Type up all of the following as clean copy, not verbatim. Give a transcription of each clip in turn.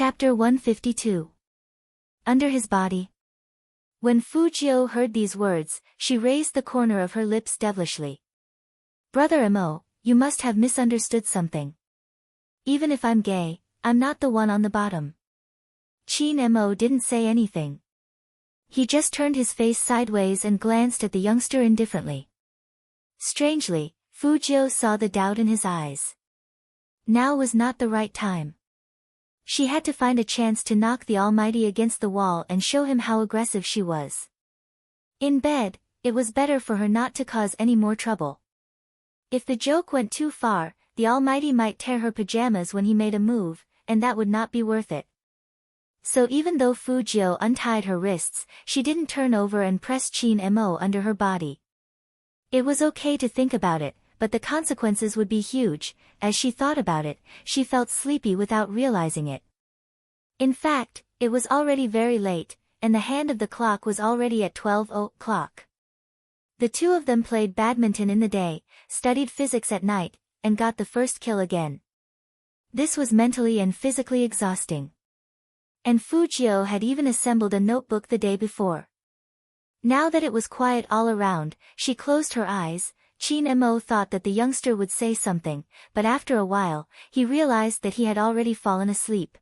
Chapter 152. Under his body. When Fujio heard these words, she raised the corner of her lips devilishly. Brother Mo, you must have misunderstood something. Even if I'm gay, I'm not the one on the bottom. Chin Mo didn't say anything. He just turned his face sideways and glanced at the youngster indifferently. Strangely, Fujio saw the doubt in his eyes. Now was not the right time. She had to find a chance to knock the Almighty against the wall and show him how aggressive she was. In bed, it was better for her not to cause any more trouble. If the joke went too far, the Almighty might tear her pajamas when he made a move, and that would not be worth it. So even though Fujio untied her wrists, she didn't turn over and press Chin Mo under her body. It was okay to think about it, but the consequences would be huge. As she thought about it, she felt sleepy without realizing it. In fact, it was already very late, and the hand of the clock was already at 12 o'clock. The two of them played badminton in the day, studied physics at night, and got the first kill again. This was mentally and physically exhausting. And Fujio had even assembled a notebook the day before. Now that it was quiet all around, she closed her eyes. Chin Mo thought that the youngster would say something, but after a while, he realized that he had already fallen asleep.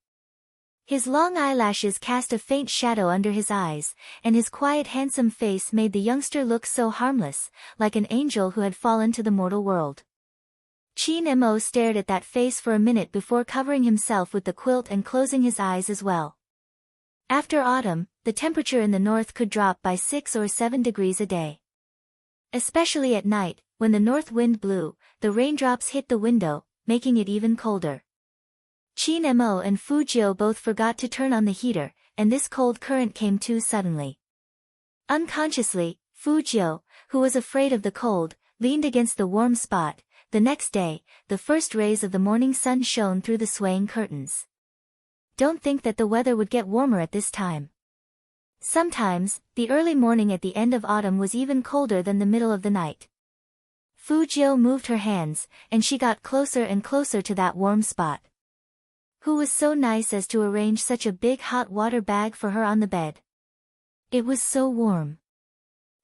His long eyelashes cast a faint shadow under his eyes, and his quiet handsome face made the youngster look so harmless, like an angel who had fallen to the mortal world. Chin Mo stared at that face for a minute before covering himself with the quilt and closing his eyes as well. After autumn, the temperature in the north could drop by 6 or 7 degrees a day. Especially at night, when the north wind blew, the raindrops hit the window, making it even colder. Chin Mo and Fujio both forgot to turn on the heater, and this cold current came too suddenly. Unconsciously, Fujio, who was afraid of the cold, leaned against the warm spot. The next day, the first rays of the morning sun shone through the swaying curtains. Don't think that the weather would get warmer at this time. Sometimes, the early morning at the end of autumn was even colder than the middle of the night. Fujio moved her hands, and she got closer and closer to that warm spot. Who was so nice as to arrange such a big hot water bag for her on the bed? It was so warm.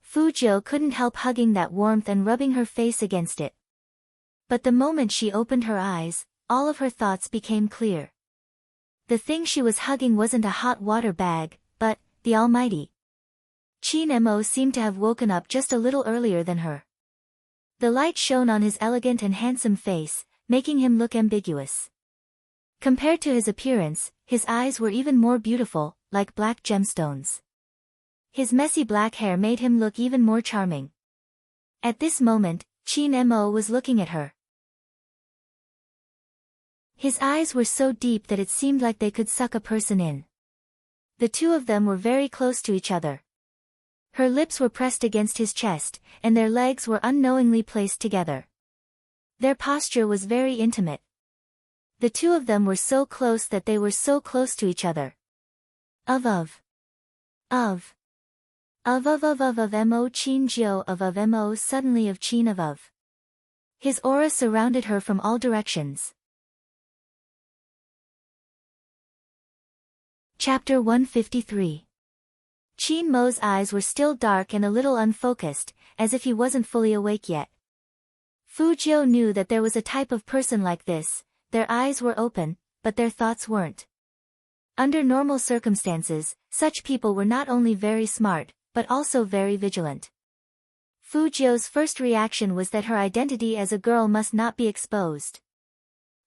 Fujio couldn't help hugging that warmth and rubbing her face against it. But the moment she opened her eyes, all of her thoughts became clear. The thing she was hugging wasn't a hot water bag, but the Almighty. Chin Mo seemed to have woken up just a little earlier than her. The light shone on his elegant and handsome face, making him look ambiguous. Compared to his appearance, his eyes were even more beautiful, like black gemstones. His messy black hair made him look even more charming. At this moment, Chin Mo was looking at her. His eyes were so deep that it seemed like they could suck a person in. The two of them were very close to each other. Her lips were pressed against his chest, and their legs were unknowingly placed together. Their posture was very intimate. The two of them were so close that they were so close to each other. Of Mo Chin Jio of Mo suddenly of Chin of. His aura surrounded her from all directions. Chapter 153. Chin Mo's eyes were still dark and a little unfocused, as if he wasn't fully awake yet. Fujio knew that there was a type of person like this. Their eyes were open, but their thoughts weren't. Under normal circumstances, such people were not only very smart, but also very vigilant. Fujio's first reaction was that her identity as a girl must not be exposed.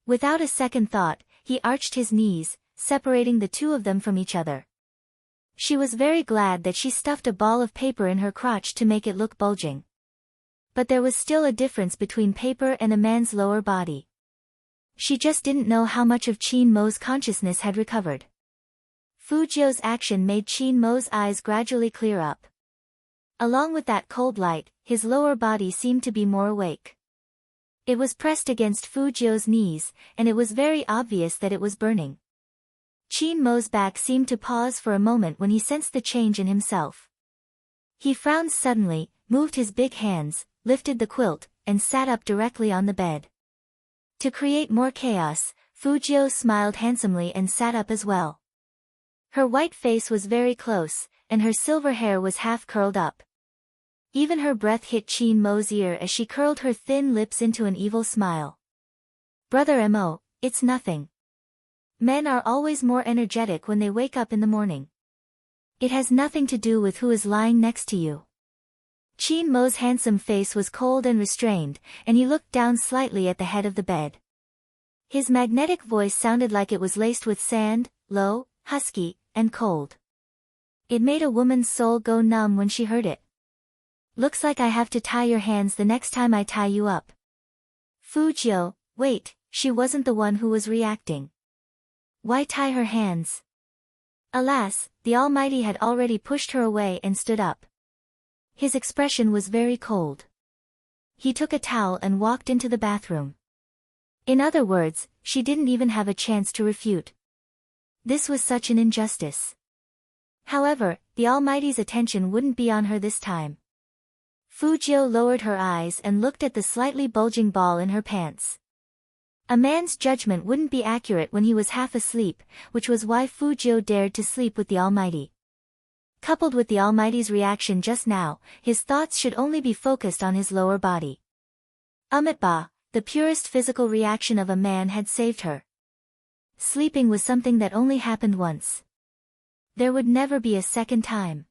Without a second thought, he arched his knees, separating the two of them from each other. She was very glad that she stuffed a ball of paper in her crotch to make it look bulging. But there was still a difference between paper and a man's lower body. She just didn't know how much of Chin Mo's consciousness had recovered. Fujio's action made Chin Mo's eyes gradually clear up. Along with that cold light, his lower body seemed to be more awake. It was pressed against Fujio's knees, and it was very obvious that it was burning. Chin Mo's back seemed to pause for a moment when he sensed the change in himself. He frowned suddenly, moved his big hands, lifted the quilt, and sat up directly on the bed. To create more chaos, Fujio smiled handsomely and sat up as well. Her white face was very close, and her silver hair was half curled up. Even her breath hit Qin Mo's ear as she curled her thin lips into an evil smile. Brother Mo, it's nothing. Men are always more energetic when they wake up in the morning. It has nothing to do with who is lying next to you. Qin Mo's handsome face was cold and restrained, and he looked down slightly at the head of the bed. His magnetic voice sounded like it was laced with sand, low, husky, and cold. It made a woman's soul go numb when she heard it. Looks like I have to tie your hands the next time I tie you up. Fujio, wait, she wasn't the one who was reacting. Why tie her hands? Alas, the Almighty had already pushed her away and stood up. His expression was very cold. He took a towel and walked into the bathroom. In other words, she didn't even have a chance to refute. This was such an injustice. However, the Almighty's attention wouldn't be on her this time. Fujio lowered her eyes and looked at the slightly bulging ball in her pants. A man's judgment wouldn't be accurate when he was half asleep, which was why Fujio dared to sleep with the Almighty. Coupled with the Almighty's reaction just now, his thoughts should only be focused on his lower body. Umitba, the purest physical reaction of a man had saved her. Sleeping was something that only happened once. There would never be a second time.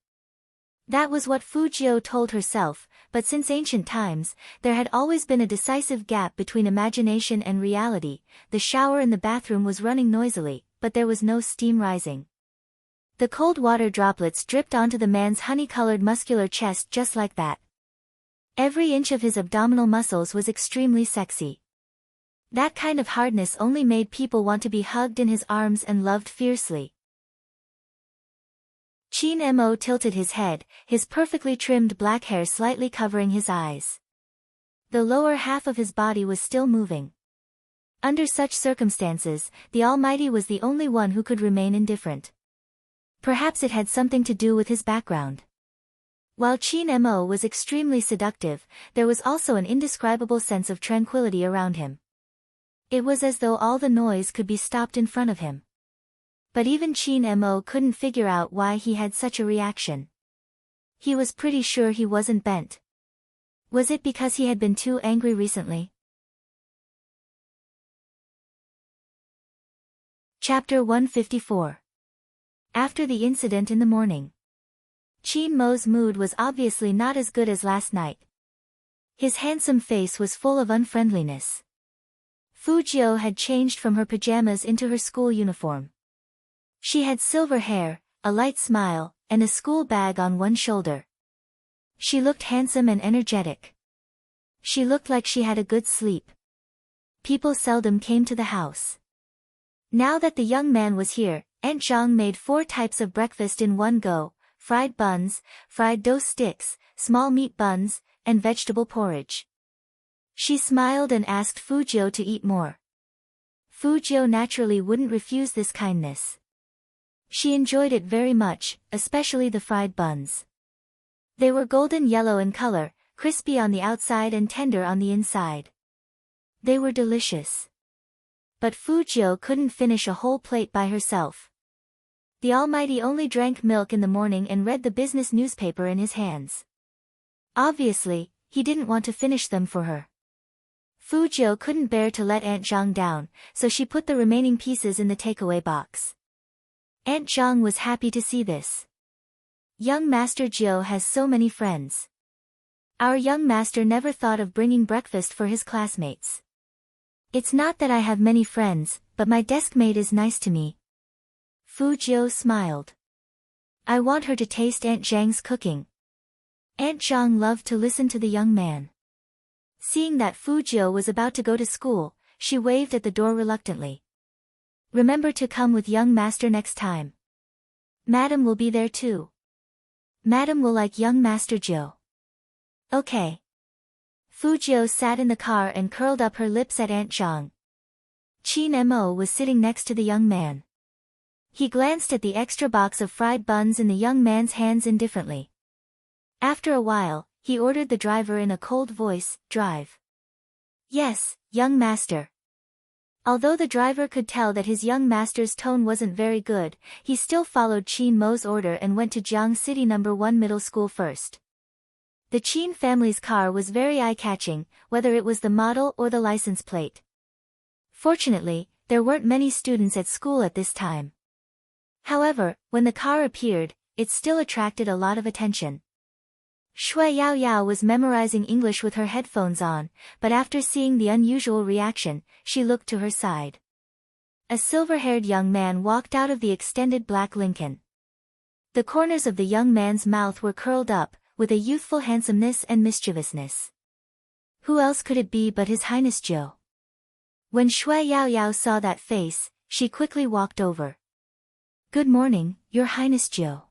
That was what Fujio told herself, but since ancient times, there had always been a decisive gap between imagination and reality. The shower in the bathroom was running noisily, but there was no steam rising. The cold water droplets dripped onto the man's honey-colored muscular chest just like that. Every inch of his abdominal muscles was extremely sexy. That kind of hardness only made people want to be hugged in his arms and loved fiercely. Qin Mo tilted his head, his perfectly trimmed black hair slightly covering his eyes. The lower half of his body was still moving. Under such circumstances, the Almighty was the only one who could remain indifferent. Perhaps it had something to do with his background. While Qin Mo was extremely seductive, there was also an indescribable sense of tranquility around him. It was as though all the noise could be stopped in front of him. But even Qin Mo couldn't figure out why he had such a reaction. He was pretty sure he wasn't bent. Was it because he had been too angry recently? Chapter 154. After the incident in the morning. Qin Mo's mood was obviously not as good as last night. His handsome face was full of unfriendliness. Fujio had changed from her pajamas into her school uniform. She had silver hair, a light smile, and a school bag on one shoulder. She looked handsome and energetic. She looked like she had a good sleep. People seldom came to the house. Now that the young man was here, Aunt Zhang made 4 types of breakfast in one go: fried buns, fried dough sticks, small meat buns, and vegetable porridge. She smiled and asked Fujio to eat more. Fujio naturally wouldn't refuse this kindness. She enjoyed it very much, especially the fried buns. They were golden yellow in color, crispy on the outside and tender on the inside. They were delicious. But Fujio couldn't finish a whole plate by herself. The Almighty only drank milk in the morning and read the business newspaper in his hands. Obviously, he didn't want to finish them for her. Fujio couldn't bear to let Aunt Zhang down, so she put the remaining pieces in the takeaway box. Aunt Zhang was happy to see this. Young Master Jiu has so many friends. Our young master never thought of bringing breakfast for his classmates. It's not that I have many friends, but my desk mate is nice to me. Fujio smiled. I want her to taste Aunt Zhang's cooking. Aunt Zhang loved to listen to the young man. Seeing that Fujio was about to go to school, she waved at the door reluctantly. Remember to come with young master next time. Madam will be there too. Madam will like young Master Jiu. Okay. Fujio sat in the car and curled up her lips at Aunt Zhang. Qin Mo was sitting next to the young man. He glanced at the extra box of fried buns in the young man's hands indifferently. After a while, he ordered the driver in a cold voice, "Drive." "Yes, young master." Although the driver could tell that his young master's tone wasn't very good, he still followed Qin Mo's order and went to Jiang City No. 1 Middle School first. The Qin family's car was very eye-catching, whether it was the model or the license plate. Fortunately, there weren't many students at school at this time. However, when the car appeared, it still attracted a lot of attention. Shui Yaoyao was memorizing English with her headphones on, but after seeing the unusual reaction, she looked to her side. A silver-haired young man walked out of the extended black Lincoln. The corners of the young man's mouth were curled up, with a youthful handsomeness and mischievousness. Who else could it be but His Highness Zhou? When Shui Yaoyao saw that face, she quickly walked over. "Good morning, Your Highness Zhou."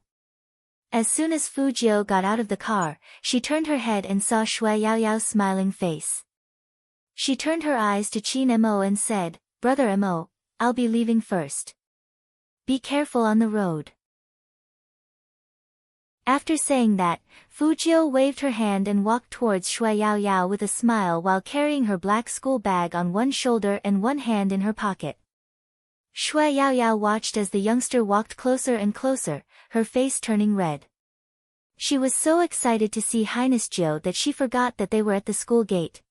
As soon as Fu Jiu got out of the car, she turned her head and saw Shui Yaoyao's smiling face. She turned her eyes to Qin Mo and said, "Brother Mo, I'll be leaving first. Be careful on the road." After saying that, Fu Jiu waved her hand and walked towards Shui Yaoyao with a smile while carrying her black school bag on one shoulder and one hand in her pocket. Shui Yaoyao watched as the youngster walked closer and closer, her face turning red. She was so excited to see Highness Zhou that she forgot that they were at the school gate.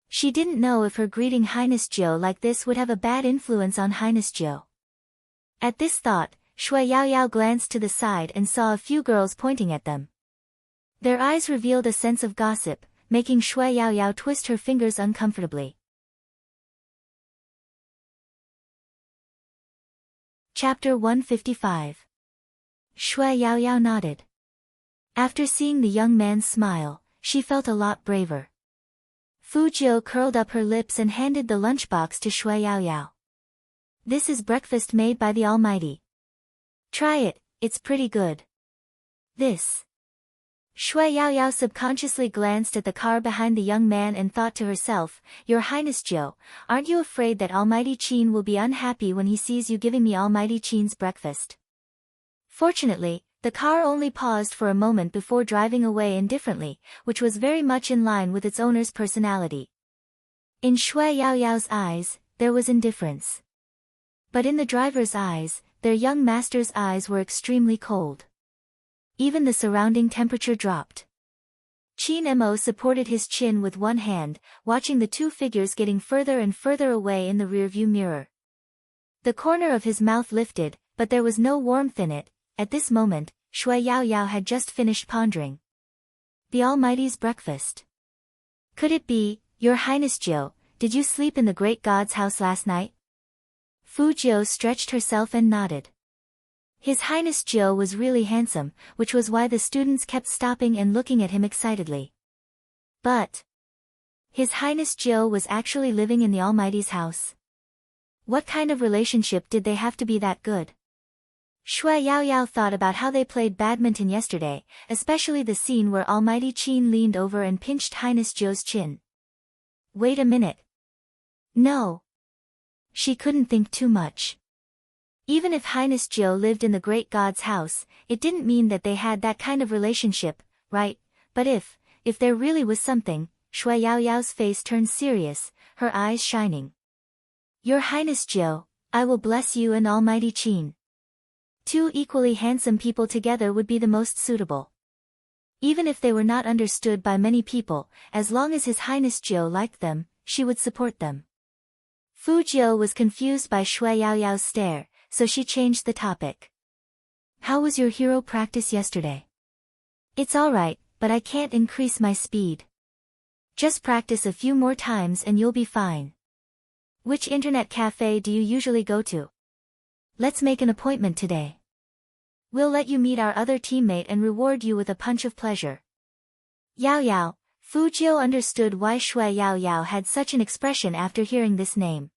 She didn't know if her greeting Highness Zhou like this would have a bad influence on Highness Zhou. At this thought, Shui Yaoyao glanced to the side and saw a few girls pointing at them. Their eyes revealed a sense of gossip, making Shui Yaoyao twist her fingers uncomfortably. Chapter 155. Shui Yaoyao nodded. After seeing the young man's smile, she felt a lot braver. Fu Jiu curled up her lips and handed the lunchbox to Shui Yaoyao. "This is breakfast made by the Almighty. Try it, it's pretty good." This. Shui Yaoyao subconsciously glanced at the car behind the young man and thought to herself, "Your Highness Zhou, aren't you afraid that Almighty Qin will be unhappy when he sees you giving me Almighty Qin's breakfast?" Fortunately, the car only paused for a moment before driving away indifferently, which was very much in line with its owner's personality. In Shui Yaoyao's eyes, there was indifference. But in the driver's eyes, their young master's eyes were extremely cold. Even the surrounding temperature dropped. Qin Mo supported his chin with one hand, watching the two figures getting further and further away in the rearview mirror. The corner of his mouth lifted, but there was no warmth in it. At this moment, Shui Yaoyao had just finished pondering. The Almighty's breakfast. Could it be, "Your Highness Zhou, did you sleep in the great god's house last night?" Fu Jiu stretched herself and nodded. His Highness Zhou was really handsome, which was why the students kept stopping and looking at him excitedly. But His Highness Zhou was actually living in the Almighty's house. What kind of relationship did they have to be that good? Shui Yaoyao thought about how they played badminton yesterday, especially the scene where Almighty Qin leaned over and pinched Highness Zhou's chin. Wait a minute. No. She couldn't think too much. Even if Highness Zhou lived in the great god's house, it didn't mean that they had that kind of relationship, right? But if there really was something, Shui Yaoyao's face turned serious, her eyes shining. "Your Highness Zhou, I will bless you and Almighty Qin. Two equally handsome people together would be the most suitable. Even if they were not understood by many people, as long as His Highness Zhou liked them, she would support them." Fu Jiu was confused by Shui Yaoyao's stare, so she changed the topic. "How was your hero practice yesterday?" "It's alright, but I can't increase my speed. Just practice a few more times and you'll be fine." "Which internet cafe do you usually go to? Let's make an appointment today. We'll let you meet our other teammate and reward you with a punch of pleasure." Yaoyao. Fu Jiu understood why Shui Yaoyao had such an expression after hearing this name.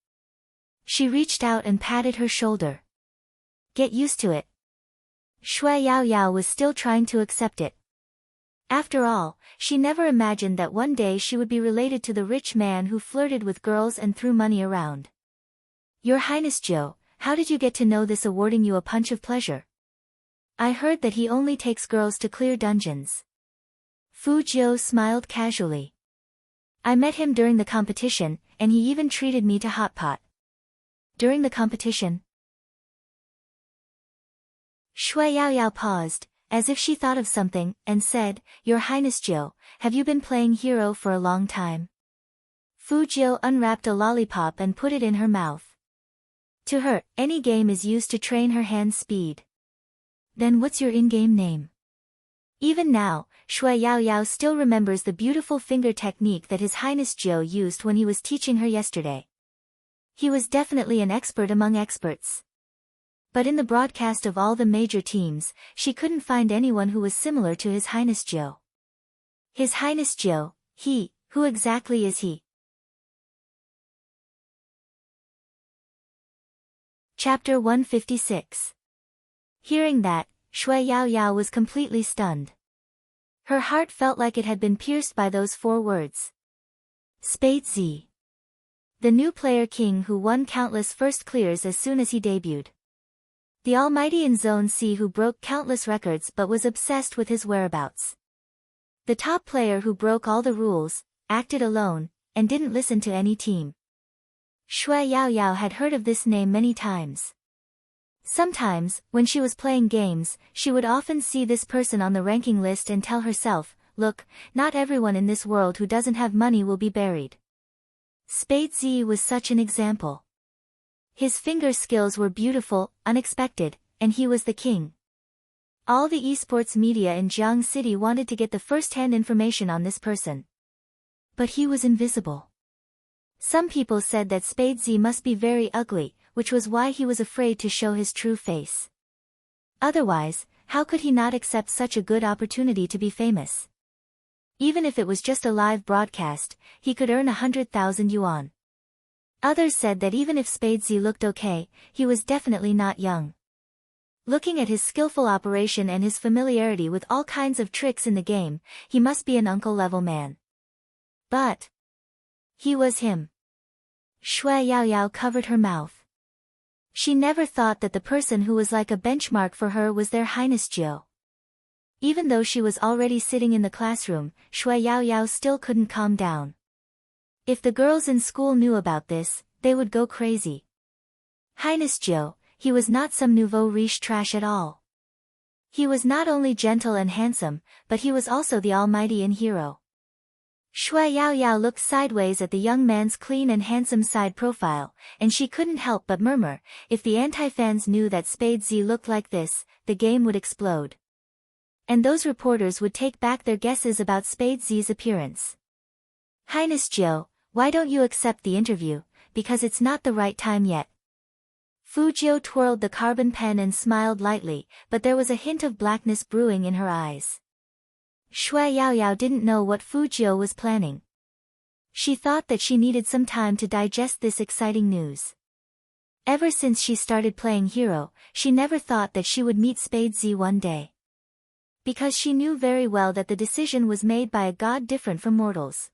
She reached out and patted her shoulder. "Get used to it." Shui Yaoyao was still trying to accept it. After all, she never imagined that one day she would be related to the rich man who flirted with girls and threw money around. "Your Highness Zhou, how did you get to know this awarding you a punch of pleasure?" "I heard that he only takes girls to clear dungeons." Fu Jiu smiled casually. "I met him during the competition, and he even treated me to hot pot. during the competition? Shui Yaoyao paused, as if she thought of something, and said, Your Highness Jiu, have you been playing hero for a long time? Fu Jiu unwrapped a lollipop and put it in her mouth. To her, any game is used to train her hand speed. Then what's your in-game name? Even now, Shui Yaoyao still remembers the beautiful finger technique that His Highness Jiu used when he was teaching her yesterday. He was definitely an expert among experts. But in the broadcast of all the major teams, she couldn't find anyone who was similar to His Highness Jiu. His Highness Jiu, who exactly is he? Chapter 156. Hearing that, Shui Yaoyao was completely stunned. Her heart felt like it had been pierced by those 4 words. Spade Z. The new player king who won countless first clears as soon as he debuted. The almighty in Zone C who broke countless records but was obsessed with his whereabouts. The top player who broke all the rules, acted alone, and didn't listen to any team. Shui Yaoyao had heard of this name many times. Sometimes, when she was playing games, she would often see this person on the ranking list and tell herself, look, not everyone in this world who doesn't have money will be buried. Spade Z was such an example. His finger skills were beautiful, unexpected, and he was the king. All the esports media in Jiang City wanted to get the first-hand information on this person. But he was invisible. Some people said that Spade Z must be very ugly, which was why he was afraid to show his true face. Otherwise, how could he not accept such a good opportunity to be famous? Even if it was just a live broadcast, he could earn 100,000 yuan. Others said that even if Spade Z looked okay, he was definitely not young. Looking at his skillful operation and his familiarity with all kinds of tricks in the game, he must be an uncle-level man. But he was him. Shui Yaoyao covered her mouth. She never thought that the person who was like a benchmark for her was their Highness Jiu. Even though she was already sitting in the classroom, Shui Yaoyao still couldn't calm down. If the girls in school knew about this, they would go crazy. Highness Jiu, he was not some nouveau riche trash at all. He was not only gentle and handsome, but he was also the almighty in hero. Shui Yaoyao looked sideways at the young man's clean and handsome side profile, and she couldn't help but murmur, if the anti-fans knew that Spade Z looked like this, the game would explode. And those reporters would take back their guesses about Spade Z's appearance. Highness Jiu, why don't you accept the interview, because it's not the right time yet. Fu Jiu twirled the carbon pen and smiled lightly, but there was a hint of blackness brewing in her eyes. Shui Yaoyao didn't know what Fu Jiu was planning. She thought that she needed some time to digest this exciting news. Ever since she started playing hero, she never thought that she would meet Spade Z one day. Because she knew very well that the decision was made by a god different from mortals.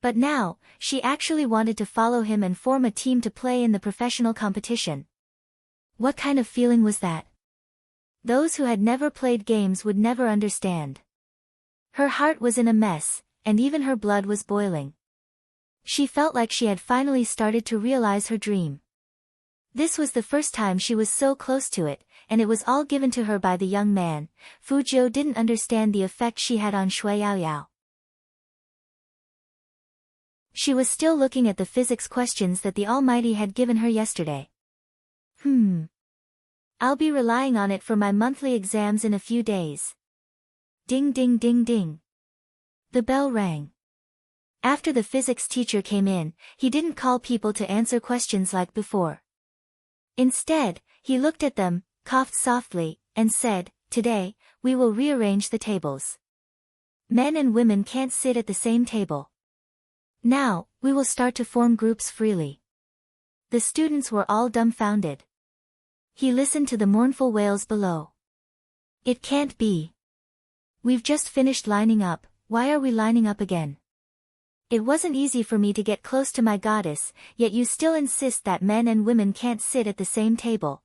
But now, she actually wanted to follow him and form a team to play in the professional competition. What kind of feeling was that? Those who had never played games would never understand. Her heart was in a mess, and even her blood was boiling. She felt like she had finally started to realize her dream. This was the first time she was so close to it, and it was all given to her by the young man. Fu Jiu didn't understand the effect she had on Shui Yaoyao. She was still looking at the physics questions that the Almighty had given her yesterday. I'll be relying on it for my monthly exams in a few days. Ding ding ding ding. The bell rang. After the physics teacher came in, he didn't call people to answer questions like before. Instead, he looked at them, coughed softly, and said, "Today, we will rearrange the tables. Men and women can't sit at the same table. Now, we will start to form groups freely." The students were all dumbfounded. He listened to the mournful wails below. "It can't be. We've just finished lining up, why are we lining up again? It wasn't easy for me to get close to my goddess, yet you still insist that men and women can't sit at the same table."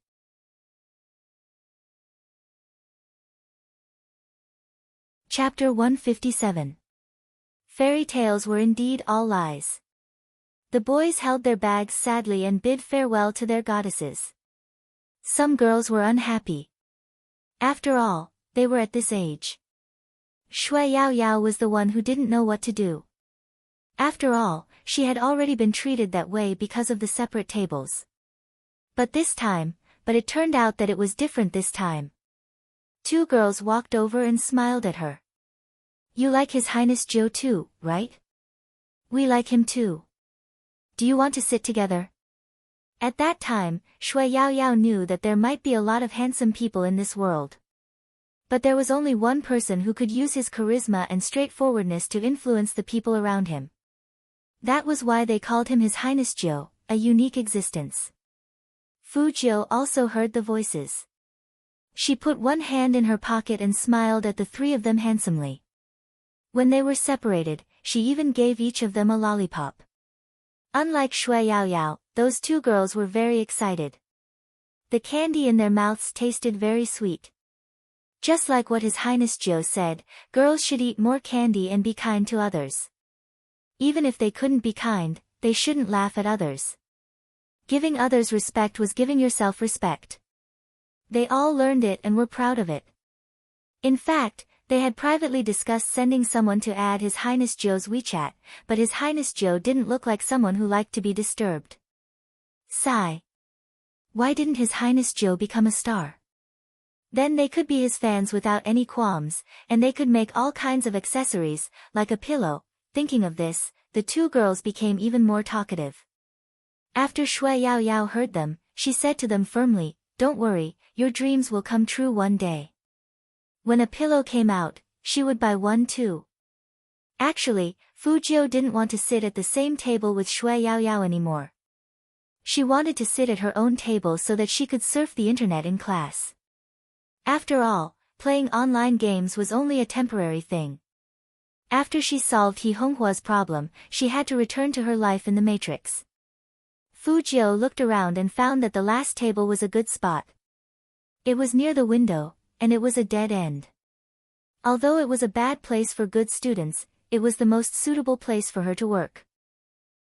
Chapter 157. Fairy tales were indeed all lies. The boys held their bags sadly and bid farewell to their goddesses. Some girls were unhappy. After all, they were at this age. Shui Yao Yao was the one who didn't know what to do. After all, she had already been treated that way because of the separate tables. But it turned out that it was different this time. Two girls walked over and smiled at her. You like His Highness Joe too, right? We like him too. Do you want to sit together? At that time, Shui Yao Yao knew that there might be a lot of handsome people in this world. But there was only one person who could use his charisma and straightforwardness to influence the people around him. That was why they called him His Highness Joe, a unique existence. Fu Jiu also heard the voices. She put one hand in her pocket and smiled at the three of them handsomely. When they were separated, she even gave each of them a lollipop. Unlike Shui Yao Yao, those two girls were very excited. The candy in their mouths tasted very sweet. Just like what His Highness Joe said, girls should eat more candy and be kind to others. Even if they couldn't be kind, they shouldn't laugh at others. Giving others respect was giving yourself respect. They all learned it and were proud of it. In fact, they had privately discussed sending someone to add His Highness Joe's WeChat, but His Highness Joe didn't look like someone who liked to be disturbed. Sigh. Why didn't His Highness Joe become a star? Then they could be his fans without any qualms, and they could make all kinds of accessories, like a pillow. Thinking of this, the two girls became even more talkative. After Shui Yao Yao heard them, she said to them firmly, "Don't worry, your dreams will come true one day." When a pillow came out, she would buy one too. Actually, Fu Jiu didn't want to sit at the same table with Shui Yao Yao anymore. She wanted to sit at her own table so that she could surf the internet in class. After all, playing online games was only a temporary thing. After she solved He Honghua's problem, she had to return to her life in the Matrix. Fu Jiu looked around and found that the last table was a good spot. It was near the window, and it was a dead end. Although it was a bad place for good students, it was the most suitable place for her to work.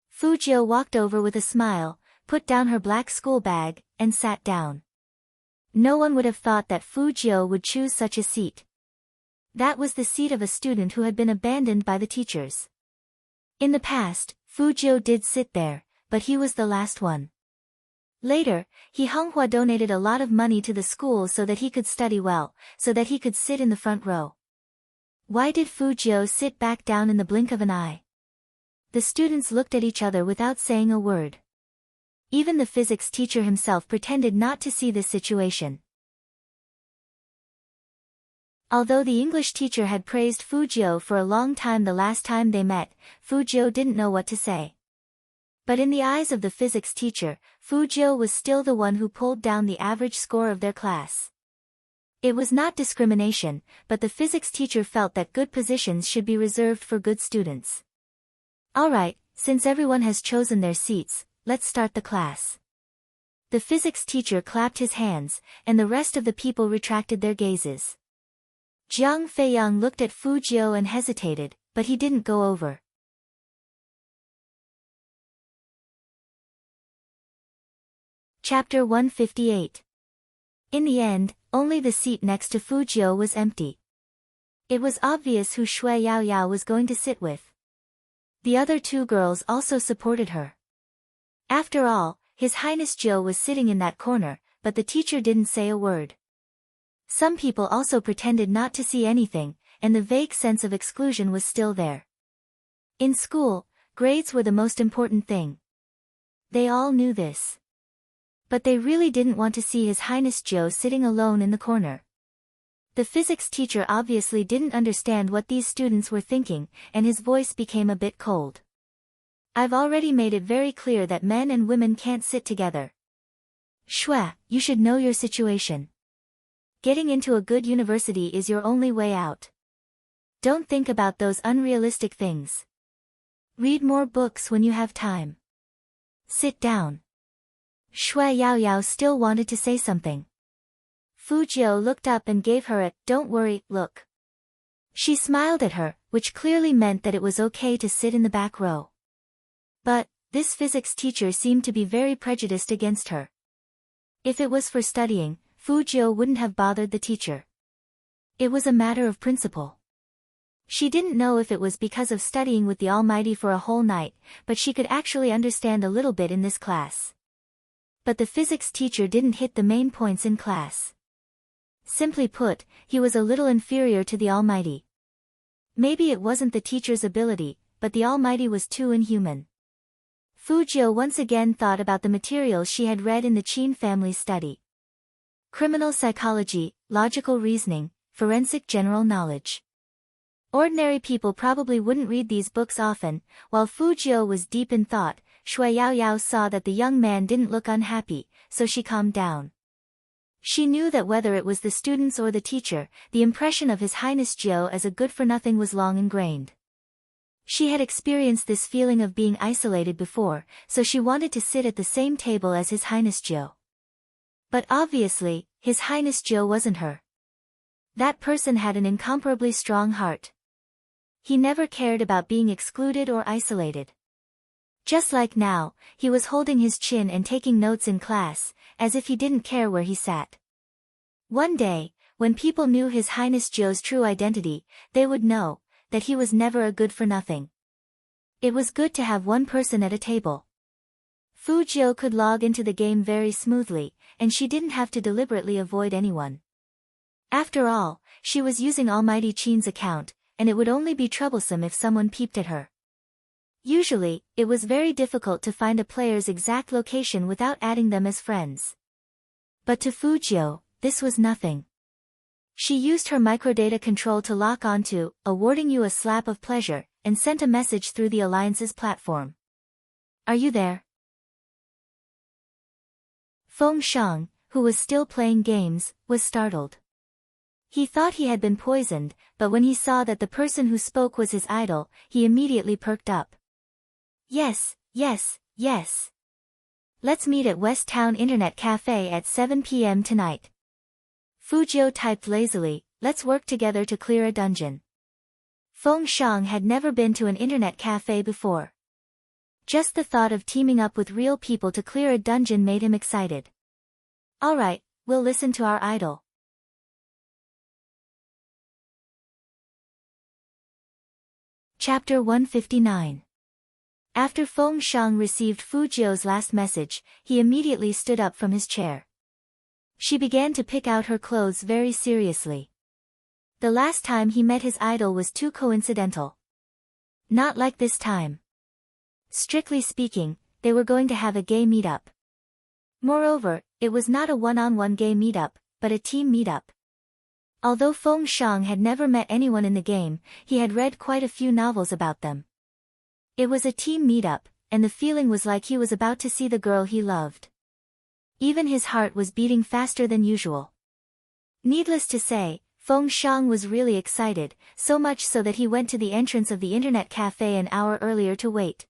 Fu Jiu walked over with a smile, put down her black school bag, and sat down. No one would have thought that Fu Jiu would choose such a seat. That was the seat of a student who had been abandoned by the teachers. In the past, Fu Jiu did sit there, but he was the last one. Later, He Honghua donated a lot of money to the school so that he could study well, so that he could sit in the front row. Why did Fu Jiu sit back down in the blink of an eye? The students looked at each other without saying a word. Even the physics teacher himself pretended not to see this situation. Although the English teacher had praised Fu Jiu for a long time the last time they met, Fu Jiu didn't know what to say. But in the eyes of the physics teacher, Fu Jiu was still the one who pulled down the average score of their class. It was not discrimination, but the physics teacher felt that good positions should be reserved for good students. Alright, since everyone has chosen their seats, let's start the class. The physics teacher clapped his hands, and the rest of the people retracted their gazes. Jiang Feiyang looked at Fu Jiu and hesitated, but he didn't go over. Chapter 158. In the end, only the seat next to Fu Jiu was empty. It was obvious who Shui Yao Yao was going to sit with. The other two girls also supported her. After all, His Highness Jiu was sitting in that corner, but the teacher didn't say a word. Some people also pretended not to see anything, and the vague sense of exclusion was still there. In school, grades were the most important thing. They all knew this. But they really didn't want to see His Highness Jiu sitting alone in the corner. The physics teacher obviously didn't understand what these students were thinking, and his voice became a bit cold. I've already made it very clear that men and women can't sit together. Shui, you should know your situation. Getting into a good university is your only way out. Don't think about those unrealistic things. Read more books when you have time. Sit down. Shui Yao Yao still wanted to say something. Fu Jiu looked up and gave her a "don't worry" look. She smiled at her, which clearly meant that it was okay to sit in the back row. But, This physics teacher seemed to be very prejudiced against her. If it was for studying, Fu Jiu wouldn't have bothered the teacher. It was a matter of principle. She didn't know if it was because of studying with the Almighty for a whole night, but she could actually understand a little bit in this class. But the physics teacher didn't hit the main points in class. Simply put, he was a little inferior to the Almighty. Maybe it wasn't the teacher's ability, but the Almighty was too inhuman. Fu Jiu once again thought about the materials she had read in the Qin family study. Criminal psychology, logical reasoning, forensic general knowledge. Ordinary people probably wouldn't read these books often. While Fu Jiu was deep in thought, Shui Yaoyao saw that the young man didn't look unhappy, so she calmed down. She knew that whether it was the students or the teacher, the impression of His Highness Jiu as a good-for-nothing was long ingrained. She had experienced this feeling of being isolated before, so she wanted to sit at the same table as His Highness Jiu. But obviously, His Highness Jiu wasn't her. That person had an incomparably strong heart. He never cared about being excluded or isolated. Just like now, he was holding his chin and taking notes in class, as if he didn't care where he sat. One day, when people knew His Highness Jiu's true identity, they would know that he was never a good-for-nothing. It was good to have one person at a table. Fu Jiu could log into the game very smoothly, and she didn't have to deliberately avoid anyone. After all, she was using Almighty Qin's account, and it would only be troublesome if someone peeped at her. Usually, it was very difficult to find a player's exact location without adding them as friends. But to Fu Jiu, this was nothing. She used her microdata control to lock onto, awarding you a slap of pleasure, and sent a message through the Alliance's platform. Are you there? Feng Shang, who was still playing games, was startled. He thought he had been poisoned, but when he saw that the person who spoke was his idol, he immediately perked up. Yes, yes, yes. Let's meet at West Town Internet Cafe at 7 p.m. tonight. Fu Jiu typed lazily, let's work together to clear a dungeon. Feng Shang had never been to an internet cafe before. Just the thought of teaming up with real people to clear a dungeon made him excited. Alright, we'll listen to our idol. Chapter 159. After Feng Shang received Fu Jiu's last message, he immediately stood up from his chair. She began to pick out her clothes very seriously. The last time he met his idol was too coincidental. Not like this time. Strictly speaking, they were going to have a gay meetup. Moreover, it was not a one-on-one gay meetup, but a team meetup. Although Feng Shang had never met anyone in the game, he had read quite a few novels about them. It was a team meetup, and the feeling was like he was about to see the girl he loved. Even his heart was beating faster than usual. Needless to say, Feng Shang was really excited, so much so that he went to the entrance of the internet cafe an hour earlier to wait.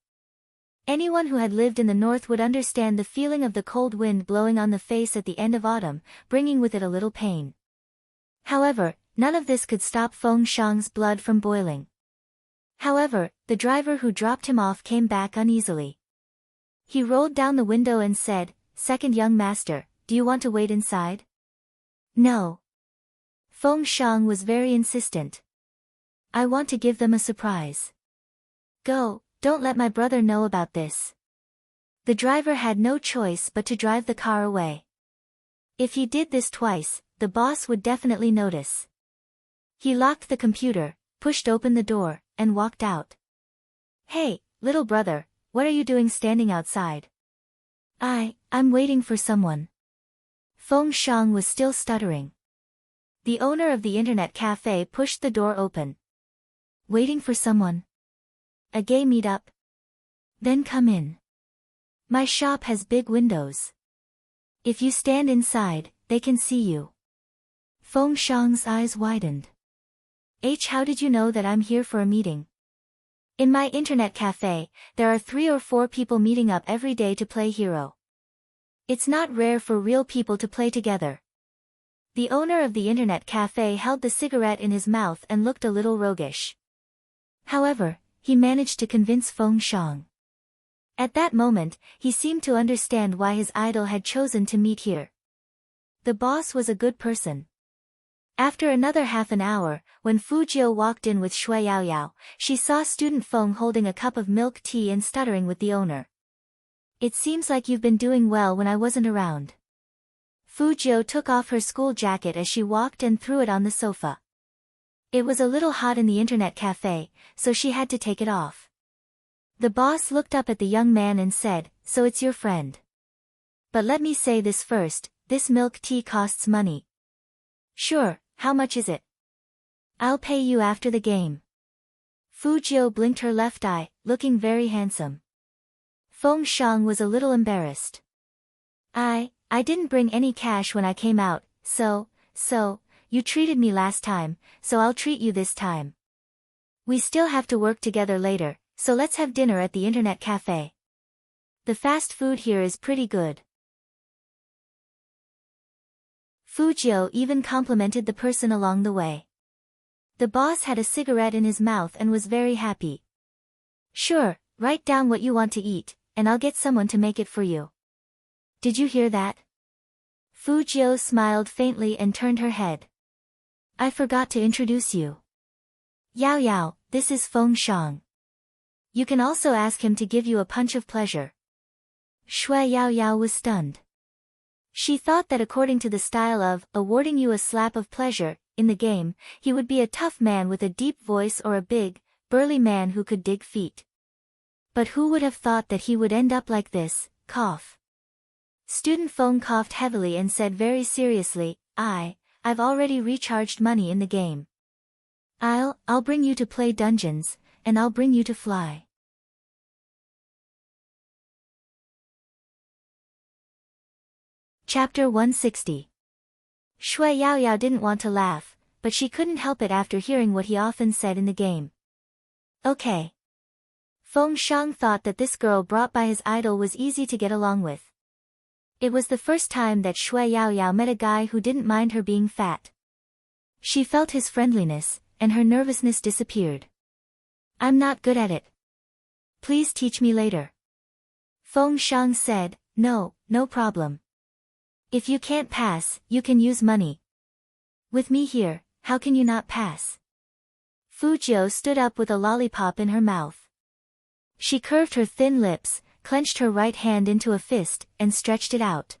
Anyone who had lived in the north would understand the feeling of the cold wind blowing on the face at the end of autumn, bringing with it a little pain. However, none of this could stop Feng Shang's blood from boiling. However, the driver who dropped him off came back uneasily. He rolled down the window and said, "Second young master, do you want to wait inside?" "No." Feng Shang was very insistent. "I want to give them a surprise." "Go, don't let my brother know about this." The driver had no choice but to drive the car away. If he did this twice, the boss would definitely notice. He locked the computer, pushed open the door, and walked out. "Hey, little brother, what are you doing standing outside?" I'm waiting for someone." Feng Shang was still stuttering. The owner of the internet cafe pushed the door open. "Waiting for someone? A gay meetup? Then come in. My shop has big windows. If you stand inside, they can see you." Feng Shang's eyes widened. How did you know that I'm here for a meeting?" "In my internet cafe, there are 3 or 4 people meeting up every day to play hero. It's not rare for real people to play together." The owner of the internet cafe held the cigarette in his mouth and looked a little roguish. However, he managed to convince Feng Shang. At that moment, he seemed to understand why his idol had chosen to meet here. The boss was a good person. After another half an hour, when Fujio walked in with Shui Yaoyao, she saw student Feng holding a cup of milk tea and stuttering with the owner. It seems like you've been doing well when I wasn't around. Fujio took off her school jacket as she walked and threw it on the sofa. It was a little hot in the internet cafe, so she had to take it off. The boss looked up at the young man and said, "So it's your friend. But let me say this first, this milk tea costs money." "Sure, how much is it?" "I'll pay you after the game." Fujio blinked her left eye, looking very handsome. Feng Shang was a little embarrassed. I didn't bring any cash when I came out, so, you treated me last time, so I'll treat you this time. We still have to work together later, so let's have dinner at the internet cafe. The fast food here is pretty good." Fujio even complimented the person along the way. The boss had a cigarette in his mouth and was very happy. "Sure, write down what you want to eat, and I'll get someone to make it for you." "Did you hear that?" Fujio smiled faintly and turned her head. "I forgot to introduce you. Yao Yao, this is Feng Shang. You can also ask him to give you a punch of pleasure." Shui Yao Yao was stunned. She thought that according to the style of awarding you a slap of pleasure, in the game, he would be a tough man with a deep voice or a big, burly man who could dig feet. But who would have thought that he would end up like this, cough. Student Feng coughed heavily and said very seriously, I've already recharged money in the game. I'll bring you to play dungeons, and I'll bring you to fly. Chapter 160. Shui Yaoyao didn't want to laugh, but she couldn't help it after hearing what he often said in the game. Okay. Feng Shang thought that this girl brought by his idol was easy to get along with. It was the first time that Shui Yaoyao met a guy who didn't mind her being fat. She felt his friendliness, and her nervousness disappeared. "I'm not good at it. Please teach me later." Feng Shang said, No problem. If you can't pass, you can use money. With me here, how can you not pass? Fujio stood up with a lollipop in her mouth. She curved her thin lips, clenched her right hand into a fist, and stretched it out.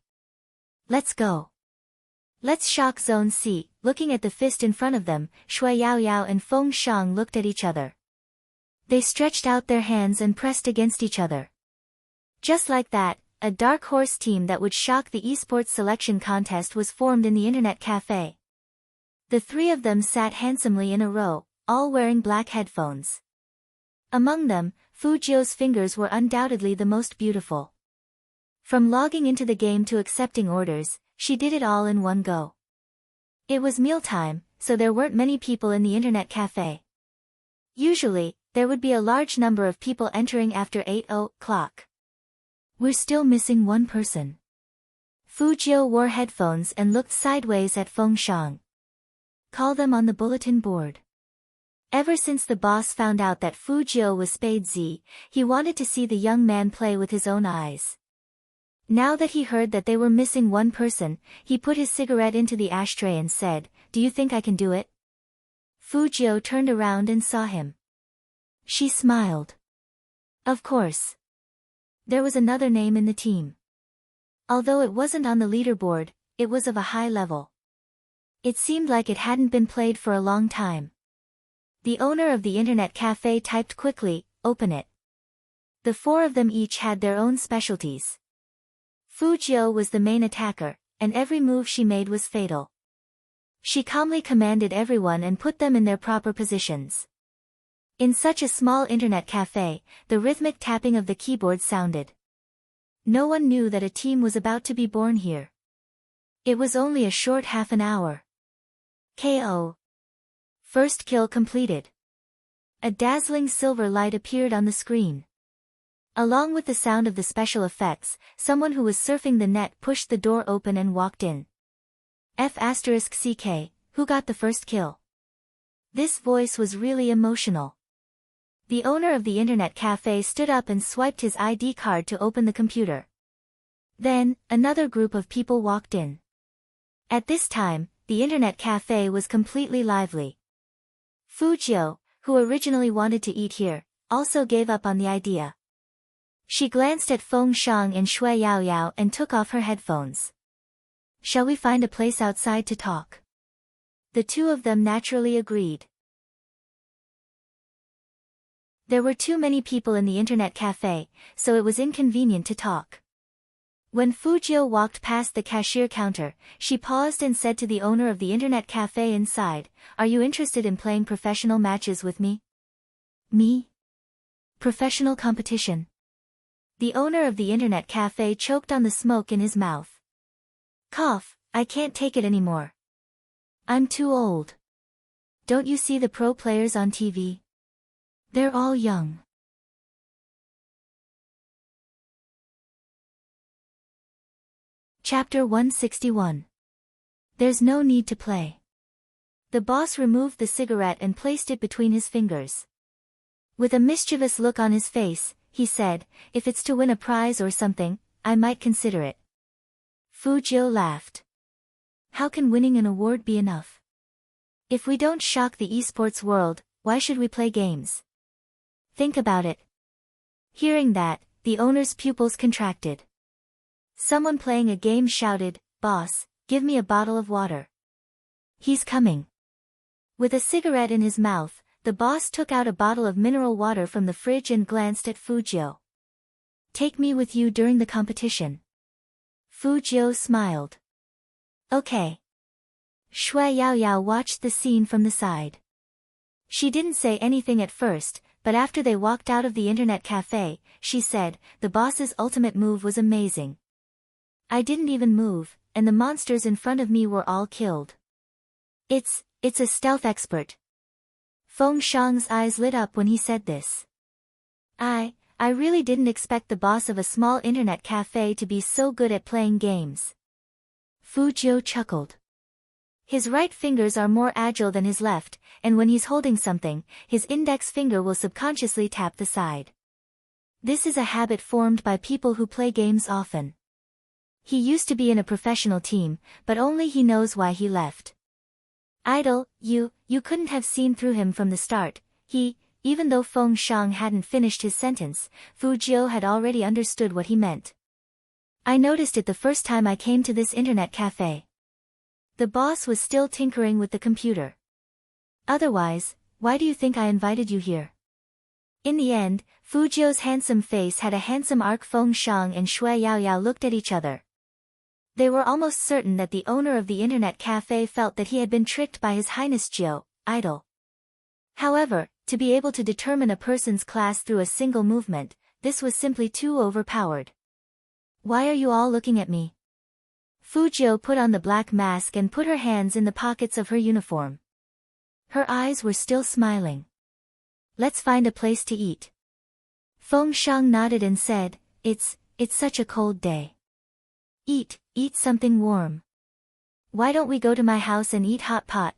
"Let's go. Let's shock Zone C." Looking at the fist in front of them, Shui Yaoyao and Feng Shang looked at each other. They stretched out their hands and pressed against each other. Just like that, a dark horse team that would shock the esports selection contest was formed in the internet cafe. The three of them sat handsomely in a row, all wearing black headphones. Among them, Fujio's fingers were undoubtedly the most beautiful. From logging into the game to accepting orders, she did it all in one go. It was mealtime, so there weren't many people in the internet cafe. Usually, there would be a large number of people entering after 8 o'clock. We're still missing one person. Fujio wore headphones and looked sideways at Feng Shang. Call them on the bulletin board. Ever since the boss found out that Fujio was Spade Z, he wanted to see the young man play with his own eyes. Now that he heard that they were missing one person, he put his cigarette into the ashtray and said, "Do you think I can do it?" Fujio turned around and saw him. She smiled. Of course. There was another name in the team. Although it wasn't on the leaderboard, it was of a high level. It seemed like it hadn't been played for a long time. The owner of the internet cafe typed quickly, "Open it." The four of them each had their own specialties. Fujio was the main attacker, and every move she made was fatal. She calmly commanded everyone and put them in their proper positions. In such a small internet cafe, the rhythmic tapping of the keyboard sounded. No one knew that a team was about to be born here. It was only a short half an hour. KO. First kill completed. A dazzling silver light appeared on the screen. Along with the sound of the special effects, someone who was surfing the net pushed the door open and walked in. F***CK, who got the first kill? This voice was really emotional. The owner of the internet cafe stood up and swiped his ID card to open the computer. Then, another group of people walked in. At this time, the internet cafe was completely lively. Fujio, who originally wanted to eat here, also gave up on the idea. She glanced at Feng Shang and Shui Yaoyao and took off her headphones. Shall we find a place outside to talk? The two of them naturally agreed. There were too many people in the internet cafe, so it was inconvenient to talk. When Fujio walked past the cashier counter, she paused and said to the owner of the internet cafe inside, "Are you interested in playing professional matches with me?" "Me? Professional competition?" The owner of the internet cafe choked on the smoke in his mouth. "Cough, I can't take it anymore. I'm too old. Don't you see the pro players on TV? They're all young." Chapter 161. There's no need to play. The boss removed the cigarette and placed it between his fingers. With a mischievous look on his face, he said, "If it's to win a prize or something, I might consider it." Fujio laughed. "How can winning an award be enough? If we don't shock the esports world, why should we play games? Think about it." Hearing that, the owner's pupils contracted. Someone playing a game shouted, "Boss, give me a bottle of water." "He's coming." With a cigarette in his mouth, the boss took out a bottle of mineral water from the fridge and glanced at Fujio. "Take me with you during the competition." Fujio smiled. "Okay." Shui Yaoyao watched the scene from the side. She didn't say anything at first, but after they walked out of the internet cafe, she said, "The boss's ultimate move was amazing. I didn't even move, and the monsters in front of me were all killed. It's a stealth expert." Feng Shang's eyes lit up when he said this. I really didn't expect the boss of a small internet cafe to be so good at playing games." Fujio chuckled. His right fingers are more agile than his left, and when he's holding something, his index finger will subconsciously tap the side. This is a habit formed by people who play games often. He used to be in a professional team, but only he knows why he left. "Idol, you couldn't have seen through him from the start." Even though Feng Shang hadn't finished his sentence, Fujio had already understood what he meant. "I noticed it the first time I came to this internet cafe." The boss was still tinkering with the computer. "Otherwise, why do you think I invited you here?" In the end, Fujio's handsome face had a handsome arc. Feng Shang and Shui Yaoyao looked at each other. They were almost certain that the owner of the internet cafe felt that he had been tricked by His Highness Jiao, idol. However, to be able to determine a person's class through a single movement, this was simply too overpowered. "Why are you all looking at me?" Fujio put on the black mask and put her hands in the pockets of her uniform. Her eyes were still smiling. "Let's find a place to eat." Feng Shang nodded and said, It's such a cold day. Eat something warm. Why don't we go to my house and eat hot pot?"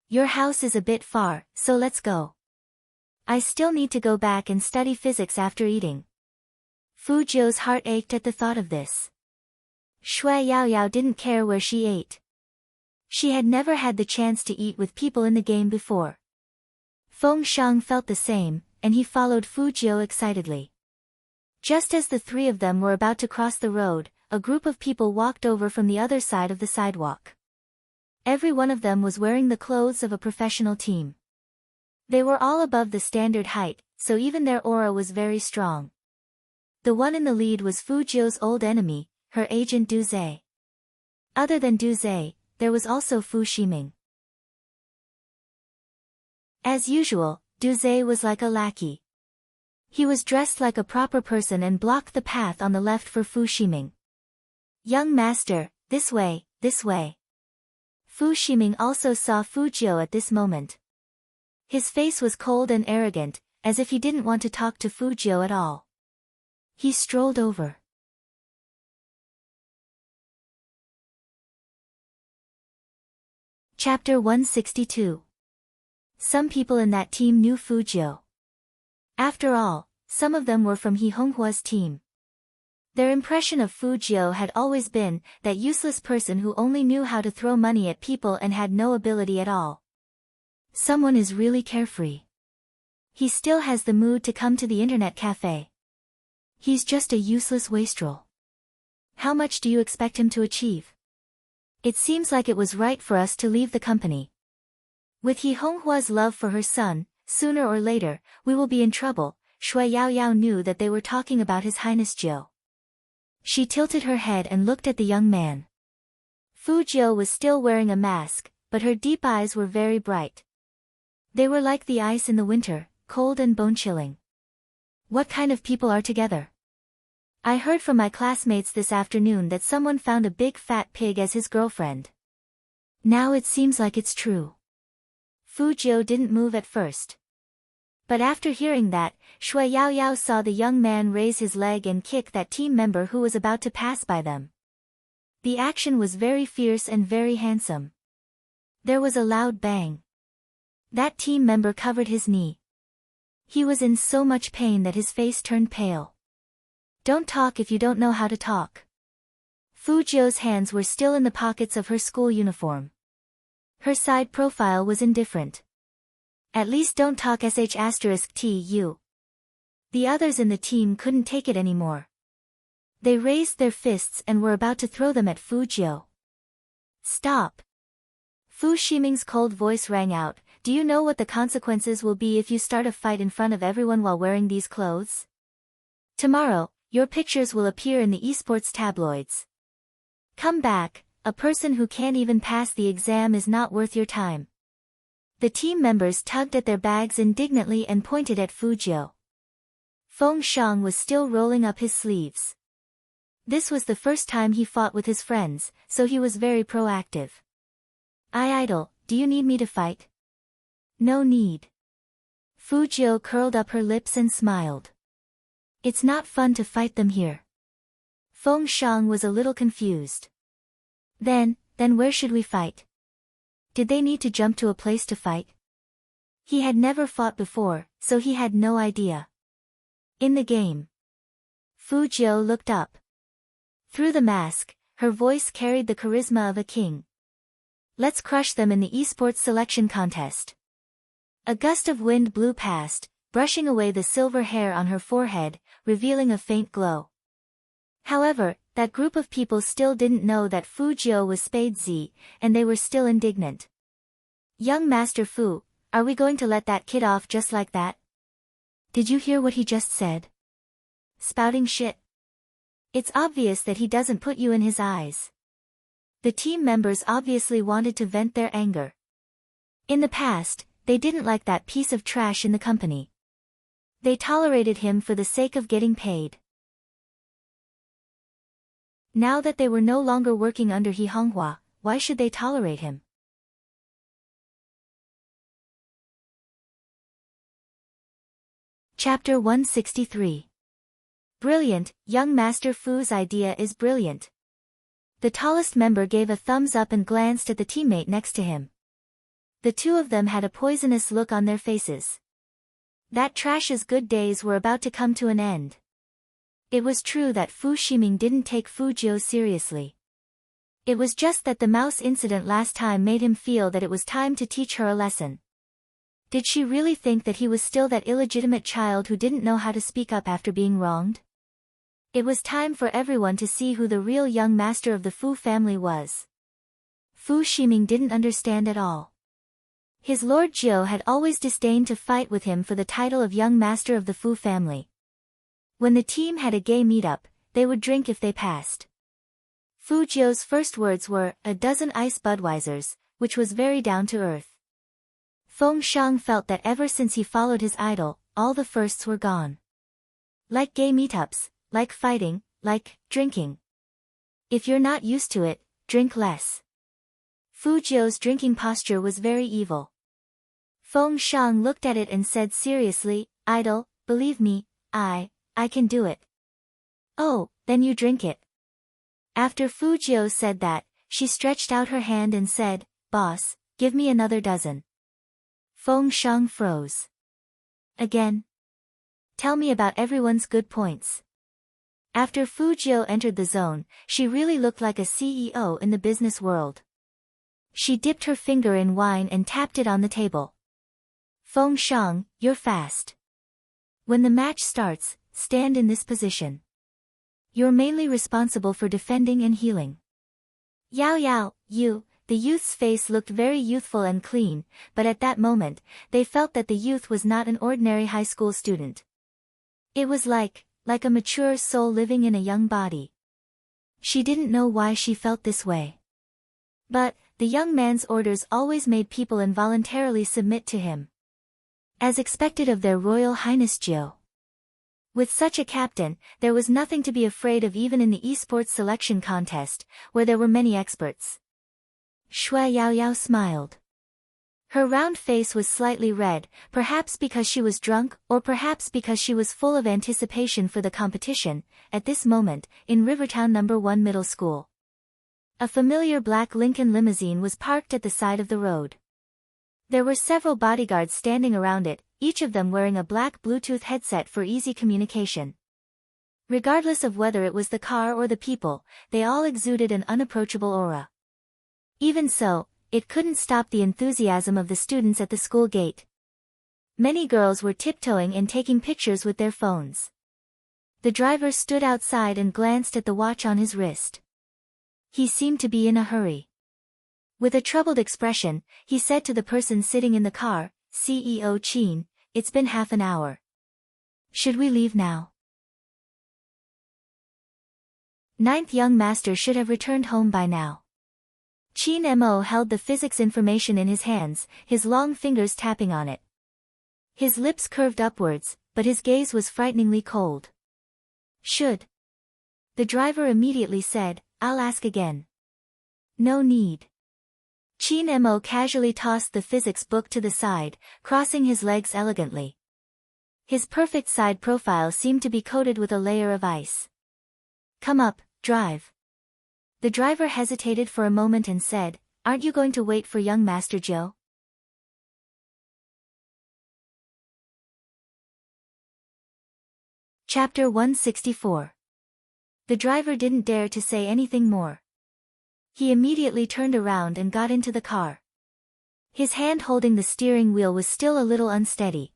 "Your house is a bit far, so let's go. I still need to go back and study physics after eating." Fujio's heart ached at the thought of this. Shui Yaoyao didn't care where she ate. She had never had the chance to eat with people in the game before. Feng Shang felt the same, and he followed Fujio excitedly. Just as the three of them were about to cross the road, a group of people walked over from the other side of the sidewalk. Every one of them was wearing the clothes of a professional team. They were all above the standard height, so even their aura was very strong. The one in the lead was Fujio's old enemy, her agent Du Zhe. Other than Du Zhe, there was also Fu Shiming. As usual, Du Zhe was like a lackey. He was dressed like a proper person and blocked the path on the left for Fu Shiming. "Young master, this way, this way." Fu Shiming also saw Fujio at this moment. His face was cold and arrogant, as if he didn't want to talk to Fujio at all. He strolled over. Chapter 162. Some people in that team knew Fujio. After all, some of them were from He Honghua's team. Their impression of Fu Jiu had always been that useless person who only knew how to throw money at people and had no ability at all. Someone is really carefree. He still has the mood to come to the internet cafe. He's just a useless wastrel. How much do you expect him to achieve? It seems like it was right for us to leave the company. With He Honghua's love for her son, sooner or later, we will be in trouble. Shui Yaoyao knew that they were talking about His Highness Jiu. She tilted her head and looked at the young man. Fu Jiu was still wearing a mask, but her deep eyes were very bright. They were like the ice in the winter, cold and bone-chilling. What kind of people are together? I heard from my classmates this afternoon that someone found a big fat pig as his girlfriend. Now it seems like it's true. Fu Jiu didn't move at first. But after hearing that, Shui Yaoyao saw the young man raise his leg and kick that team member who was about to pass by them. The action was very fierce and very handsome. There was a loud bang. That team member covered his knee. He was in so much pain that his face turned pale. Don't talk if you don't know how to talk. Fu Jiu's hands were still in the pockets of her school uniform. Her side profile was indifferent. At least don't talk **tu. The others in the team couldn't take it anymore. They raised their fists and were about to throw them at Fu Jiu. Stop! Fu Ximing's cold voice rang out. Do you know what the consequences will be if you start a fight in front of everyone while wearing these clothes? Tomorrow, your pictures will appear in the esports tabloids. Come back, a person who can't even pass the exam is not worth your time. The team members tugged at their bags indignantly and pointed at Fu Jiu. Feng Shang was still rolling up his sleeves. This was the first time he fought with his friends, so he was very proactive. I idle, do you need me to fight? No need. Fu Jiu curled up her lips and smiled. It's not fun to fight them here. Feng Shang was a little confused. Then where should we fight? Did they need to jump to a place to fight? He had never fought before, so he had no idea. In the game. Fu Jiu looked up. Through the mask, her voice carried the charisma of a king. Let's crush them in the esports selection contest. A gust of wind blew past, brushing away the silver hair on her forehead, revealing a faint glow. However, that group of people still didn't know that Fu Jiu was Spade Z, and they were still indignant. Young Master Fu, are we going to let that kid off just like that? Did you hear what he just said? Spouting shit. It's obvious that he doesn't put you in his eyes. The team members obviously wanted to vent their anger. In the past, they didn't like that piece of trash in the company. They tolerated him for the sake of getting paid. Now that they were no longer working under He Honghua, why should they tolerate him? Chapter 163. Brilliant, young Master Fu's idea is brilliant. The tallest member gave a thumbs up and glanced at the teammate next to him. The two of them had a poisonous look on their faces. That trash's good days were about to come to an end. It was true that Fu Ximing didn't take Fu Jiu seriously. It was just that the mouse incident last time made him feel that it was time to teach her a lesson. Did she really think that he was still that illegitimate child who didn't know how to speak up after being wronged? It was time for everyone to see who the real young master of the Fu family was. Fu Ximing didn't understand at all. His Lord Jiu had always disdained to fight with him for the title of young master of the Fu family. When the team had a gay meetup, they would drink if they passed. Fu Jiu's first words were, "A dozen ice Budweisers," which was very down to earth. Feng Shang felt that ever since he followed his idol, all the firsts were gone. Like gay meetups, like fighting, like drinking. If you're not used to it, drink less. Fu Jiu's drinking posture was very evil. Feng Shang looked at it and said seriously, "Idol, believe me, I can do it." "Oh, then you drink it." After Fu Jiu said that, she stretched out her hand and said, "Boss, give me another dozen." Feng Shang froze. Again? Tell me about everyone's good points. After Fu Jiu entered the zone, she really looked like a CEO in the business world. She dipped her finger in wine and tapped it on the table. Feng Shang, you're fast. When the match starts, stand in this position. You're mainly responsible for defending and healing. Yao Yao, you. The youth's face looked very youthful and clean, but at that moment, they felt that the youth was not an ordinary high school student. It was like a mature soul living in a young body. She didn't know why she felt this way. But, the young man's orders always made people involuntarily submit to him. As expected of their Royal Highness Jiu. With such a captain, there was nothing to be afraid of even in the esports selection contest, where there were many experts. Shui Yao Yao smiled. Her round face was slightly red, perhaps because she was drunk, or perhaps because she was full of anticipation for the competition, at this moment, in Rivertown No. 1 Middle School. A familiar black Lincoln limousine was parked at the side of the road. There were several bodyguards standing around it, each of them wearing a black Bluetooth headset for easy communication. Regardless of whether it was the car or the people, they all exuded an unapproachable aura. Even so, it couldn't stop the enthusiasm of the students at the school gate. Many girls were tiptoeing and taking pictures with their phones. The driver stood outside and glanced at the watch on his wrist. He seemed to be in a hurry. With a troubled expression, he said to the person sitting in the car, CEO Qin, it's been half an hour. Should we leave now? Ninth young master should have returned home by now. Qin Mo held the physics information in his hands, his long fingers tapping on it. His lips curved upwards, but his gaze was frighteningly cold. Should? The driver immediately said, I'll ask again. No need. Qin Mo casually tossed the physics book to the side, crossing his legs elegantly. His perfect side profile seemed to be coated with a layer of ice. Come up, drive. The driver hesitated for a moment and said, Aren't you going to wait for young Master Jiu? Chapter 164. The driver didn't dare to say anything more. He immediately turned around and got into the car. His hand holding the steering wheel was still a little unsteady.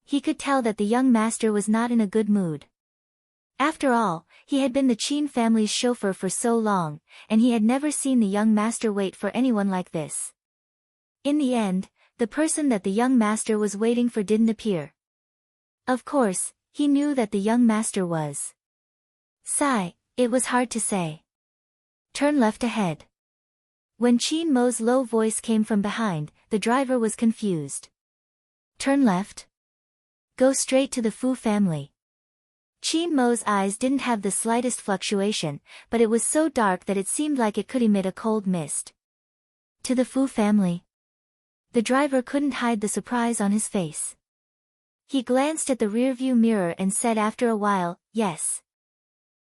He could tell that the young master was not in a good mood. After all, he had been the Qin family's chauffeur for so long, and he had never seen the young master wait for anyone like this. In the end, the person that the young master was waiting for didn't appear. Of course, he knew that the young master was. Sigh, it was hard to say. Turn left ahead. When Qin Mo's low voice came from behind, the driver was confused. Turn left? Go straight to the Fu family. Qin Mo's eyes didn't have the slightest fluctuation, but it was so dark that it seemed like it could emit a cold mist. To the Fu family? The driver couldn't hide the surprise on his face. He glanced at the rearview mirror and said after a while, yes.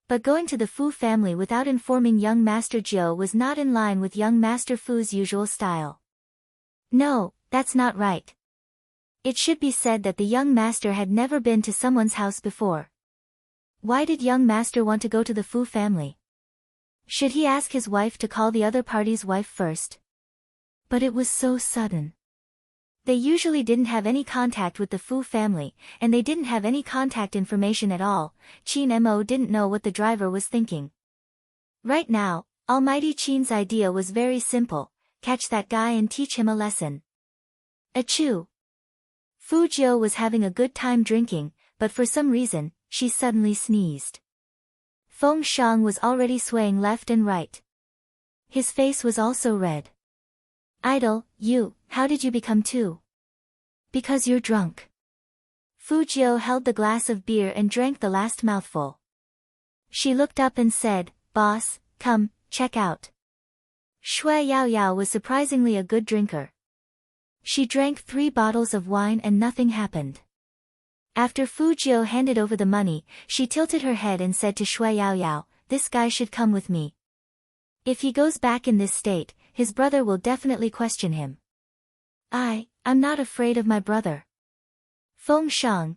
But going to the Fu family without informing young Master Jiu was not in line with young Master Fu's usual style. No, that's not right. It should be said that the young master had never been to someone's house before. Why did young master want to go to the Fu family? Should he ask his wife to call the other party's wife first? But it was so sudden. They usually didn't have any contact with the Fu family, and they didn't have any contact information at all. Qin Mo didn't know what the driver was thinking. Right now, Almighty Qin's idea was very simple, catch that guy and teach him a lesson. Achoo! Fu Jiu was having a good time drinking, but for some reason, she suddenly sneezed. Feng Shang was already swaying left and right. His face was also red. Idol, you, how did you become two? Because you're drunk. Fu Jiu held the glass of beer and drank the last mouthful. She looked up and said, Boss, come, check out. Shui Yao Yao was surprisingly a good drinker. She drank 3 bottles of wine and nothing happened. After Fu Jiu handed over the money, she tilted her head and said to Shui Yao Yao, this guy should come with me. If he goes back in this state, his brother will definitely question him. I'm not afraid of my brother. Feng Shang,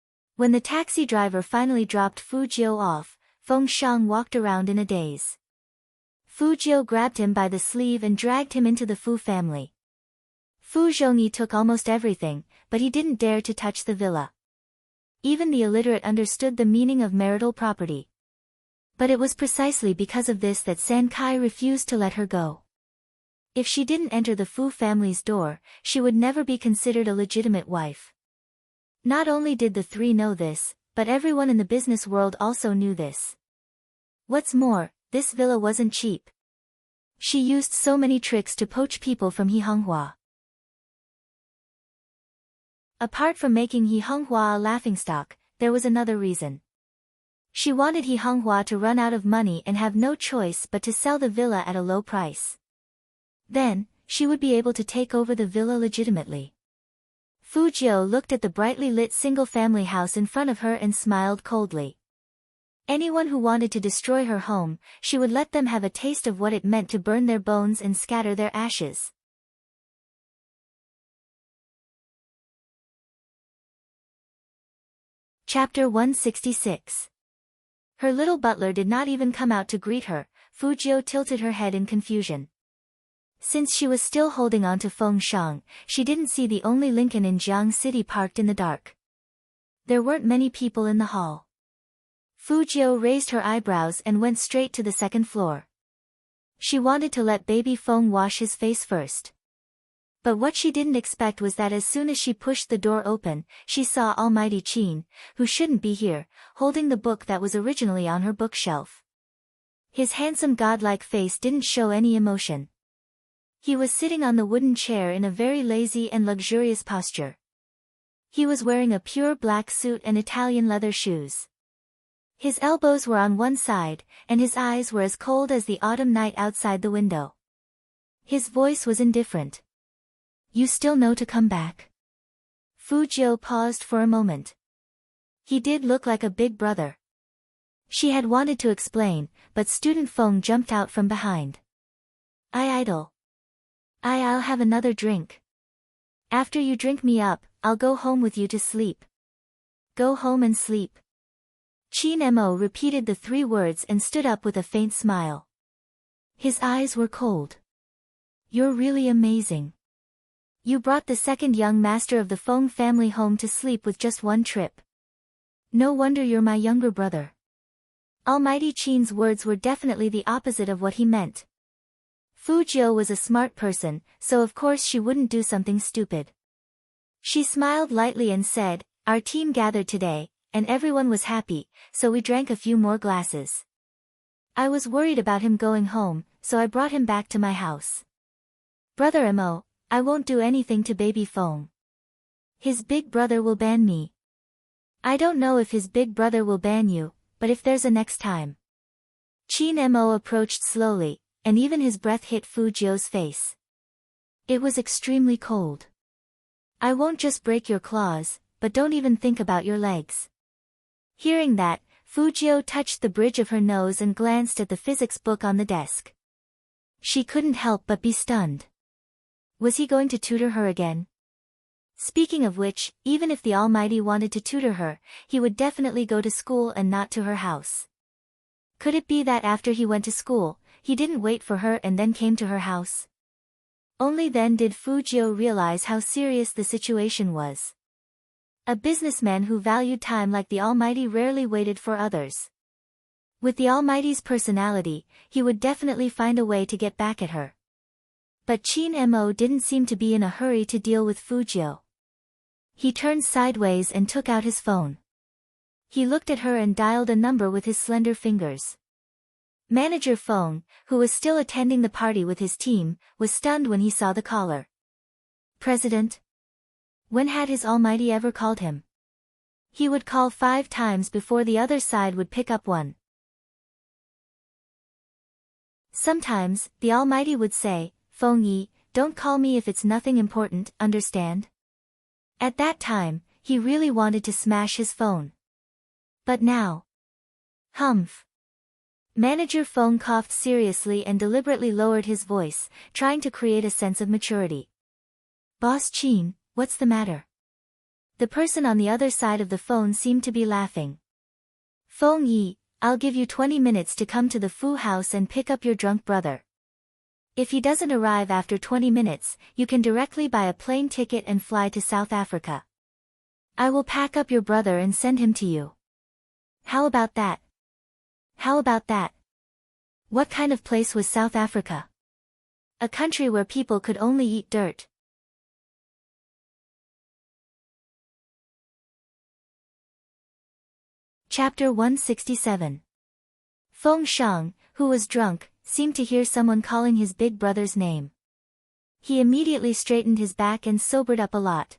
When the taxi driver finally dropped Fu Jiu off, Feng Shang walked around in a daze. Fu Jiu grabbed him by the sleeve and dragged him into the Fu family. Fu Zhongyi took almost everything, but he didn't dare to touch the villa. Even the illiterate understood the meaning of marital property. But it was precisely because of this that San Kai refused to let her go. If she didn't enter the Fu family's door, she would never be considered a legitimate wife. Not only did the three know this, but everyone in the business world also knew this. What's more, this villa wasn't cheap. She used so many tricks to poach people from Hihonghua. Apart from making Hihonghua a laughingstock, there was another reason. She wanted Hihonghua to run out of money and have no choice but to sell the villa at a low price. Then, she would be able to take over the villa legitimately. Fujiu looked at the brightly lit single-family house in front of her and smiled coldly. Anyone who wanted to destroy her home, she would let them have a taste of what it meant to burn their bones and scatter their ashes. Chapter 166. Her little butler did not even come out to greet her. Fujiu tilted her head in confusion. Since she was still holding on to Feng Shang, she didn't see the only Lincoln in Jiang City parked in the dark. There weren't many people in the hall. Fujiu raised her eyebrows and went straight to the second floor. She wanted to let baby Feng wash his face first. But what she didn't expect was that as soon as she pushed the door open, she saw Almighty Qin, who shouldn't be here, holding the book that was originally on her bookshelf. His handsome godlike face didn't show any emotion. He was sitting on the wooden chair in a very lazy and luxurious posture. He was wearing a pure black suit and Italian leather shoes. His elbows were on one side, and his eyes were as cold as the autumn night outside the window. His voice was indifferent. "You still know to come back?" Fujiu paused for a moment. He did look like a big brother. She had wanted to explain, but student Feng jumped out from behind. "I idle. I'll have another drink. After you drink me up, I'll go home with you to sleep." "Go home and sleep." Qin Mo repeated the 3 words and stood up with a faint smile. His eyes were cold. "You're really amazing. You brought the second young master of the Feng family home to sleep with just one trip. No wonder you're my younger brother." Almighty Qin's words were definitely the opposite of what he meant. Fujiu was a smart person, so of course she wouldn't do something stupid. She smiled lightly and said, "Our team gathered today, and everyone was happy, so we drank a few more glasses. I was worried about him going home, so I brought him back to my house. Brother Mo, I won't do anything to baby Feng. His big brother will ban me. I don't know if his big brother will ban you, but if there's a next time." Qin Mo approached slowly, and even his breath hit Fujiu's face. It was extremely cold. "I won't just break your claws, but don't even think about your legs." Hearing that, Fujiu touched the bridge of her nose and glanced at the physics book on the desk. She couldn't help but be stunned. Was he going to tutor her again? Speaking of which, even if the Almighty wanted to tutor her, he would definitely go to school and not to her house. Could it be that after he went to school, he didn't wait for her and then came to her house? Only then did Fujiu realize how serious the situation was. A businessman who valued time like the Almighty rarely waited for others. With the Almighty's personality, he would definitely find a way to get back at her. But Qin Mo didn't seem to be in a hurry to deal with Fujiu. He turned sideways and took out his phone. He looked at her and dialed a number with his slender fingers. Manager Feng, who was still attending the party with his team, was stunned when he saw the caller. "President?" When had his Almighty ever called him? He would call 5 times before the other side would pick up one. Sometimes, the Almighty would say, "Feng Yi, don't call me if it's nothing important, understand?" At that time, he really wanted to smash his phone. But now... Humph. Manager Feng coughed seriously and deliberately lowered his voice, trying to create a sense of maturity. "Boss Qin, what's the matter?" The person on the other side of the phone seemed to be laughing. "Feng Yi, I'll give you 20 minutes to come to the Fu house and pick up your drunk brother. If he doesn't arrive after 20 minutes, you can directly buy a plane ticket and fly to South Africa. I will pack up your brother and send him to you. How about that? How about that?" What kind of place was South Africa? A country where people could only eat dirt. Chapter 167. Feng Shang, who was drunk, seemed to hear someone calling his big brother's name. He immediately straightened his back and sobered up a lot.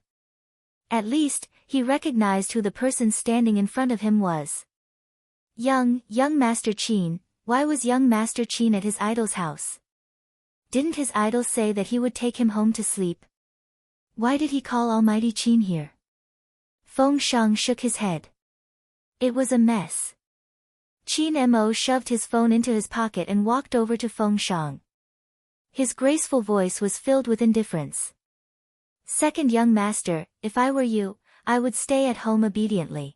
At least, he recognized who the person standing in front of him was. Young Master Qin. Why was young Master Qin at his idol's house? Didn't his idol say that he would take him home to sleep? Why did he call Almighty Qin here? Feng Shang shook his head. It was a mess. Qin Mo shoved his phone into his pocket and walked over to Feng Shang. His graceful voice was filled with indifference. Second young master, if I were you, I would stay at home obediently.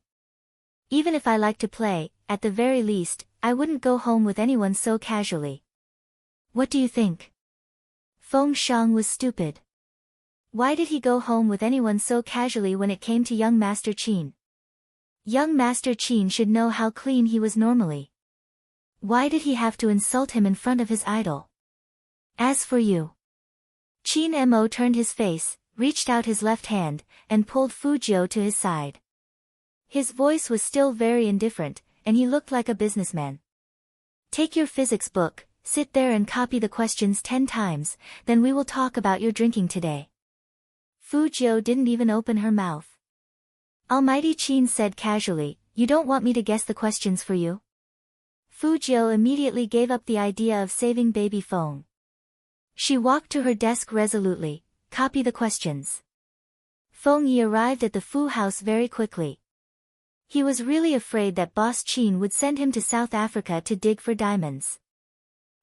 Even if I like to play, at the very least, I wouldn't go home with anyone so casually. What do you think? Feng Shang was stupid. Why did he go home with anyone so casually when it came to young Master Qin? Young Master Qin should know how clean he was normally. Why did he have to insult him in front of his idol? As for you. Qin Mo turned his face, reached out his left hand, and pulled Fu Jiu to his side. His voice was still very indifferent, and he looked like a businessman. Take your physics book, sit there and copy the questions 10 times, then we will talk about your drinking today. Fu Jiu didn't even open her mouth. Almighty Qin said casually, you don't want me to guess the questions for you? Fu Jiu immediately gave up the idea of saving baby Feng. She walked to her desk resolutely, copy the questions. Feng Yi arrived at the Fu house very quickly. He was really afraid that Boss Qin would send him to South Africa to dig for diamonds.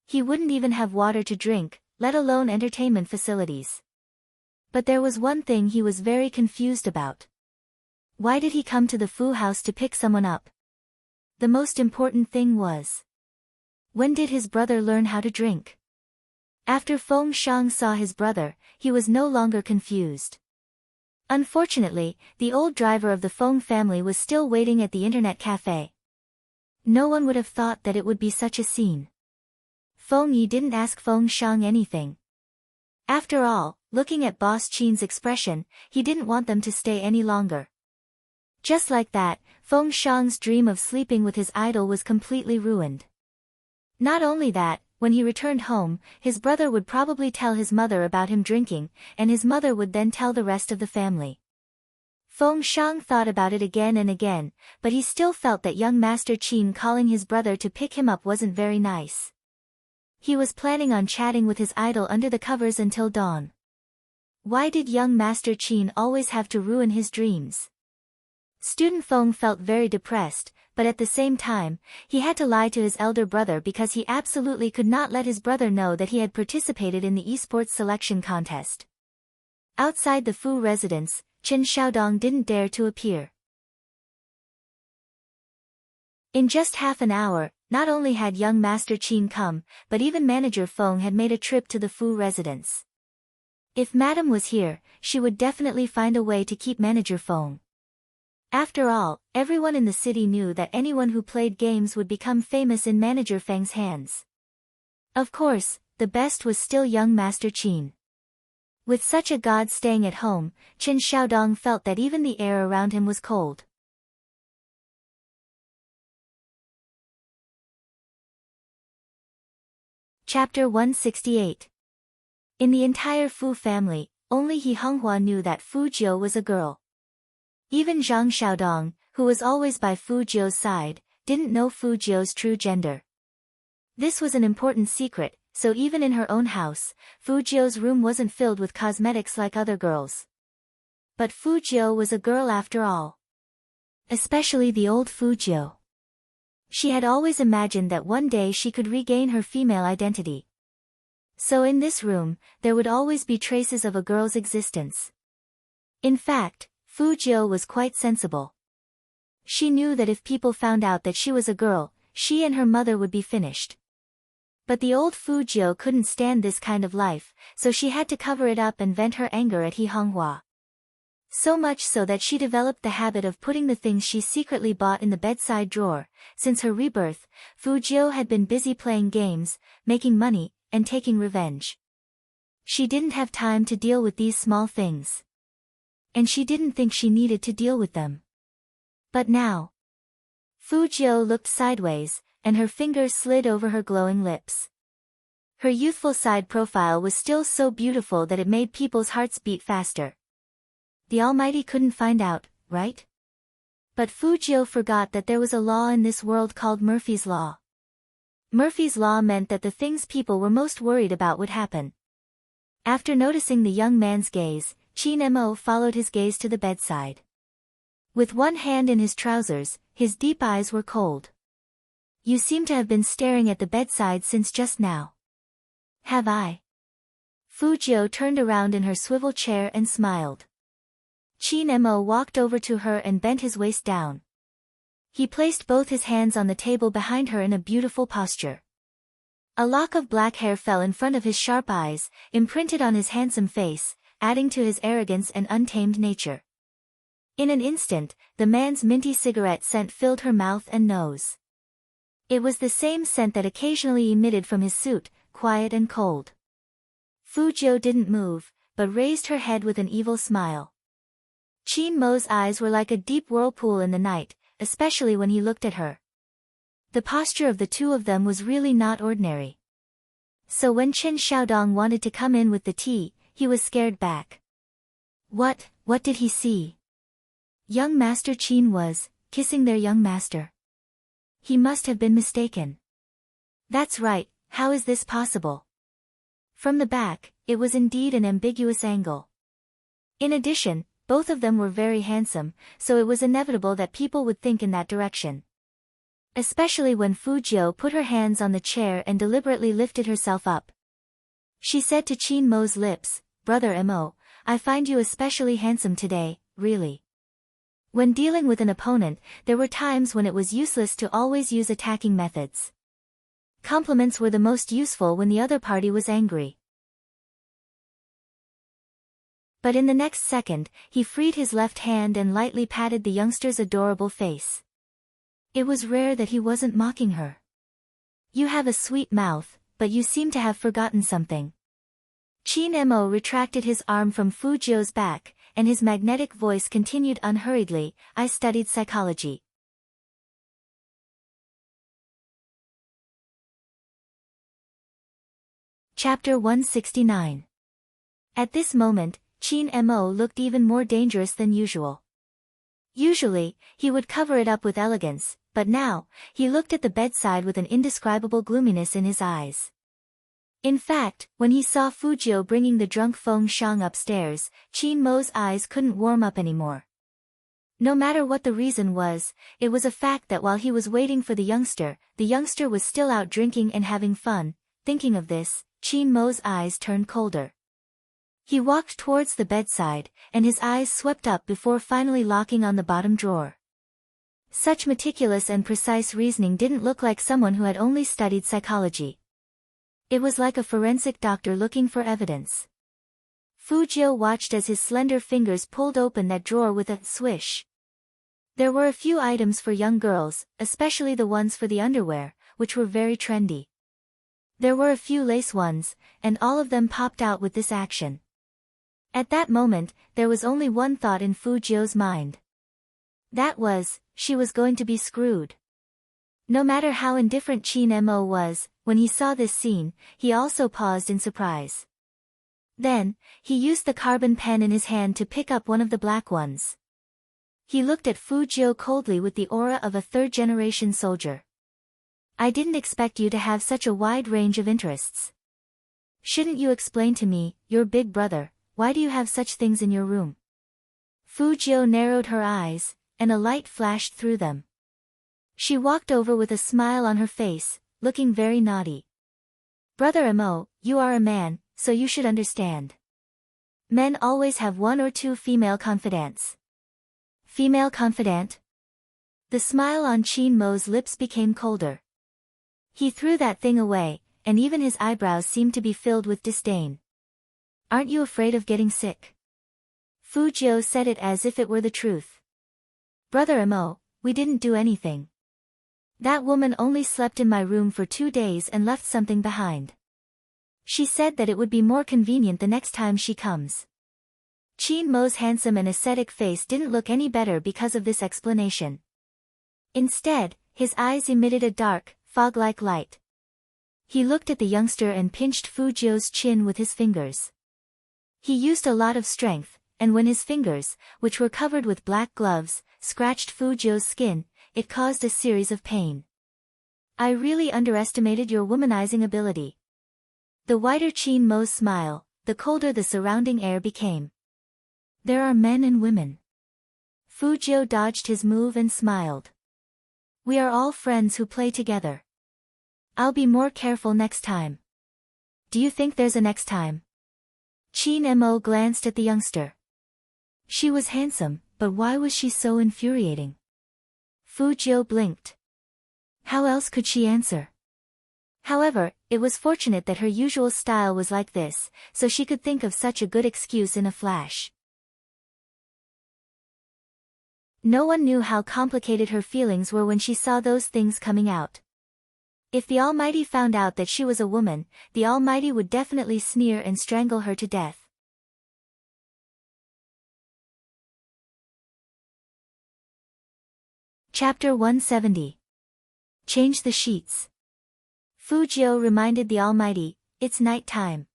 He wouldn't even have water to drink, let alone entertainment facilities. But there was one thing he was very confused about. Why did he come to the Fu house to pick someone up? The most important thing was, when did his brother learn how to drink? After Feng Shang saw his brother, he was no longer confused. Unfortunately, the old driver of the Feng family was still waiting at the internet cafe. No one would have thought that it would be such a scene. Feng Yi didn't ask Feng Shang anything. After all, looking at Boss Qin's expression, he didn't want them to stay any longer. Just like that, Feng Shang's dream of sleeping with his idol was completely ruined. Not only that, when he returned home, his brother would probably tell his mother about him drinking, and his mother would then tell the rest of the family. Feng Shang thought about it again and again, but he still felt that young Master Qin calling his brother to pick him up wasn't very nice. He was planning on chatting with his idol under the covers until dawn. Why did young Master Qin always have to ruin his dreams? Student Feng felt very depressed, but at the same time, he had to lie to his elder brother because he absolutely could not let his brother know that he had participated in the esports selection contest. Outside the Fu residence, Chen Xiaodong didn't dare to appear. In just half an hour, not only had young Master Qin come, but even Manager Feng had made a trip to the Fu residence. If Madam was here, she would definitely find a way to keep Manager Feng. After all, everyone in the city knew that anyone who played games would become famous in Manager Feng's hands. Of course, the best was still young Master Qin. With such a god staying at home, Chen Xiaodong felt that even the air around him was cold. Chapter 168. In the entire Fu family, only He Honghua knew that Fu Jiu was a girl. Even Zhang Xiaodong, who was always by Fu Jiu's side, didn't know Fu Jiu's true gender. This was an important secret, so even in her own house, Fu Jiu's room wasn't filled with cosmetics like other girls. But Fu Jiu was a girl after all. Especially the old Fu Jiu. She had always imagined that one day she could regain her female identity. So in this room, there would always be traces of a girl's existence. In fact, Fu Jiu was quite sensible. She knew that if people found out that she was a girl, she and her mother would be finished. But the old Fu Jiu couldn't stand this kind of life, so she had to cover it up and vent her anger at He Honghua. So much so that she developed the habit of putting the things she secretly bought in the bedside drawer. Since her rebirth, Fu Jiu had been busy playing games, making money, and taking revenge. She didn't have time to deal with these small things. And she didn't think she needed to deal with them. But now, Fu Jiu looked sideways, and her fingers slid over her glowing lips. Her youthful side profile was still so beautiful that it made people's hearts beat faster. The Almighty couldn't find out, right? But Fu Jiu forgot that there was a law in this world called Murphy's Law. Murphy's Law meant that the things people were most worried about would happen. After noticing the young man's gaze, Qin Mo followed his gaze to the bedside. With one hand in his trousers, his deep eyes were cold. You seem to have been staring at the bedside since just now. Have I? Fu Jiu turned around in her swivel chair and smiled. Qin Mo walked over to her and bent his waist down. He placed both his hands on the table behind her in a beautiful posture. A lock of black hair fell in front of his sharp eyes, imprinted on his handsome face, adding to his arrogance and untamed nature. In an instant, the man's minty cigarette scent filled her mouth and nose. It was the same scent that occasionally emitted from his suit, quiet and cold. Fu Jiu didn't move, but raised her head with an evil smile. Qin Mo's eyes were like a deep whirlpool in the night, especially when he looked at her. The posture of the two of them was really not ordinary. So when Qin Xiaodong wanted to come in with the tea, he was scared back. What did he see? Young Master Qin was kissing their young master. He must have been mistaken. That's right, how is this possible? From the back, it was indeed an ambiguous angle. In addition, both of them were very handsome, so it was inevitable that people would think in that direction. Especially when Fu Jiu put her hands on the chair and deliberately lifted herself up. She said to Qin Mo's lips, "Brother Mo, I find you especially handsome today, really." When dealing with an opponent, there were times when it was useless to always use attacking methods. Compliments were the most useful when the other party was angry. But in the next second, he freed his left hand and lightly patted the youngster's adorable face. It was rare that he wasn't mocking her. You have a sweet mouth, but you seem to have forgotten something. Qin Mo retracted his arm from Fu Jiu's back, and his magnetic voice continued unhurriedly, I studied psychology. Chapter 169. At this moment, Qin Mo looked even more dangerous than usual. Usually, he would cover it up with elegance, but now, he looked at the bedside with an indescribable gloominess in his eyes. In fact, when he saw Fu Jiu bringing the drunk Feng Shang upstairs, Qin Mo's eyes couldn't warm up anymore. No matter what the reason was, it was a fact that while he was waiting for the youngster was still out drinking and having fun. Thinking of this, Qin Mo's eyes turned colder. He walked towards the bedside, and his eyes swept up before finally locking on the bottom drawer. Such meticulous and precise reasoning didn't look like someone who had only studied psychology. It was like a forensic doctor looking for evidence. Fu Jiu watched as his slender fingers pulled open that drawer with a swish. There were a few items for young girls, especially the ones for the underwear, which were very trendy. There were a few lace ones, and all of them popped out with this action. At that moment, there was only one thought in Fu Jiu's mind. That was, she was going to be screwed. No matter how indifferent Qin Mo was, when he saw this scene, he also paused in surprise. Then, he used the carbon pen in his hand to pick up one of the black ones. He looked at Fu Jiu coldly with the aura of a third-generation soldier. I didn't expect you to have such a wide range of interests. Shouldn't you explain to me, your big brother, why do you have such things in your room? Fu Jiu narrowed her eyes, and a light flashed through them. She walked over with a smile on her face, looking very naughty. Brother Mo, you are a man, so you should understand. Men always have one or two female confidants. Female confidant? The smile on Qin Mo's lips became colder. He threw that thing away, and even his eyebrows seemed to be filled with disdain. Aren't you afraid of getting sick? Fu Jiu said it as if it were the truth. Brother Mo, we didn't do anything. That woman only slept in my room for 2 days and left something behind. She said that it would be more convenient the next time she comes. Qin Mo's handsome and ascetic face didn't look any better because of this explanation. Instead, his eyes emitted a dark, fog-like light. He looked at the youngster and pinched Fujio's chin with his fingers. He used a lot of strength, and when his fingers, which were covered with black gloves, scratched Fujio's skin, it caused a series of pain. I really underestimated your womanizing ability. The wider Chin Mo's smile, the colder the surrounding air became. There are men and women. Fujio dodged his move and smiled. We are all friends who play together. I'll be more careful next time. Do you think there's a next time? Chin Mo glanced at the youngster. She was handsome, but why was she so infuriating? Fujio blinked. How else could she answer? However, it was fortunate that her usual style was like this, so she could think of such a good excuse in a flash. No one knew how complicated her feelings were when she saw those things coming out. If the Almighty found out that she was a woman, the Almighty would definitely sneer and strangle her to death. Chapter 170. Change the sheets. Fujio reminded the Almighty, it's night time.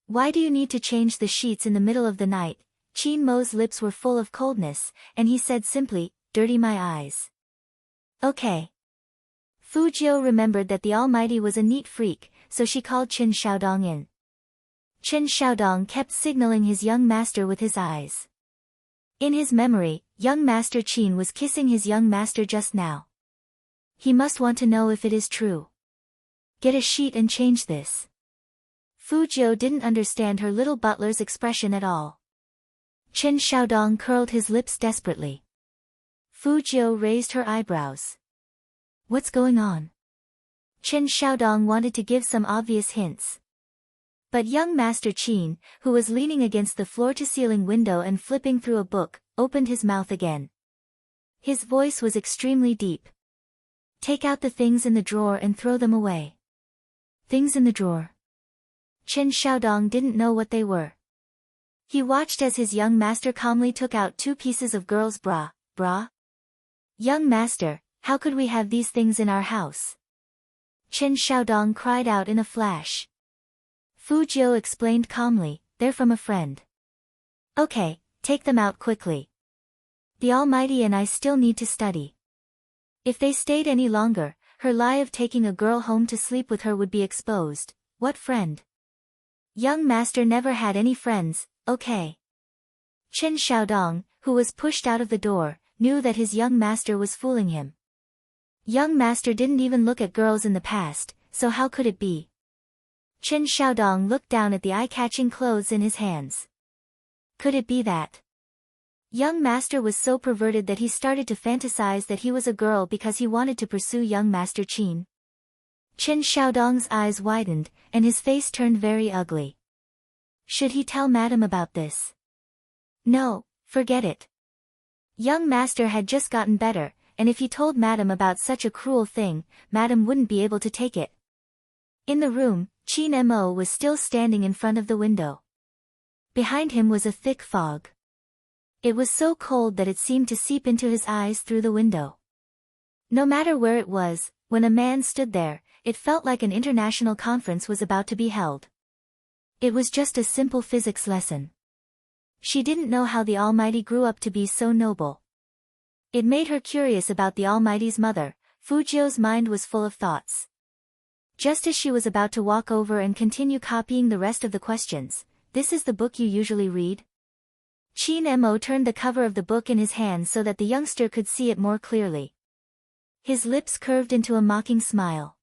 Why do you need to change the sheets in the middle of the night? Chin Mo's lips were full of coldness, and he said simply, dirty my eyes. Okay. Fujio remembered that the Almighty was a neat freak, so she called Chen Xiaodong in. Chen Xiaodong kept signaling his young master with his eyes. In his memory, young Master Qin was kissing his young master just now. He must want to know if it is true. Get a sheet and change this. Fujio didn't understand her little butler's expression at all. Chen Xiaodong curled his lips desperately. Fujio raised her eyebrows. What's going on? Chen Xiaodong wanted to give some obvious hints. But young Master Qin, who was leaning against the floor-to-ceiling window and flipping through a book, opened his mouth again. His voice was extremely deep. Take out the things in the drawer and throw them away. Things in the drawer. Chen Xiaodong didn't know what they were. He watched as his young master calmly took out 2 pieces of girl's bra. Young master, how could we have these things in our house? Chen Xiaodong cried out in a flash. Fujio explained calmly, they're from a friend. Okay, take them out quickly. The Almighty and I still need to study. If they stayed any longer, her lie of taking a girl home to sleep with her would be exposed. What friend? Young master never had any friends, okay. Chen Xiaodong, who was pushed out of the door, knew that his young master was fooling him. Young master didn't even look at girls in the past, so how could it be? Chen Xiaodong looked down at the eye-catching clothes in his hands. Could it be that? Young master was so perverted that he started to fantasize that he was a girl because he wanted to pursue young Master Qin. Chen Xiaodong's eyes widened, and his face turned very ugly. Should he tell Madam about this? No, forget it. Young master had just gotten better, and if he told Madam about such a cruel thing, Madam wouldn't be able to take it. In the room, Chin Mo was still standing in front of the window. Behind him was a thick fog. It was so cold that it seemed to seep into his eyes through the window. No matter where it was, when a man stood there, it felt like an international conference was about to be held. It was just a simple physics lesson. She didn't know how the Almighty grew up to be so noble. It made her curious about the Almighty's mother. Fujio's mind was full of thoughts. Just as she was about to walk over and continue copying the rest of the questions, this is the book you usually read? Chin Mo turned the cover of the book in his hand so that the youngster could see it more clearly. His lips curved into a mocking smile.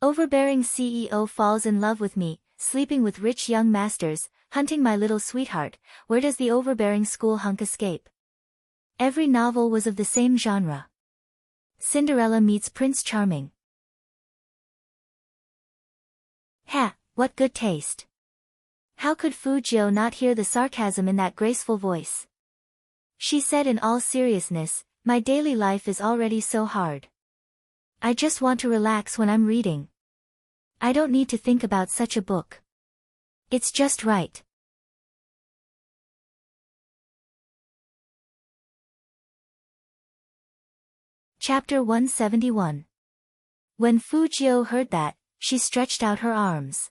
Overbearing CEO falls in love with me, sleeping with rich young masters, hunting my little sweetheart, where does the overbearing school hunk escape? Every novel was of the same genre. Cinderella meets Prince Charming. Ha, what good taste. How could Fujio not hear the sarcasm in that graceful voice? She said in all seriousness, my daily life is already so hard. I just want to relax when I'm reading. I don't need to think about such a book. It's just right. Chapter 171. When Fujio heard that, she stretched out her arms.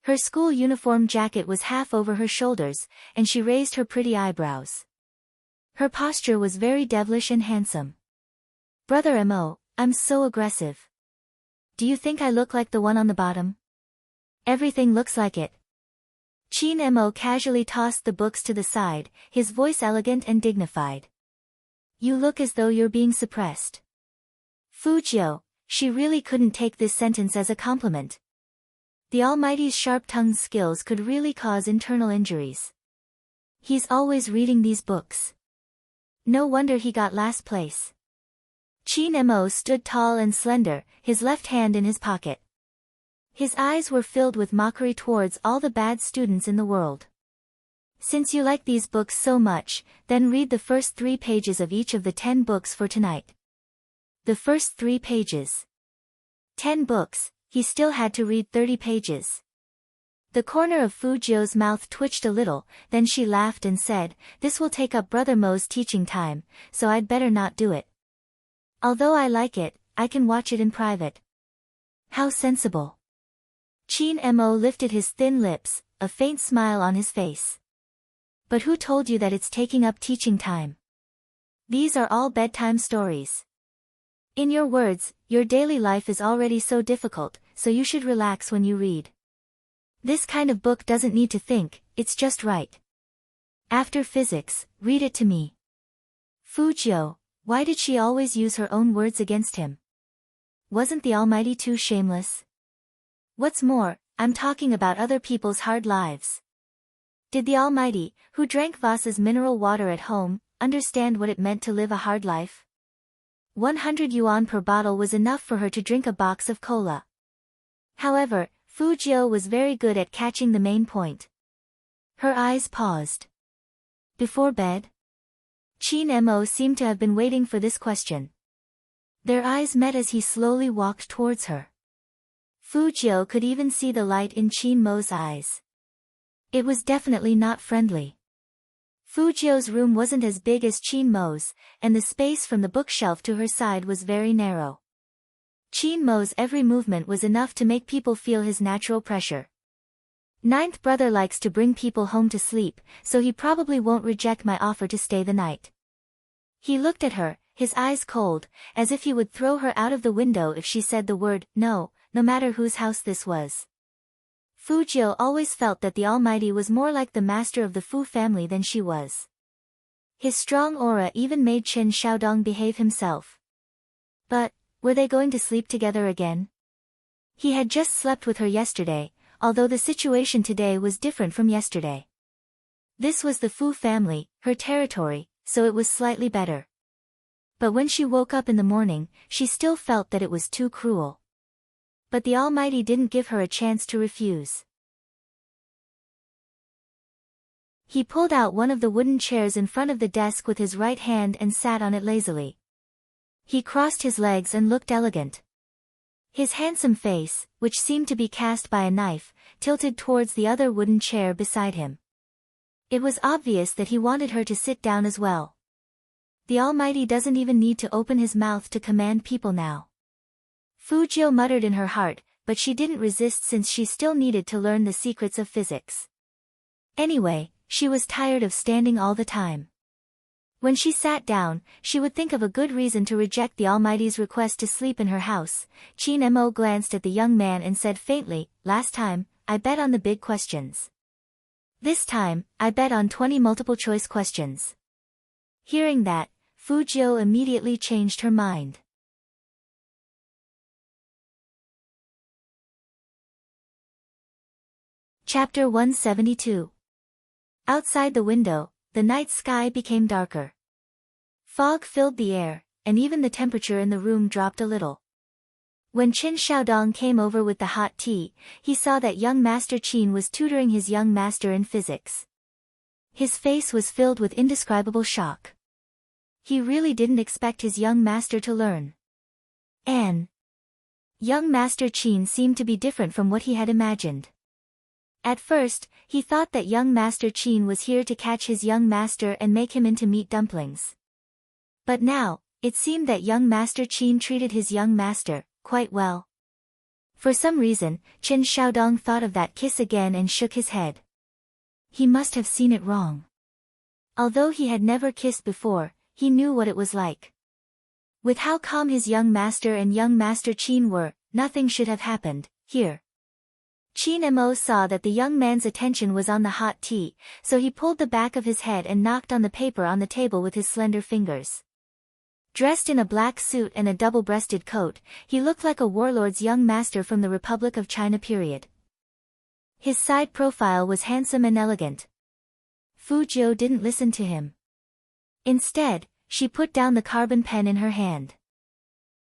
Her school uniform jacket was half over her shoulders, and she raised her pretty eyebrows. Her posture was very devilish and handsome. Brother Mo, I'm so aggressive. Do you think I look like the one on the bottom? Everything looks like it. Chin Mo casually tossed the books to the side, his voice elegant and dignified. You look as though you're being suppressed. Fujio, she really couldn't take this sentence as a compliment. The Almighty's sharp-tongued skills could really cause internal injuries. He's always reading these books. No wonder he got last place. Chin Mo stood tall and slender, his left hand in his pocket. His eyes were filled with mockery towards all the bad students in the world. Since you like these books so much, then read the first 3 pages of each of the 10 books for tonight. The first 3 pages. 10 books, he still had to read 30 pages. The corner of Fujio's mouth twitched a little, then she laughed and said, "This will take up Brother Mo's teaching time, so I'd better not do it. Although I like it, I can watch it in private." How sensible. Chin Mo lifted his thin lips, a faint smile on his face. But who told you that it's taking up teaching time? These are all bedtime stories. In your words, your daily life is already so difficult, so you should relax when you read. This kind of book doesn't need to think, it's just right. After physics, read it to me. Fujio, why did she always use her own words against him? Wasn't the Almighty too shameless? What's more, I'm talking about other people's hard lives. Did the Almighty, who drank Vasa's mineral water at home, understand what it meant to live a hard life? 100 yuan per bottle was enough for her to drink a box of cola. However, Fujio was very good at catching the main point. Her eyes paused. Before bed? Chin Mo seemed to have been waiting for this question. Their eyes met as he slowly walked towards her. Fujio could even see the light in Chin Mo's eyes. It was definitely not friendly. Fujio's room wasn't as big as Chin Mo's, and the space from the bookshelf to her side was very narrow. Chin Mo's every movement was enough to make people feel his natural pressure. Ninth brother likes to bring people home to sleep, so he probably won't reject my offer to stay the night. He looked at her, his eyes cold, as if he would throw her out of the window if she said the word no, no matter whose house this was. Fujio always felt that the Almighty was more like the master of the Fu family than she was. His strong aura even made Chen Xiaodong behave himself. But, were they going to sleep together again? He had just slept with her yesterday, although the situation today was different from yesterday. This was the Fu family, her territory, so it was slightly better. But when she woke up in the morning, she still felt that it was too cruel. But the Almighty didn't give her a chance to refuse. He pulled out one of the wooden chairs in front of the desk with his right hand and sat on it lazily. He crossed his legs and looked elegant. His handsome face, which seemed to be cast by a knife, tilted towards the other wooden chair beside him. It was obvious that he wanted her to sit down as well. The Almighty doesn't even need to open his mouth to command people now. Fujio muttered in her heart, but she didn't resist since she still needed to learn the secrets of physics. Anyway, she was tired of standing all the time. When she sat down, she would think of a good reason to reject the Almighty's request to sleep in her house. Chin Mo glanced at the young man and said faintly, "Last time, I bet on the big questions. This time, I bet on 20 multiple-choice questions." Hearing that, Fujio immediately changed her mind. Chapter 172. Outside the window, the night sky became darker. Fog filled the air, and even the temperature in the room dropped a little. When Chen Xiaodong came over with the hot tea, he saw that young Master Qin was tutoring his young master in physics. His face was filled with indescribable shock. He really didn't expect his young master to learn. And young Master Qin seemed to be different from what he had imagined. At first, he thought that young Master Qin was here to catch his young master and make him into meat dumplings. But now, It seemed that young Master Qin treated his young master quite well. For some reason, Chen Xiaodong thought of that kiss again and shook his head. He must have seen it wrong. Although he had never kissed before, he knew what it was like. With how calm his young master and young Master Qin were, nothing should have happened here. Qin Mo saw that the young man's attention was on the hot tea, so he pulled the back of his head and knocked on the paper on the table with his slender fingers. Dressed in a black suit and a double-breasted coat, he looked like a warlord's young master from the Republic of China period. His side profile was handsome and elegant. Fu Jiu didn't listen to him. Instead, she put down the carbon pen in her hand.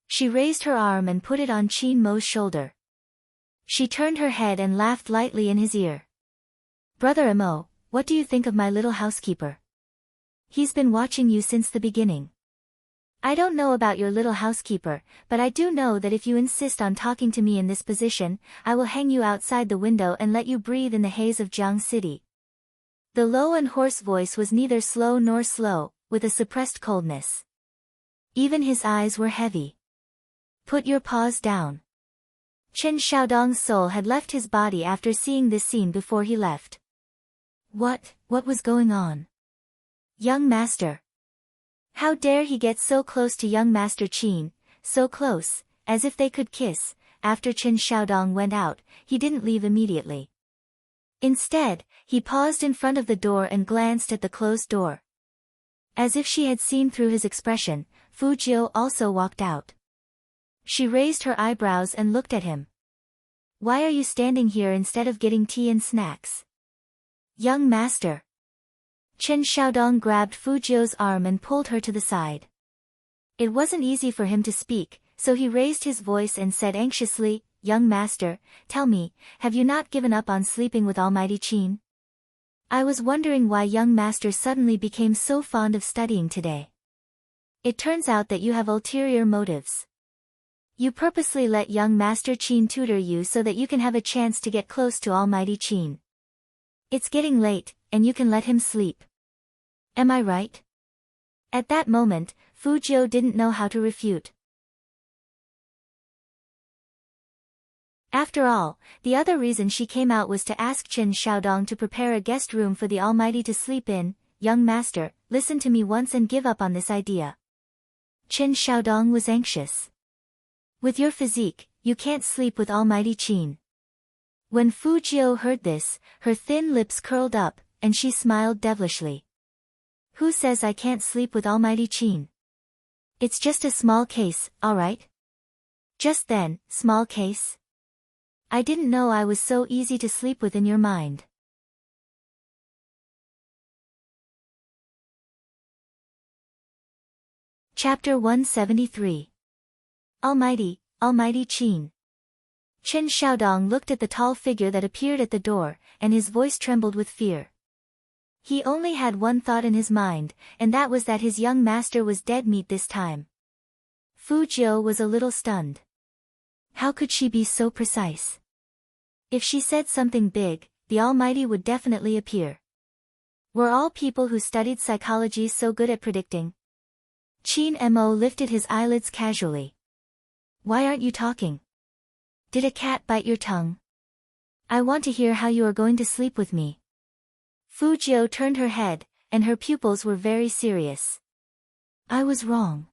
She raised her arm and put it on Qin Mo's shoulder. She turned her head and laughed lightly in his ear. Brother Mo, what do you think of my little housekeeper? He's been watching you since the beginning. I don't know about your little housekeeper, but I do know that if you insist on talking to me in this position, I will hang you outside the window and let you breathe in the haze of Jiang City. The low and hoarse voice was neither slow nor slow, with a suppressed coldness. Even his eyes were heavy. Put your paws down. Chen Xiaodong's soul had left his body after seeing this scene before he left. What was going on? Young master. How dare he get so close to young Master Qin, so close, as if they could kiss. After Chen Xiaodong went out, he didn't leave immediately. Instead, he paused in front of the door and glanced at the closed door. As if she had seen through his expression, Fu Jiu also walked out. She raised her eyebrows and looked at him. Why are you standing here instead of getting tea and snacks? Young master. Chen Xiaodong grabbed Fu Jiu's arm and pulled her to the side. It wasn't easy for him to speak, so he raised his voice and said anxiously, Young master, tell me, have you not given up on sleeping with Almighty Qin? I was wondering why young master suddenly became so fond of studying today. It turns out that you have ulterior motives. You purposely let young Master Qin tutor you so that you can have a chance to get close to Almighty Qin. It's getting late, and you can let him sleep. Am I right? At that moment, Fu Jiu didn't know how to refute. After all, the other reason she came out was to ask Chen Xiaodong to prepare a guest room for the Almighty to sleep in. Young master, listen to me once and give up on this idea. Chen Xiaodong was anxious. With your physique, you can't sleep with Almighty Qin. When Fu Jiu heard this, her thin lips curled up, and she smiled devilishly. Who says I can't sleep with Almighty Qin? It's just a small case, alright? Just then, small case? I didn't know I was so easy to sleep with in your mind. Chapter 173. Almighty Qin. Chen Xiaodong looked at the tall figure that appeared at the door, and his voice trembled with fear. He only had one thought in his mind, and that was that his young master was dead meat this time. Fu Jiu was a little stunned. How could she be so precise? If she said something big, the Almighty would definitely appear. Were all people who studied psychology so good at predicting? Qin Mo lifted his eyelids casually. Why aren't you talking? Did a cat bite your tongue? I want to hear how you are going to sleep with me. Fu Jiu turned her head, and her pupils were very serious. I was wrong.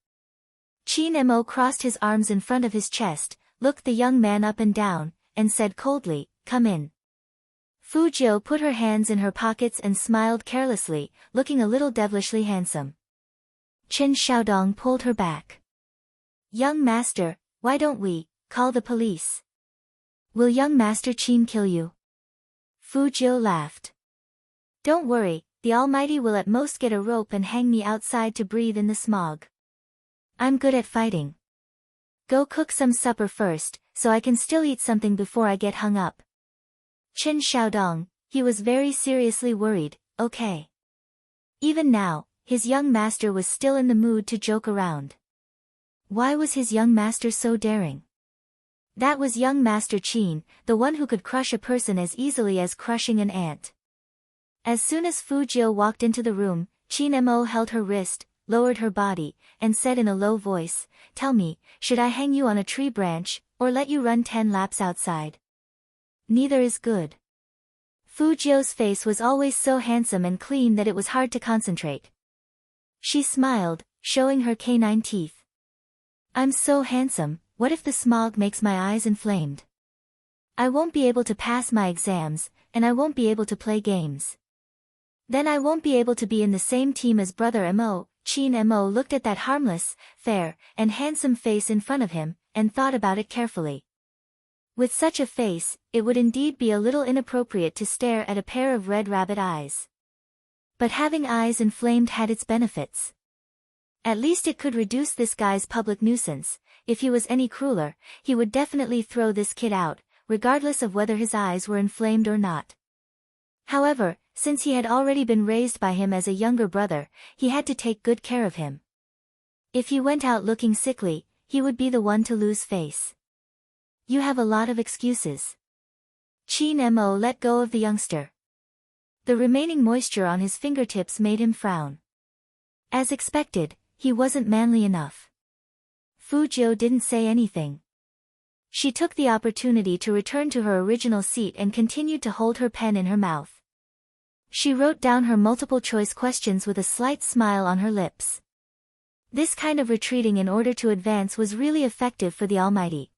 Qin Mo crossed his arms in front of his chest, looked the young man up and down, and said coldly, Come in. Fu Jiu put her hands in her pockets and smiled carelessly, looking a little devilishly handsome. Chen Xiaodong pulled her back. Young master, why don't we call the police? Will young Master Qin kill you? Fu Jiu laughed. Don't worry, the Almighty will at most get a rope and hang me outside to breathe in the smog. I'm good at fighting. Go cook some supper first, so I can still eat something before I get hung up. Chen Xiaodong, he was very seriously worried, okay. Even now, his young master was still in the mood to joke around. Why was his young master so daring? That was young Master Qin, the one who could crush a person as easily as crushing an ant. As soon as Fu Jiu walked into the room, Qin Mo held her wrist, lowered her body, and said in a low voice, "Tell me, should I hang you on a tree branch, or let you run 10 laps outside?" "Neither is good." Fu Jiu's face was always so handsome and clean that it was hard to concentrate. She smiled, showing her canine teeth. "I'm so handsome, what if the smog makes my eyes inflamed? I won't be able to pass my exams, and I won't be able to play games. Then I won't be able to be in the same team as Brother Mo." Qin Mo looked at that harmless, fair, and handsome face in front of him, and thought about it carefully. With such a face, it would indeed be a little inappropriate to stare at a pair of red rabbit eyes. But having eyes inflamed had its benefits. At least it could reduce this guy's public nuisance. If he was any crueler, he would definitely throw this kid out, regardless of whether his eyes were inflamed or not. However, since he had already been raised by him as a younger brother, he had to take good care of him. If he went out looking sickly, he would be the one to lose face. "You have a lot of excuses." Qin Mo let go of the youngster. The remaining moisture on his fingertips made him frown. As expected, he wasn't manly enough. Fu Jiu didn't say anything. She took the opportunity to return to her original seat and continued to hold her pen in her mouth. She wrote down her multiple-choice questions with a slight smile on her lips. This kind of retreating in order to advance was really effective for the Almighty.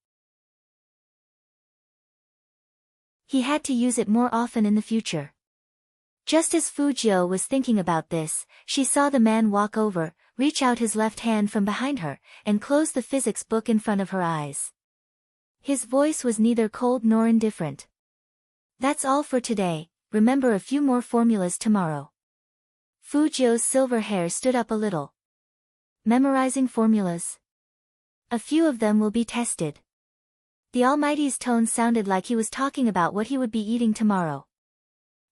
He had to use it more often in the future. Just as Fu Jiu was thinking about this, she saw the man walk over, reach out his left hand from behind her, and close the physics book in front of her eyes. His voice was neither cold nor indifferent. "That's all for today, remember a few more formulas tomorrow." Fu Jiu's silver hair stood up a little. "Memorizing formulas? A few of them will be tested." The Almighty's tone sounded like he was talking about what he would be eating tomorrow.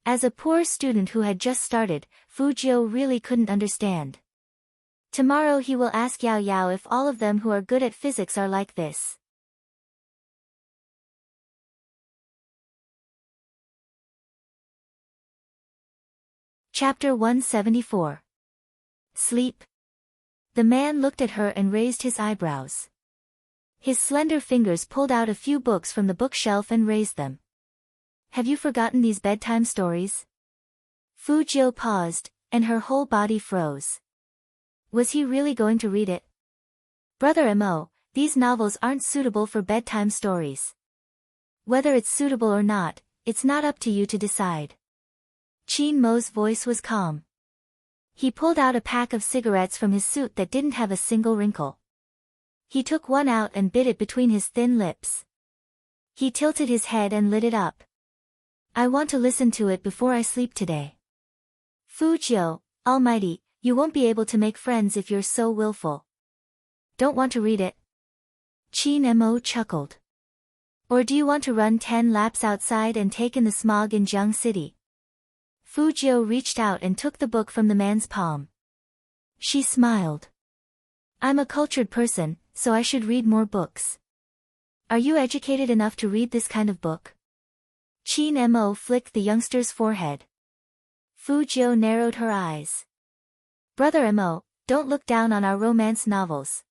As a poor student who had just started, Fu Jiu really couldn't understand. Tomorrow he will ask Yao Yao if all of them who are good at physics are like this. Chapter 174. Sleep. The man looked at her and raised his eyebrows. His slender fingers pulled out a few books from the bookshelf and raised them. "Have you forgotten these bedtime stories?" Fu Jiu paused, and her whole body froze. Was he really going to read it? "Brother Mo, these novels aren't suitable for bedtime stories. Whether it's suitable or not, it's not up to you to decide." Qin Mo's voice was calm. He pulled out a pack of cigarettes from his suit that didn't have a single wrinkle. He took one out and bit it between his thin lips. He tilted his head and lit it up. "I want to listen to it before I sleep today." "Fu Jiu, Almighty, you won't be able to make friends if you're so willful." "Don't want to read it?" Qin Mo chuckled. "Or do you want to run 10 laps outside and take in the smog in Jiang City?" Fu Jiu reached out and took the book from the man's palm. She smiled. "I'm a cultured person, so I should read more books." "Are you educated enough to read this kind of book?" Qin Mo flicked the youngster's forehead. Fu Jiu narrowed her eyes. "Brother Mo, don't look down on our romance novels.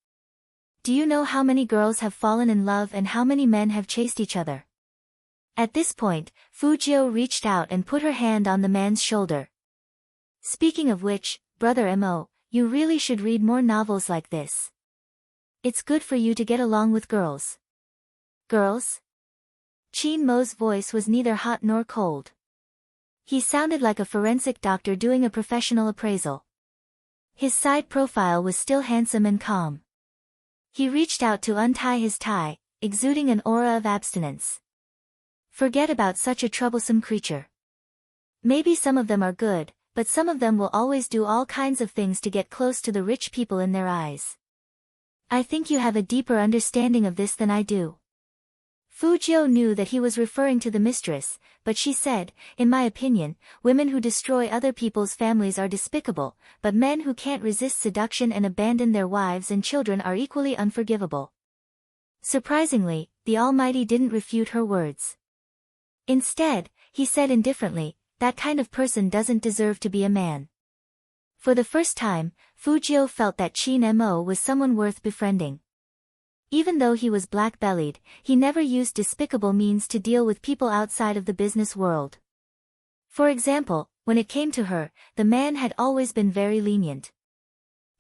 Do you know how many girls have fallen in love and how many men have chased each other?" At this point, Fu Jiu reached out and put her hand on the man's shoulder. "Speaking of which, Brother Mo, you really should read more novels like this. It's good for you to get along with girls." "Girls?" Qin Mo's voice was neither hot nor cold. He sounded like a forensic doctor doing a professional appraisal. His side profile was still handsome and calm. He reached out to untie his tie, exuding an aura of abstinence. "Forget about such a troublesome creature. Maybe some of them are good, but some of them will always do all kinds of things to get close to the rich people in their eyes. I think you have a deeper understanding of this than I do." Fu Jiu knew that he was referring to the mistress, but she said, "In my opinion, women who destroy other people's families are despicable, but men who can't resist seduction and abandon their wives and children are equally unforgivable." Surprisingly, the Almighty didn't refute her words. Instead, he said indifferently, "That kind of person doesn't deserve to be a man." For the first time, Fujio felt that Qin Mo was someone worth befriending. Even though he was black-bellied, he never used despicable means to deal with people outside of the business world. For example, when it came to her, the man had always been very lenient.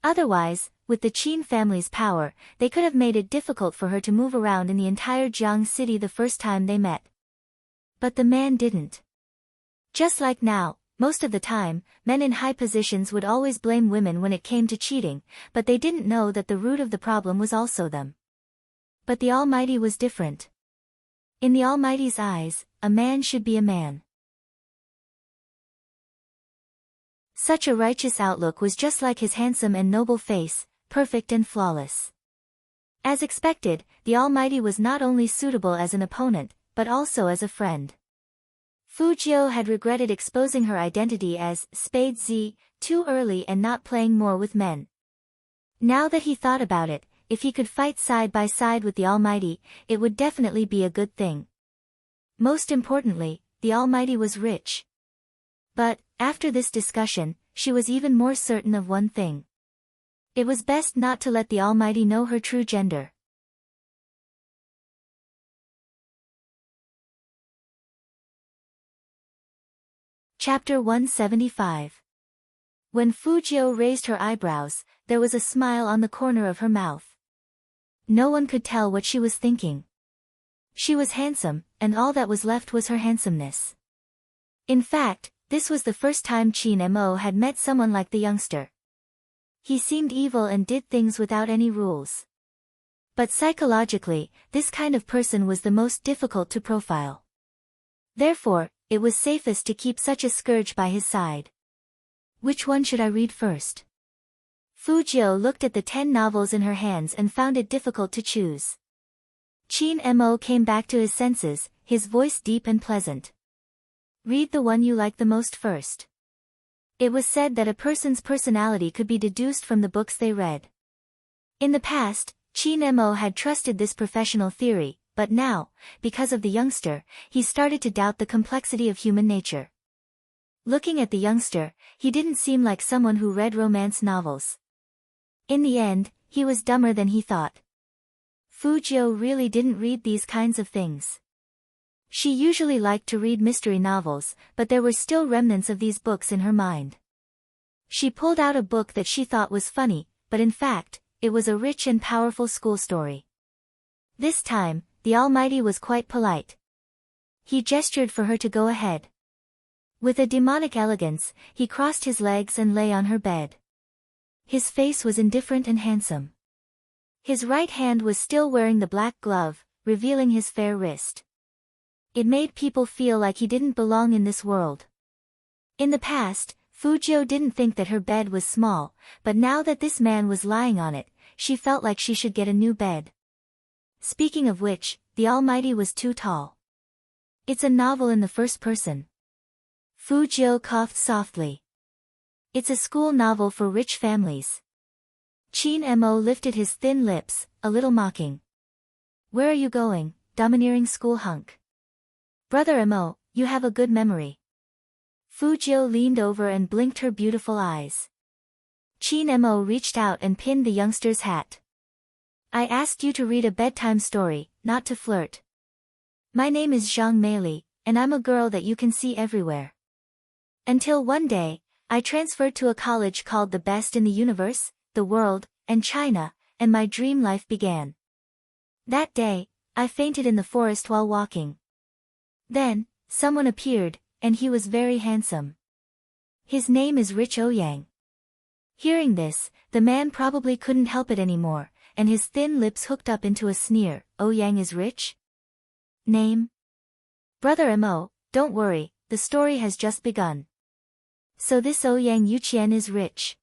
Otherwise, with the Qin family's power, they could have made it difficult for her to move around in the entire Jiang city the first time they met. But the man didn't. Just like now, most of the time, men in high positions would always blame women when it came to cheating, but they didn't know that the root of the problem was also them. But the Almighty was different. In the Almighty's eyes, a man should be a man. Such a righteous outlook was just like his handsome and noble face, perfect and flawless. As expected, the Almighty was not only suitable as an opponent, but also as a friend. Fujio had regretted exposing her identity as Spade Z too early and not playing more with men. Now that he thought about it, if he could fight side by side with the Almighty, it would definitely be a good thing. Most importantly, the Almighty was rich. But, after this discussion, she was even more certain of one thing. It was best not to let the Almighty know her true gender. Chapter 175. When Fujio raised her eyebrows, there was a smile on the corner of her mouth. No one could tell what she was thinking. She was handsome, and all that was left was her handsomeness. In fact, this was the first time Qin Mo had met someone like the youngster. He seemed evil and did things without any rules. But psychologically, this kind of person was the most difficult to profile. Therefore, it was safest to keep such a scourge by his side. Which one should I read first? Fujio looked at the 10 novels in her hands and found it difficult to choose. Qin Mo came back to his senses, his voice deep and pleasant. Read the one you like the most first. It was said that a person's personality could be deduced from the books they read. In the past, Qin Mo had trusted this professional theory, but now, because of the youngster, he started to doubt the complexity of human nature. Looking at the youngster, he didn't seem like someone who read romance novels. In the end, he was dumber than he thought. Fujio really didn't read these kinds of things. She usually liked to read mystery novels, but there were still remnants of these books in her mind. She pulled out a book that she thought was funny, but in fact, it was a rich and powerful school story. This time, the Almighty was quite polite. He gestured for her to go ahead. With a demonic elegance, he crossed his legs and lay on her bed. His face was indifferent and handsome. His right hand was still wearing the black glove, revealing his fair wrist. It made people feel like he didn't belong in this world. In the past, Fujio didn't think that her bed was small, but now that this man was lying on it, she felt like she should get a new bed. Speaking of which, the Almighty was too tall. It's a novel in the first person. Fujio coughed softly. It's a school novel for rich families. Qin Mo lifted his thin lips, a little mocking. Where are you going, domineering school hunk? Brother Mo, you have a good memory. Fujio leaned over and blinked her beautiful eyes. Qin Mo reached out and pinned the youngster's hat. I asked you to read a bedtime story, not to flirt. My name is Zhang Meili, and I'm a girl that you can see everywhere. Until one day, I transferred to a college called the best in the universe, the world, and China, and my dream life began. That day, I fainted in the forest while walking. Then, someone appeared, and he was very handsome. His name is Rich Ouyang. Hearing this, the man probably couldn't help it anymore, and his thin lips hooked up into a sneer. Ouyang is rich? Name? Brother Mo, don't worry, the story has just begun. So this Ouyang Yuqian is rich.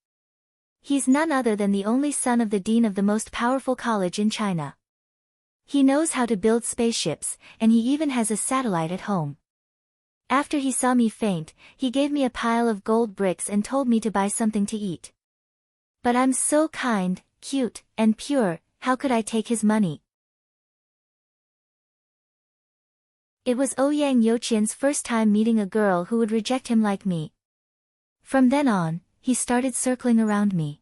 He's none other than the only son of the dean of the most powerful college in China. He knows how to build spaceships, and he even has a satellite at home. After he saw me faint, he gave me a pile of gold bricks and told me to buy something to eat. But I'm so kind, cute, and pure, how could I take his money? It was Ouyang Yuqian's first time meeting a girl who would reject him like me. From then on, he started circling around me.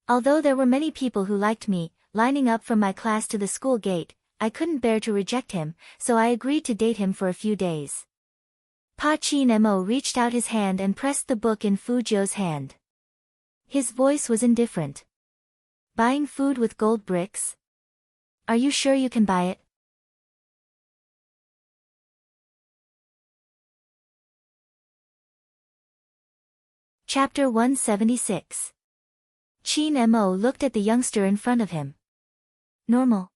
Although there were many people who liked me, lining up from my class to the school gate, I couldn't bear to reject him, so I agreed to date him for a few days. Pa Chin Mo reached out his hand and pressed the book in Fu Jiu's hand. His voice was indifferent. Buying food with gold bricks? Are you sure you can buy it? Chapter 176. Chin Mo looked at the youngster in front of him. Normal.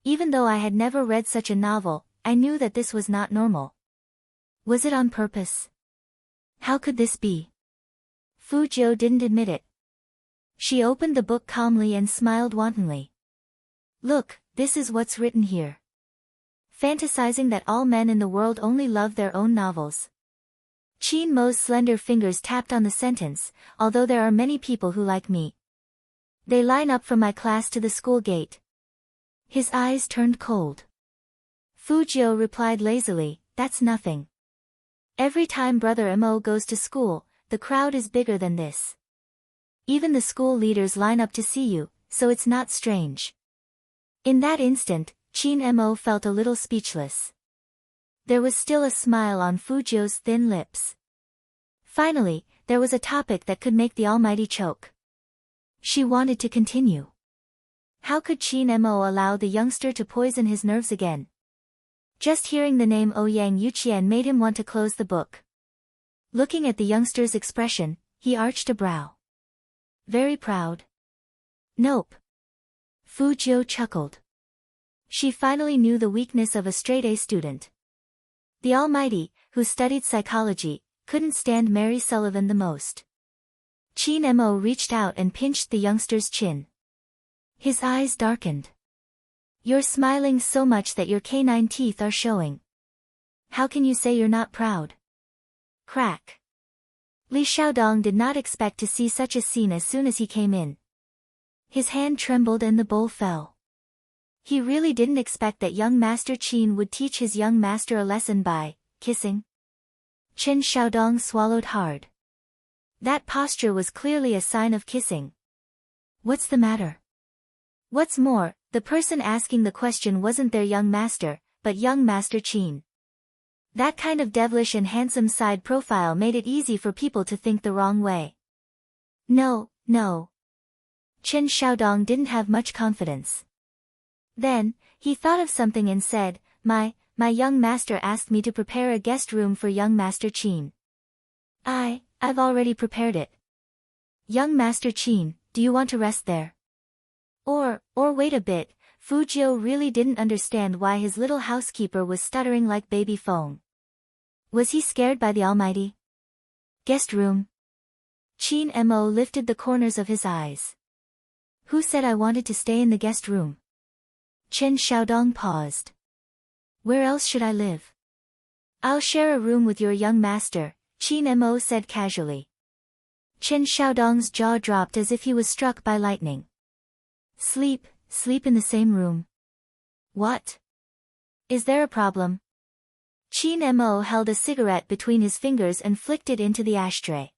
Even though I had never read such a novel, I knew that this was not normal. Was it on purpose? How could this be? Fu Jiu didn't admit it. She opened the book calmly and smiled wantonly. Look, this is what's written here. Fantasizing that all men in the world only love their own novels. Chin Mo's slender fingers tapped on the sentence, although there are many people who like me. They line up from my class to the school gate. His eyes turned cold. Fu Jiu replied lazily, that's nothing. Every time Brother Mo goes to school, the crowd is bigger than this. Even the school leaders line up to see you, so it's not strange. In that instant, Chin Mo felt a little speechless. There was still a smile on Fu Jiu's thin lips. Finally, there was a topic that could make the Almighty choke. She wanted to continue. How could Chin Mo allow the youngster to poison his nerves again? Just hearing the name Ouyang Yuqian made him want to close the book. Looking at the youngster's expression, he arched a brow. Very proud? Nope. Fu Jiu chuckled. She finally knew the weakness of a straight-A student. The Almighty, who studied psychology, couldn't stand Mary Sullivan the most. Chin Mo reached out and pinched the youngster's chin. His eyes darkened. You're smiling so much that your canine teeth are showing. How can you say you're not proud? Crack. Li Xiaodong did not expect to see such a scene as soon as he came in. His hand trembled and the bowl fell. He really didn't expect that young Master Qin would teach his young master a lesson by kissing. Chen Xiaodong swallowed hard. That posture was clearly a sign of kissing. What's the matter? What's more, the person asking the question wasn't their young master, but young Master Qin. That kind of devilish and handsome side profile made it easy for people to think the wrong way. No, no. Chen Xiaodong didn't have much confidence. Then, he thought of something and said, My young master asked me to prepare a guest room for young Master Qin. I've already prepared it. Young Master Qin, do you want to rest there? Or wait a bit, Fu Jiu really didn't understand why his little housekeeper was stuttering like baby Feng. Was he scared by the Almighty? Guest room? Chin Mo lifted the corners of his eyes. Who said I wanted to stay in the guest room? Chen Xiaodong paused. Where else should I live? I'll share a room with your young master, Chin Mo said casually. Chen Xiaodong's jaw dropped as if he was struck by lightning. Sleep in the same room. What? Is there a problem? Chin Mo held a cigarette between his fingers and flicked it into the ashtray.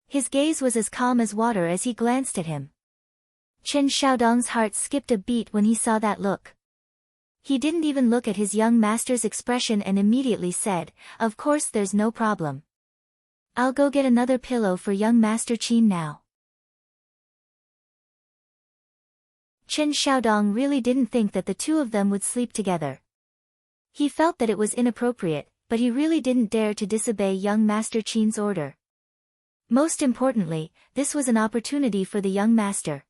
His gaze was as calm as water as he glanced at him. Chen Xiaodong's heart skipped a beat when he saw that look. He didn't even look at his young master's expression and immediately said, Of course there's no problem. I'll go get another pillow for young Master Qin now. Chen Xiaodong really didn't think that the two of them would sleep together. He felt that it was inappropriate, but he really didn't dare to disobey young Master Qin's order. Most importantly, this was an opportunity for the young master.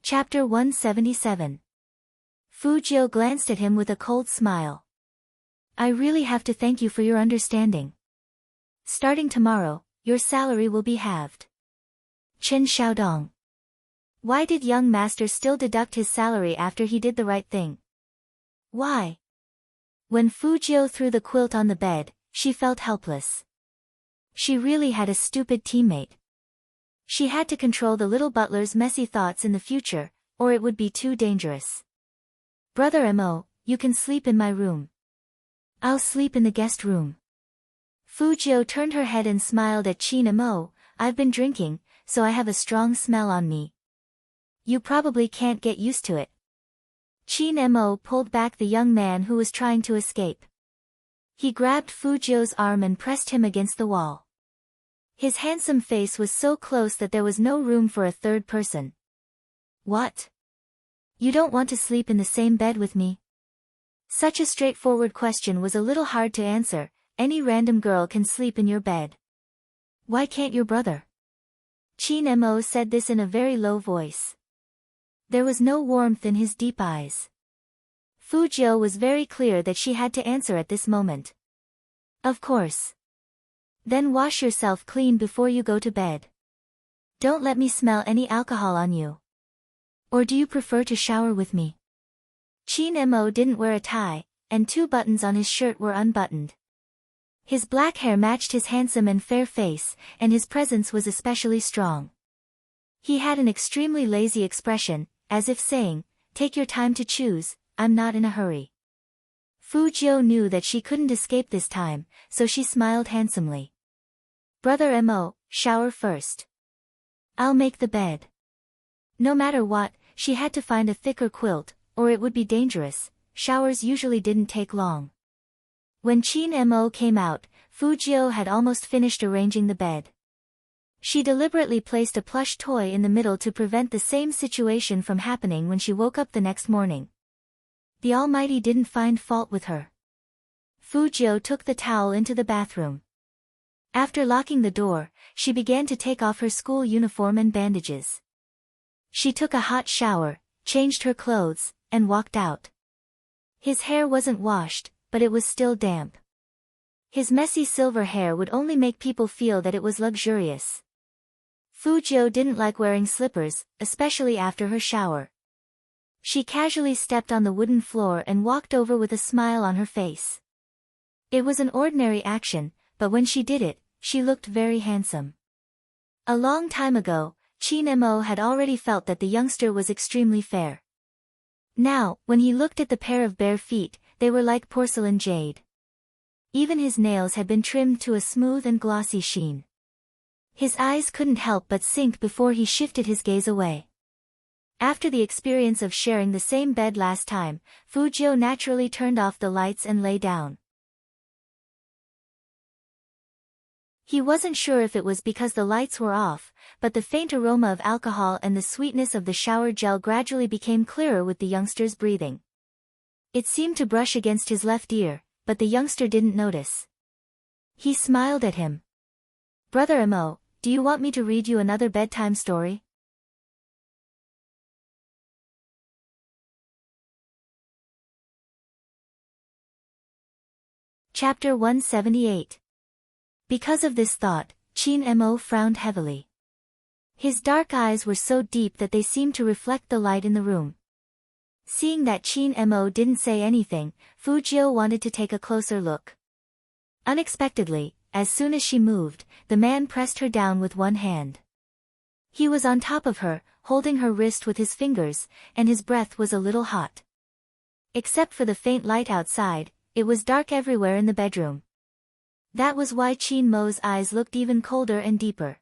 Chapter 177. Fu Jiu glanced at him with a cold smile. I really have to thank you for your understanding. Starting tomorrow, your salary will be halved. Chen Xiaodong. Why did young master still deduct his salary after he did the right thing? Why? When Fu Jiu threw the quilt on the bed, she felt helpless. She really had a stupid teammate. She had to control the little butler's messy thoughts in the future, or it would be too dangerous. Brother Mo, you can sleep in my room. I'll sleep in the guest room. Fujio turned her head and smiled at Chin Mo. I've been drinking, so I have a strong smell on me. You probably can't get used to it. Chin Mo pulled back the young man who was trying to escape. He grabbed Fujio's arm and pressed him against the wall. His handsome face was so close that there was no room for a third person. What? You don't want to sleep in the same bed with me? Such a straightforward question was a little hard to answer. Any random girl can sleep in your bed. Why can't your brother? Chin Mo said this in a very low voice. There was no warmth in his deep eyes. Fujio was very clear that she had to answer at this moment. Of course. Then wash yourself clean before you go to bed. Don't let me smell any alcohol on you. Or do you prefer to shower with me? Chin Mo didn't wear a tie, and 2 buttons on his shirt were unbuttoned. His black hair matched his handsome and fair face, and his presence was especially strong. He had an extremely lazy expression, as if saying, take your time to choose, I'm not in a hurry. Fujio knew that she couldn't escape this time, so she smiled handsomely. Brother Mo, shower first. I'll make the bed. No matter what, she had to find a thicker quilt, or it would be dangerous. Showers usually didn't take long. When Chin Mo came out, Fujio had almost finished arranging the bed. She deliberately placed a plush toy in the middle to prevent the same situation from happening when she woke up the next morning. The Almighty didn't find fault with her. Fujio took the towel into the bathroom. After locking the door, she began to take off her school uniform and bandages. She took a hot shower, changed her clothes, and walked out. His hair wasn't washed, but it was still damp. His messy silver hair would only make people feel that it was luxurious. Fujio didn't like wearing slippers, especially after her shower. She casually stepped on the wooden floor and walked over with a smile on her face. It was an ordinary action, but when she did it, she looked very handsome. A long time ago, Chin Mo had already felt that the youngster was extremely fair. Now, when he looked at the pair of bare feet, they were like porcelain jade. Even his nails had been trimmed to a smooth and glossy sheen. His eyes couldn't help but sink before he shifted his gaze away. After the experience of sharing the same bed last time, Fujio naturally turned off the lights and lay down. He wasn't sure if it was because the lights were off, but the faint aroma of alcohol and the sweetness of the shower gel gradually became clearer with the youngster's breathing. It seemed to brush against his left ear, but the youngster didn't notice. He smiled at him. Brother Mo, do you want me to read you another bedtime story? Chapter 178. Because of this thought, Chin Mo frowned heavily. His dark eyes were so deep that they seemed to reflect the light in the room. Seeing that Chin Mo didn't say anything, Fujio wanted to take a closer look. Unexpectedly, as soon as she moved, the man pressed her down with one hand. He was on top of her, holding her wrist with his fingers, and his breath was a little hot. Except for the faint light outside, it was dark everywhere in the bedroom. That was why Chin Mo's eyes looked even colder and deeper.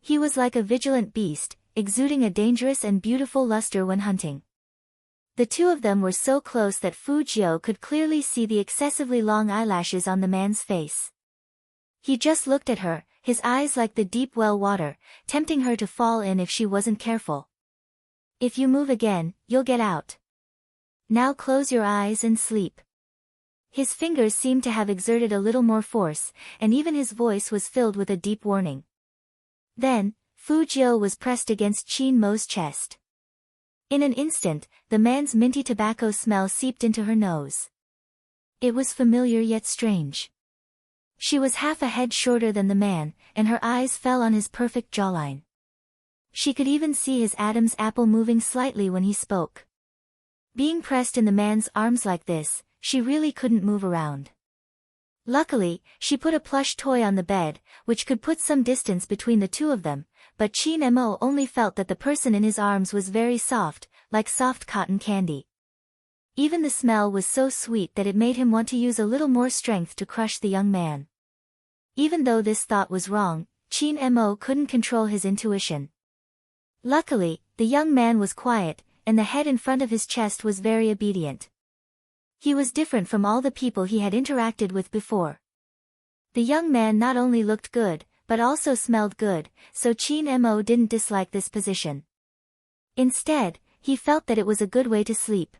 He was like a vigilant beast, exuding a dangerous and beautiful luster when hunting. The two of them were so close that Fujio could clearly see the excessively long eyelashes on the man's face. He just looked at her, his eyes like the deep well water, tempting her to fall in if she wasn't careful. If you move again, you'll get out. Now close your eyes and sleep. His fingers seemed to have exerted a little more force, and even his voice was filled with a deep warning. Then, Fujio was pressed against Chin Mo's chest. In an instant, the man's minty tobacco smell seeped into her nose. It was familiar yet strange. She was half a head shorter than the man, and her eyes fell on his perfect jawline. She could even see his Adam's apple moving slightly when he spoke. Being pressed in the man's arms like this, she really couldn't move around. Luckily, she put a plush toy on the bed, which could put some distance between the two of them, but Chin Mo only felt that the person in his arms was very soft, like soft cotton candy. Even the smell was so sweet that it made him want to use a little more strength to crush the young man. Even though this thought was wrong, Chin Mo couldn't control his intuition. Luckily, the young man was quiet, and the head in front of his chest was very obedient. He was different from all the people he had interacted with before. The young man not only looked good, but also smelled good, so Chin Mo didn't dislike this position. Instead, he felt that it was a good way to sleep.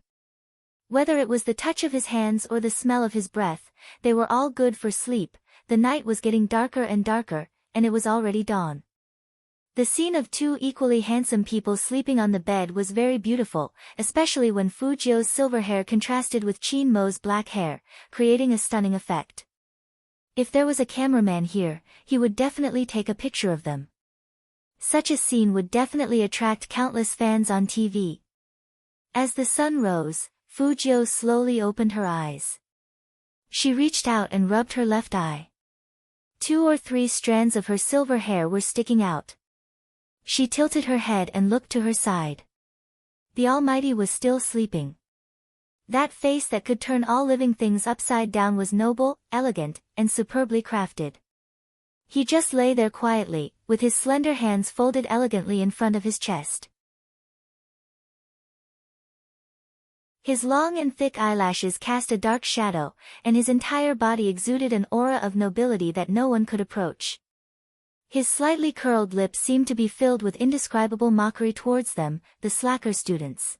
Whether it was the touch of his hands or the smell of his breath, they were all good for sleep. The night was getting darker and darker, and it was already dawn. The scene of two equally handsome people sleeping on the bed was very beautiful, especially when Fu Jiu's silver hair contrasted with Chin Mo's black hair, creating a stunning effect. If there was a cameraman here, he would definitely take a picture of them. Such a scene would definitely attract countless fans on TV. As the sun rose, Fu Jiu slowly opened her eyes. She reached out and rubbed her left eye. 2 or 3 strands of her silver hair were sticking out. She tilted her head and looked to her side. The Almighty was still sleeping. That face that could turn all living things upside down was noble, elegant, and superbly crafted. He just lay there quietly, with his slender hands folded elegantly in front of his chest. His long and thick eyelashes cast a dark shadow, and his entire body exuded an aura of nobility that no one could approach. His slightly curled lips seemed to be filled with indescribable mockery towards them, the slacker students.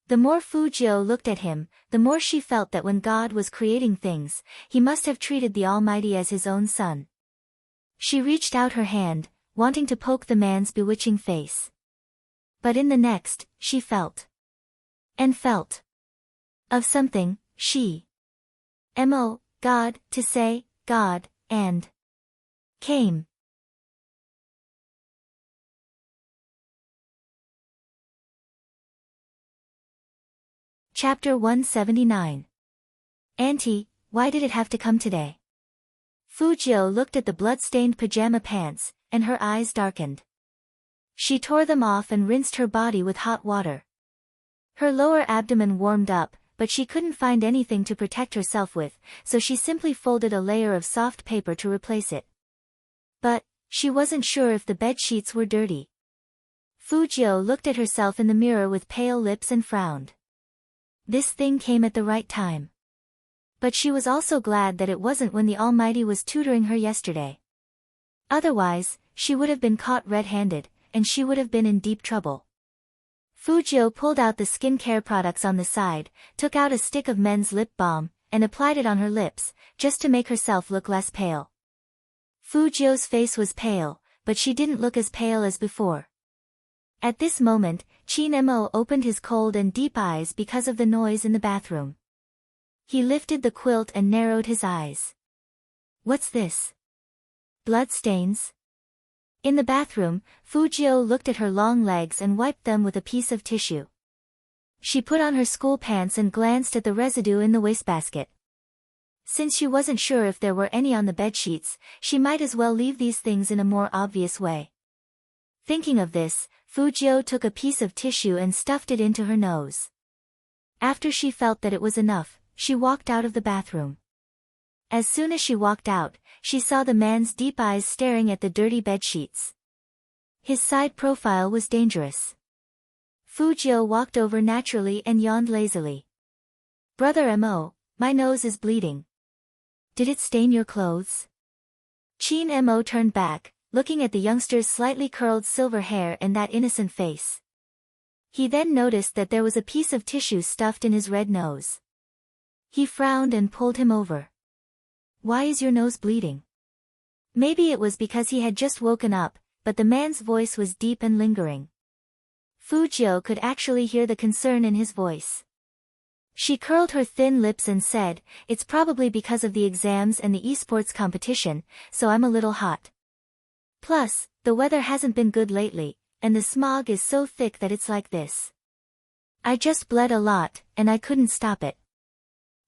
The more Fu Jiu looked at him, the more she felt that when God was creating things, he must have treated the Almighty as his own son. She reached out her hand, wanting to poke the man's bewitching face. But in the next, she felt. And felt. Of something, she. Mo, God, to say, God, and. Came. Chapter 179. Auntie, why did it have to come today? Fu Jiu looked at the blood-stained pajama pants, and her eyes darkened. She tore them off and rinsed her body with hot water. Her lower abdomen warmed up, but she couldn't find anything to protect herself with, so she simply folded a layer of soft paper to replace it. But, she wasn't sure if the bed sheets were dirty. Fu Jiu looked at herself in the mirror with pale lips and frowned. This thing came at the right time. But she was also glad that it wasn't when the Almighty was tutoring her yesterday. Otherwise, she would have been caught red-handed, and she would have been in deep trouble. Fu Jiu pulled out the skincare products on the side, took out a stick of men's lip balm, and applied it on her lips, just to make herself look less pale. Fu Jiu's face was pale, but she didn't look as pale as before. At this moment, Chin Mo opened his cold and deep eyes because of the noise in the bathroom. He lifted the quilt and narrowed his eyes. What's this? Blood stains? In the bathroom, Fu Jiu looked at her long legs and wiped them with a piece of tissue. She put on her school pants and glanced at the residue in the wastebasket. Since she wasn't sure if there were any on the bedsheets, she might as well leave these things in a more obvious way. Thinking of this, Fu Jiu took a piece of tissue and stuffed it into her nose. After she felt that it was enough, she walked out of the bathroom. As soon as she walked out, she saw the man's deep eyes staring at the dirty bedsheets. His side profile was dangerous. Fu Jiu walked over naturally and yawned lazily. Brother Mo, my nose is bleeding. Did it stain your clothes? Chin Mo turned back, looking at the youngster's slightly curled silver hair and that innocent face. He then noticed that there was a piece of tissue stuffed in his red nose. He frowned and pulled him over. Why is your nose bleeding? Maybe it was because he had just woken up, but the man's voice was deep and lingering. Fu Jiu could actually hear the concern in his voice. She curled her thin lips and said, it's probably because of the exams and the esports competition, so I'm a little hot. Plus, the weather hasn't been good lately, and the smog is so thick that it's like this. I just bled a lot, and I couldn't stop it.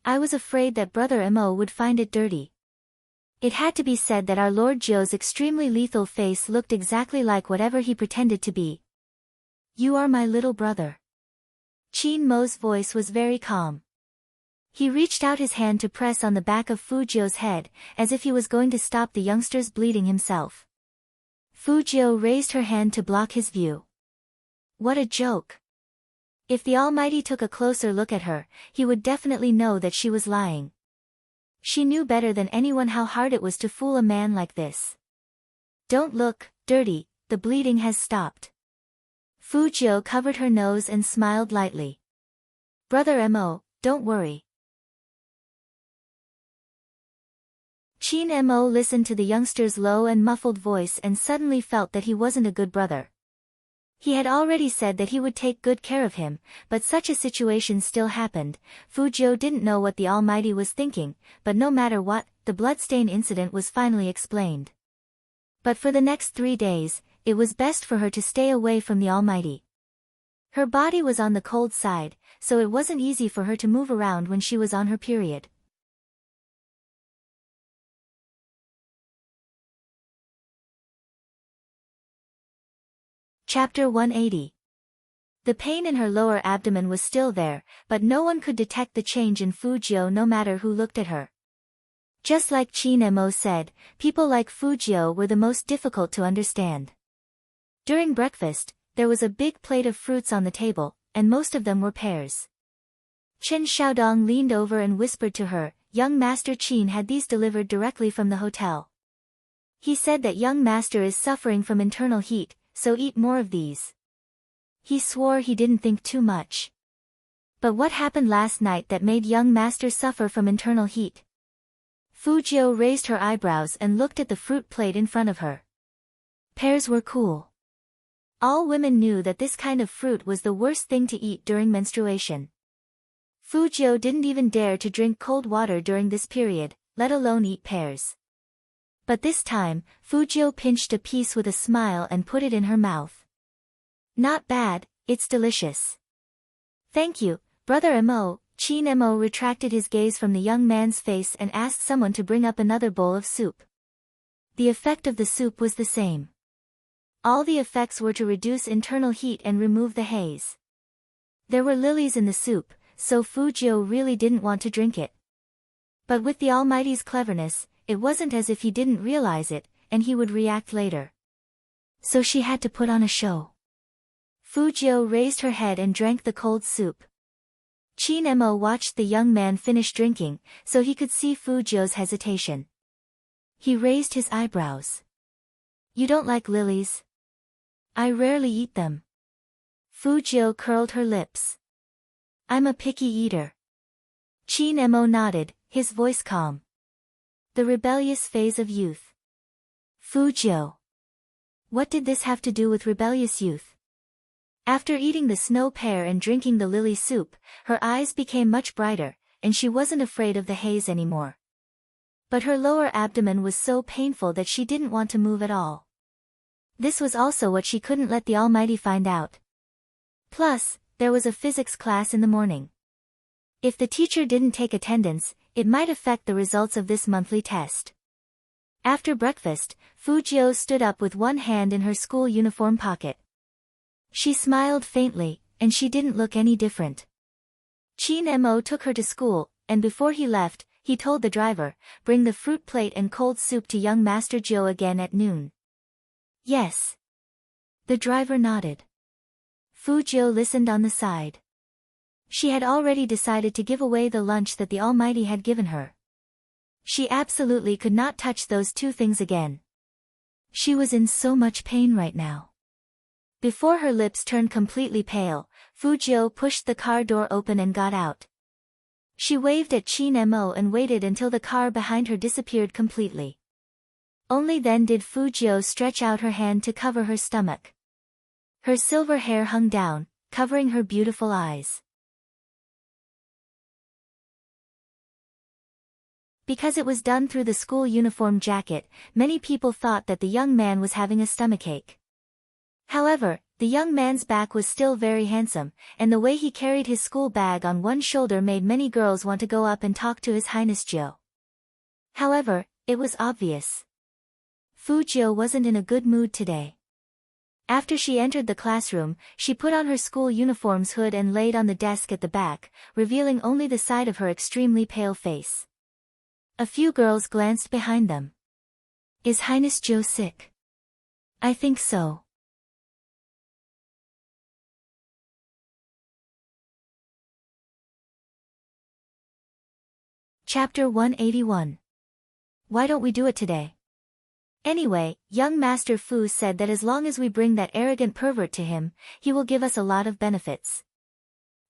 I was afraid that Brother Mo would find it dirty. It had to be said that our Lord Jiu's extremely lethal face looked exactly like whatever he pretended to be. You are my little brother. Chin Mo's voice was very calm. He reached out his hand to press on the back of Fujio's head, as if he was going to stop the youngster's bleeding himself. Fujio raised her hand to block his view. What a joke. If the Almighty took a closer look at her, he would definitely know that she was lying. She knew better than anyone how hard it was to fool a man like this. Don't look, dirty, the bleeding has stopped. Fujio covered her nose and smiled lightly. Brother Mo, don't worry. Chin Mo listened to the youngster's low and muffled voice and suddenly felt that he wasn't a good brother. He had already said that he would take good care of him, but such a situation still happened. Fujio didn't know what the Almighty was thinking, but no matter what, the bloodstain incident was finally explained. But for the next 3 days, it was best for her to stay away from the Almighty. Her body was on the cold side, so it wasn't easy for her to move around when she was on her period. Chapter 180. The pain in her lower abdomen was still there, but no one could detect the change in Fujio no matter who looked at her. Just like Chin Mo said, people like Fujio were the most difficult to understand. During breakfast, there was a big plate of fruits on the table, and most of them were pears. Chen Xiaodong leaned over and whispered to her, young Master Qin had these delivered directly from the hotel. He said that young master is suffering from internal heat, so eat more of these. He swore he didn't think too much. But what happened last night that made young master suffer from internal heat? Fujio raised her eyebrows and looked at the fruit plate in front of her. Pears were cool. All women knew that this kind of fruit was the worst thing to eat during menstruation. Fujio didn't even dare to drink cold water during this period, let alone eat pears. But this time, Fujio pinched a piece with a smile and put it in her mouth. Not bad, it's delicious. Thank you, Brother Mo. Chin Mo retracted his gaze from the young man's face and asked someone to bring up another bowl of soup. The effect of the soup was the same. All the effects were to reduce internal heat and remove the haze. There were lilies in the soup, so Fujio really didn't want to drink it. But with the Almighty's cleverness, it wasn't as if he didn't realize it, and he would react later. So she had to put on a show. Fujio raised her head and drank the cold soup. Chin Mo watched the young man finish drinking, so he could see Fujio's hesitation. He raised his eyebrows. You don't like lilies? I rarely eat them. Fujio curled her lips. I'm a picky eater. Chin Mo nodded, his voice calm. The rebellious phase of youth. Fujio. What did this have to do with rebellious youth? After eating the snow pear and drinking the lily soup, her eyes became much brighter, and she wasn't afraid of the haze anymore. But her lower abdomen was so painful that she didn't want to move at all. This was also what she couldn't let the Almighty find out. Plus, there was a physics class in the morning. If the teacher didn't take attendance, it might affect the results of this monthly test. After breakfast, Fujio stood up with one hand in her school uniform pocket. She smiled faintly, and she didn't look any different. Chin Mo took her to school, and before he left, he told the driver, bring the fruit plate and cold soup to young Master Joe again at noon. Yes. The driver nodded. Fujio listened on the side. She had already decided to give away the lunch that the Almighty had given her. She absolutely could not touch those two things again. She was in so much pain right now. Before her lips turned completely pale, Fujio pushed the car door open and got out. She waved at Chin Mo and waited until the car behind her disappeared completely. Only then did Fujio stretch out her hand to cover her stomach. Her silver hair hung down, covering her beautiful eyes. Because it was done through the school uniform jacket, many people thought that the young man was having a stomachache. However, the young man's back was still very handsome, and the way he carried his school bag on one shoulder made many girls want to go up and talk to His Highness Joe. However, it was obvious. Fujio wasn't in a good mood today. After she entered the classroom, she put on her school uniform's hood and laid on the desk at the back, revealing only the side of her extremely pale face. A few girls glanced behind them. Is Highness Joe sick? I think so. Chapter 181. Why don't we do it today? Anyway, young Master Fu said that as long as we bring that arrogant pervert to him, he will give us a lot of benefits.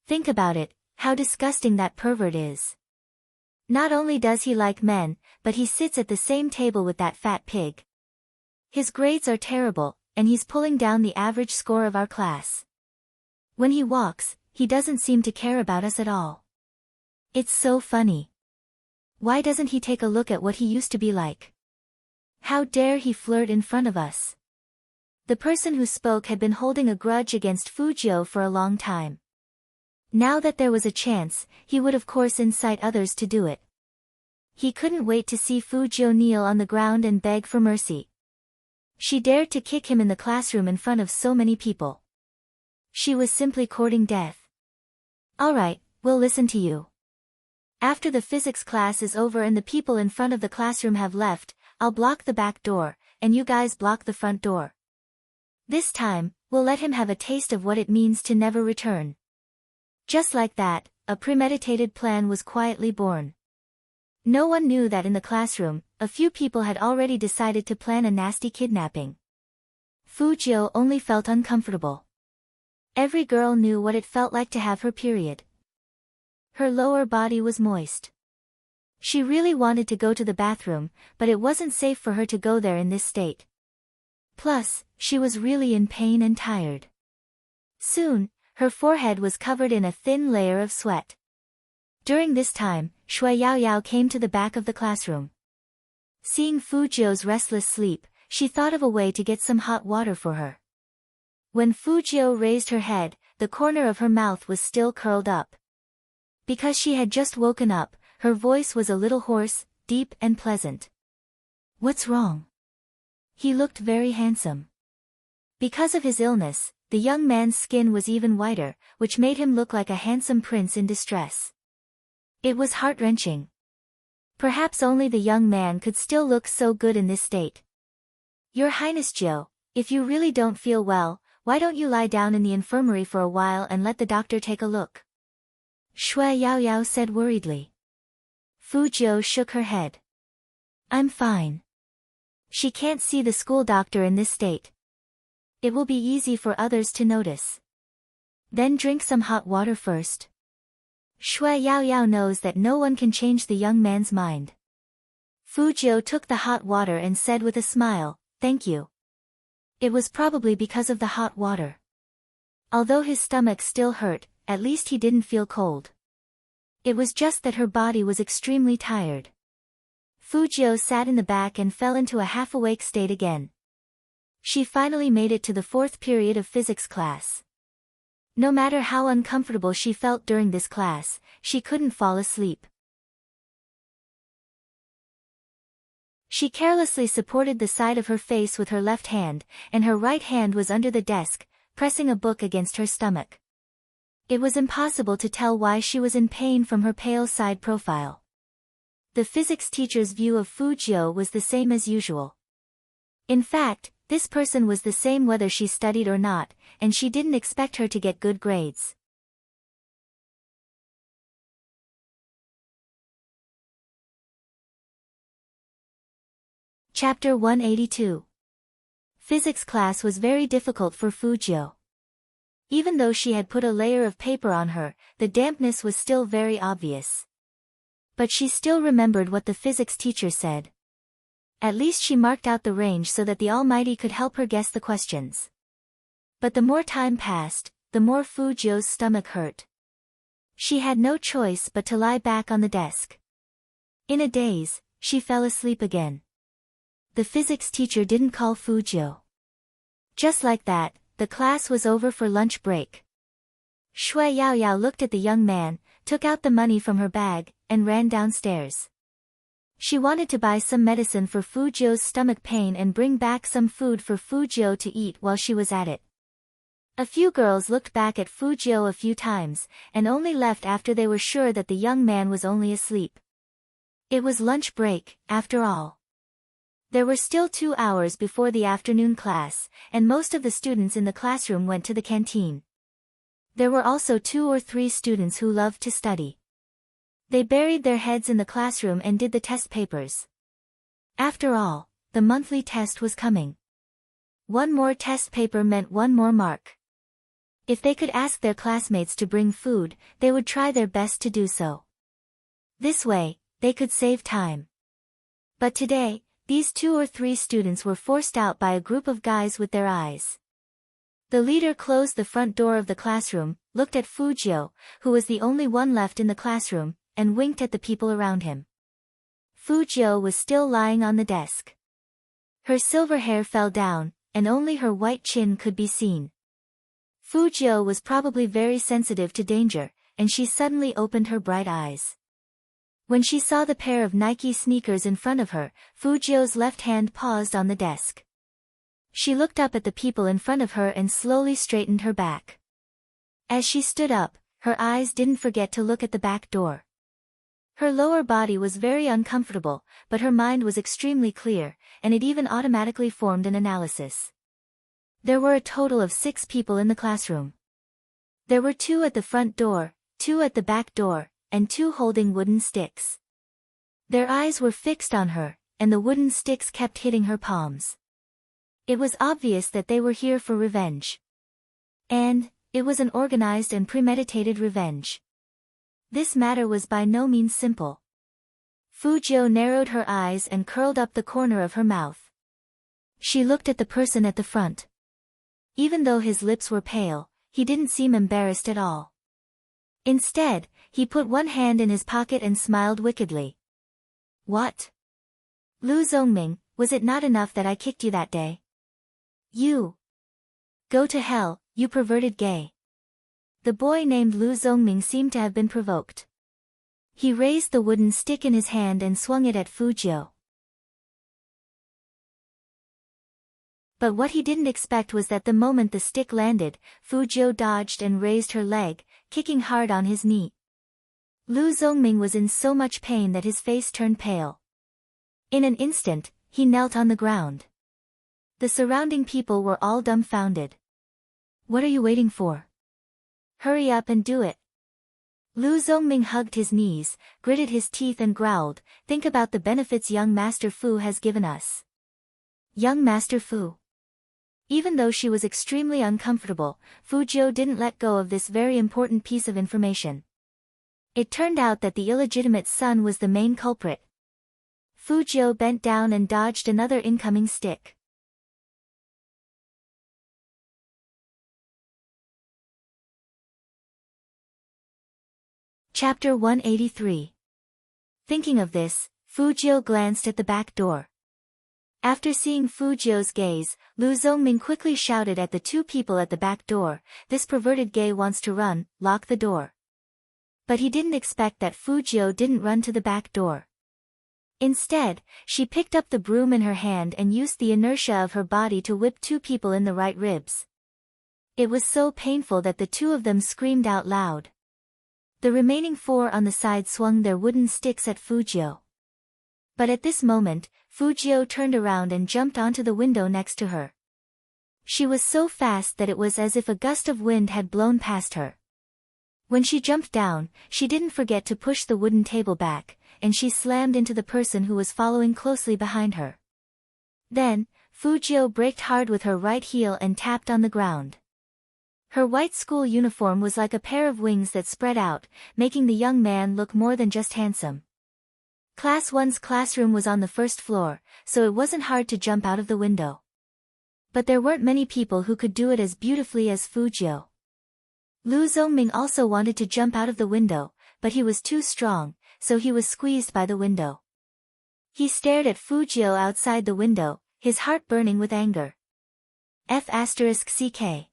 Think about it, how disgusting that pervert is. Not only does he like men, but he sits at the same table with that fat pig. His grades are terrible, and he's pulling down the average score of our class. When he walks, he doesn't seem to care about us at all. It's so funny. Why doesn't he take a look at what he used to be like? How dare he flirt in front of us? The person who spoke had been holding a grudge against Fujio for a long time. Now that there was a chance, he would of course incite others to do it. He couldn't wait to see Fujio kneel on the ground and beg for mercy. She dared to kick him in the classroom in front of so many people. She was simply courting death. All right, we'll listen to you. After the physics class is over and the people in front of the classroom have left, I'll block the back door, and you guys block the front door. This time, we'll let him have a taste of what it means to never return. Just like that, a premeditated plan was quietly born. No one knew that in the classroom, a few people had already decided to plan a nasty kidnapping. Fujio only felt uncomfortable. Every girl knew what it felt like to have her period. Her lower body was moist. She really wanted to go to the bathroom, but it wasn't safe for her to go there in this state. Plus, she was really in pain and tired. Soon, her forehead was covered in a thin layer of sweat. During this time, Shui Yaoyao came to the back of the classroom. Seeing Fujio's restless sleep, she thought of a way to get some hot water for her. When Fujio raised her head, the corner of her mouth was still curled up. Because she had just woken up, her voice was a little hoarse, deep and pleasant. What's wrong? He looked very handsome. Because of his illness, the young man's skin was even whiter, which made him look like a handsome prince in distress. It was heart-wrenching. Perhaps only the young man could still look so good in this state. Your Highness Joe, if you really don't feel well, why don't you lie down in the infirmary for a while and let the doctor take a look? Shui Yaoyao said worriedly. Fujio shook her head. I'm fine. She can't see the school doctor in this state. It will be easy for others to notice. Then drink some hot water first. Shui Yaoyao knows that no one can change the young man's mind. Fujio took the hot water and said with a smile, "Thank you." It was probably because of the hot water. Although his stomach still hurt, at least he didn't feel cold. It was just that her body was extremely tired. Fujio sat in the back and fell into a half-awake state again. She finally made it to the 4th period of physics class. No matter how uncomfortable she felt during this class, she couldn't fall asleep. She carelessly supported the side of her face with her left hand, and her right hand was under the desk, pressing a book against her stomach. It was impossible to tell why she was in pain from her pale side profile. The physics teacher's view of Fujio was the same as usual. In fact, this person was the same whether she studied or not, and she didn't expect her to get good grades. Chapter 182. Physics class was very difficult for Fujio. Even though she had put a layer of paper on her, the dampness was still very obvious. But she still remembered what the physics teacher said. At least she marked out the range so that the Almighty could help her guess the questions. But the more time passed, the more Fujio's stomach hurt. She had no choice but to lie back on the desk. In a daze, she fell asleep again. The physics teacher didn't call Fujio. Just like that, the class was over for lunch break. Shui Yaoyao looked at the young man, took out the money from her bag, and ran downstairs. She wanted to buy some medicine for Fujio's stomach pain and bring back some food for Fujio to eat while she was at it. A few girls looked back at Fujio a few times, and only left after they were sure that the young man was only asleep. It was lunch break, after all. There were still 2 hours before the afternoon class, and most of the students in the classroom went to the canteen. There were also 2 or 3 students who loved to study. They buried their heads in the classroom and did the test papers. After all, the monthly test was coming. One more test paper meant one more mark. If they could ask their classmates to bring food, they would try their best to do so. This way, they could save time. But today, these 2 or 3 students were forced out by a group of guys with their eyes. The leader closed the front door of the classroom, looked at Fujio, who was the only one left in the classroom, and winked at the people around him. Fujio was still lying on the desk. Her silver hair fell down, and only her white chin could be seen. Fujio was probably very sensitive to danger, and she suddenly opened her bright eyes. When she saw the pair of Nike sneakers in front of her, Fujio's left hand paused on the desk. She looked up at the people in front of her and slowly straightened her back. As she stood up, her eyes didn't forget to look at the back door. Her lower body was very uncomfortable, but her mind was extremely clear, and it even automatically formed an analysis. There were a total of 6 people in the classroom. There were 2 at the front door, 2 at the back door, and 2 holding wooden sticks. Their eyes were fixed on her, and the wooden sticks kept hitting her palms. It was obvious that they were here for revenge. And it was an organized and premeditated revenge. This matter was by no means simple. Fujio narrowed her eyes and curled up the corner of her mouth. She looked at the person at the front. Even though his lips were pale, he didn't seem embarrassed at all. Instead, he put one hand in his pocket and smiled wickedly. What? Lu Zongming, was it not enough that I kicked you that day? You! Go to hell, you perverted gay. The boy named Lu Zongming seemed to have been provoked. He raised the wooden stick in his hand and swung it at Fujio. But what he didn't expect was that the moment the stick landed, Fujio dodged and raised her leg, kicking hard on his knee. Lu Zongming was in so much pain that his face turned pale. In an instant, he knelt on the ground. The surrounding people were all dumbfounded. What are you waiting for? Hurry up and do it. Lu Zongming hugged his knees, gritted his teeth and growled, think about the benefits young Master Fu has given us. Young Master Fu. Even though she was extremely uncomfortable, Fujio didn't let go of this very important piece of information. It turned out that the illegitimate son was the main culprit. Fujio bent down and dodged another incoming stick. Chapter 183. Thinking of this, Fujio glanced at the back door. After seeing Fujio's gaze, Lu Zongming quickly shouted at the 2 people at the back door, this perverted gay wants to run, lock the door. But he didn't expect that Fujio didn't run to the back door. Instead, she picked up the broom in her hand and used the inertia of her body to whip 2 people in the right ribs. It was so painful that the 2 of them screamed out loud. The remaining 4 on the side swung their wooden sticks at Fujio. But at this moment, Fujio turned around and jumped onto the window next to her. She was so fast that it was as if a gust of wind had blown past her. When she jumped down, she didn't forget to push the wooden table back, and she slammed into the person who was following closely behind her. Then, Fujio braked hard with her right heel and tapped on the ground. Her white school uniform was like a pair of wings that spread out, making the young man look more than just handsome. Class 1's classroom was on the first floor, so it wasn't hard to jump out of the window. But there weren't many people who could do it as beautifully as Fujio. Lu Zongming also wanted to jump out of the window, but he was too strong, so he was squeezed by the window. He stared at Fujio outside the window, his heart burning with anger. F***ck.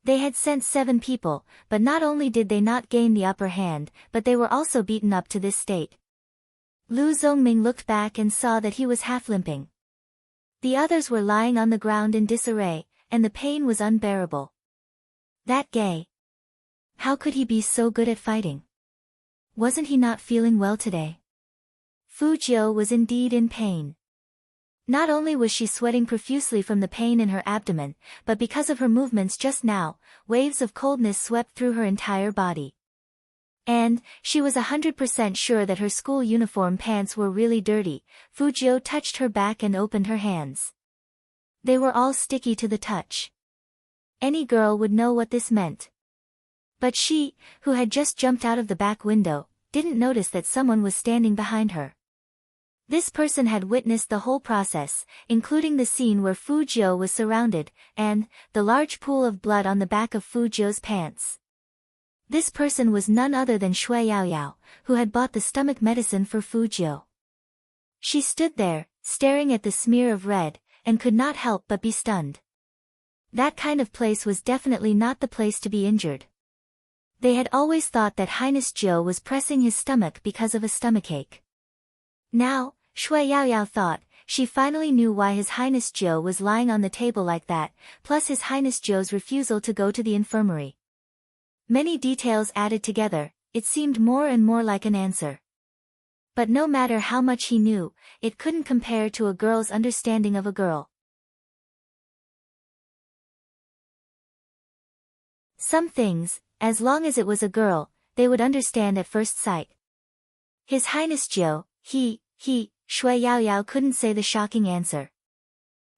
They had sent 7 people, but not only did they not gain the upper hand, but they were also beaten up to this state. Lu Zongming looked back and saw that he was half limping. The others were lying on the ground in disarray, and the pain was unbearable. That gay. How could he be so good at fighting? Wasn't he not feeling well today? Fu Jiu was indeed in pain. Not only was she sweating profusely from the pain in her abdomen, but because of her movements just now, waves of coldness swept through her entire body. And, she was 100% sure that her school uniform pants were really dirty. Fu Jiu touched her back and opened her hands. They were all sticky to the touch. Any girl would know what this meant. But she, who had just jumped out of the back window, didn't notice that someone was standing behind her. This person had witnessed the whole process, including the scene where Fu Jiu was surrounded, and the large pool of blood on the back of Fu Jiu's pants. This person was none other than Shui Yaoyao, who had bought the stomach medicine for Fu Jiu. She stood there, staring at the smear of red, and could not help but be stunned. That kind of place was definitely not the place to be injured. They had always thought that Highness Jiu was pressing his stomach because of a stomachache. Now, Shui Yaoyao thought, she finally knew why His Highness Jiu was lying on the table like that, plus His Highness Jiu's refusal to go to the infirmary. Many details added together, it seemed more and more like an answer. But no matter how much he knew, it couldn't compare to a girl's understanding of a girl. Some things, as long as it was a girl, they would understand at first sight. His Highness Jiu, Shui Yaoyao couldn't say the shocking answer.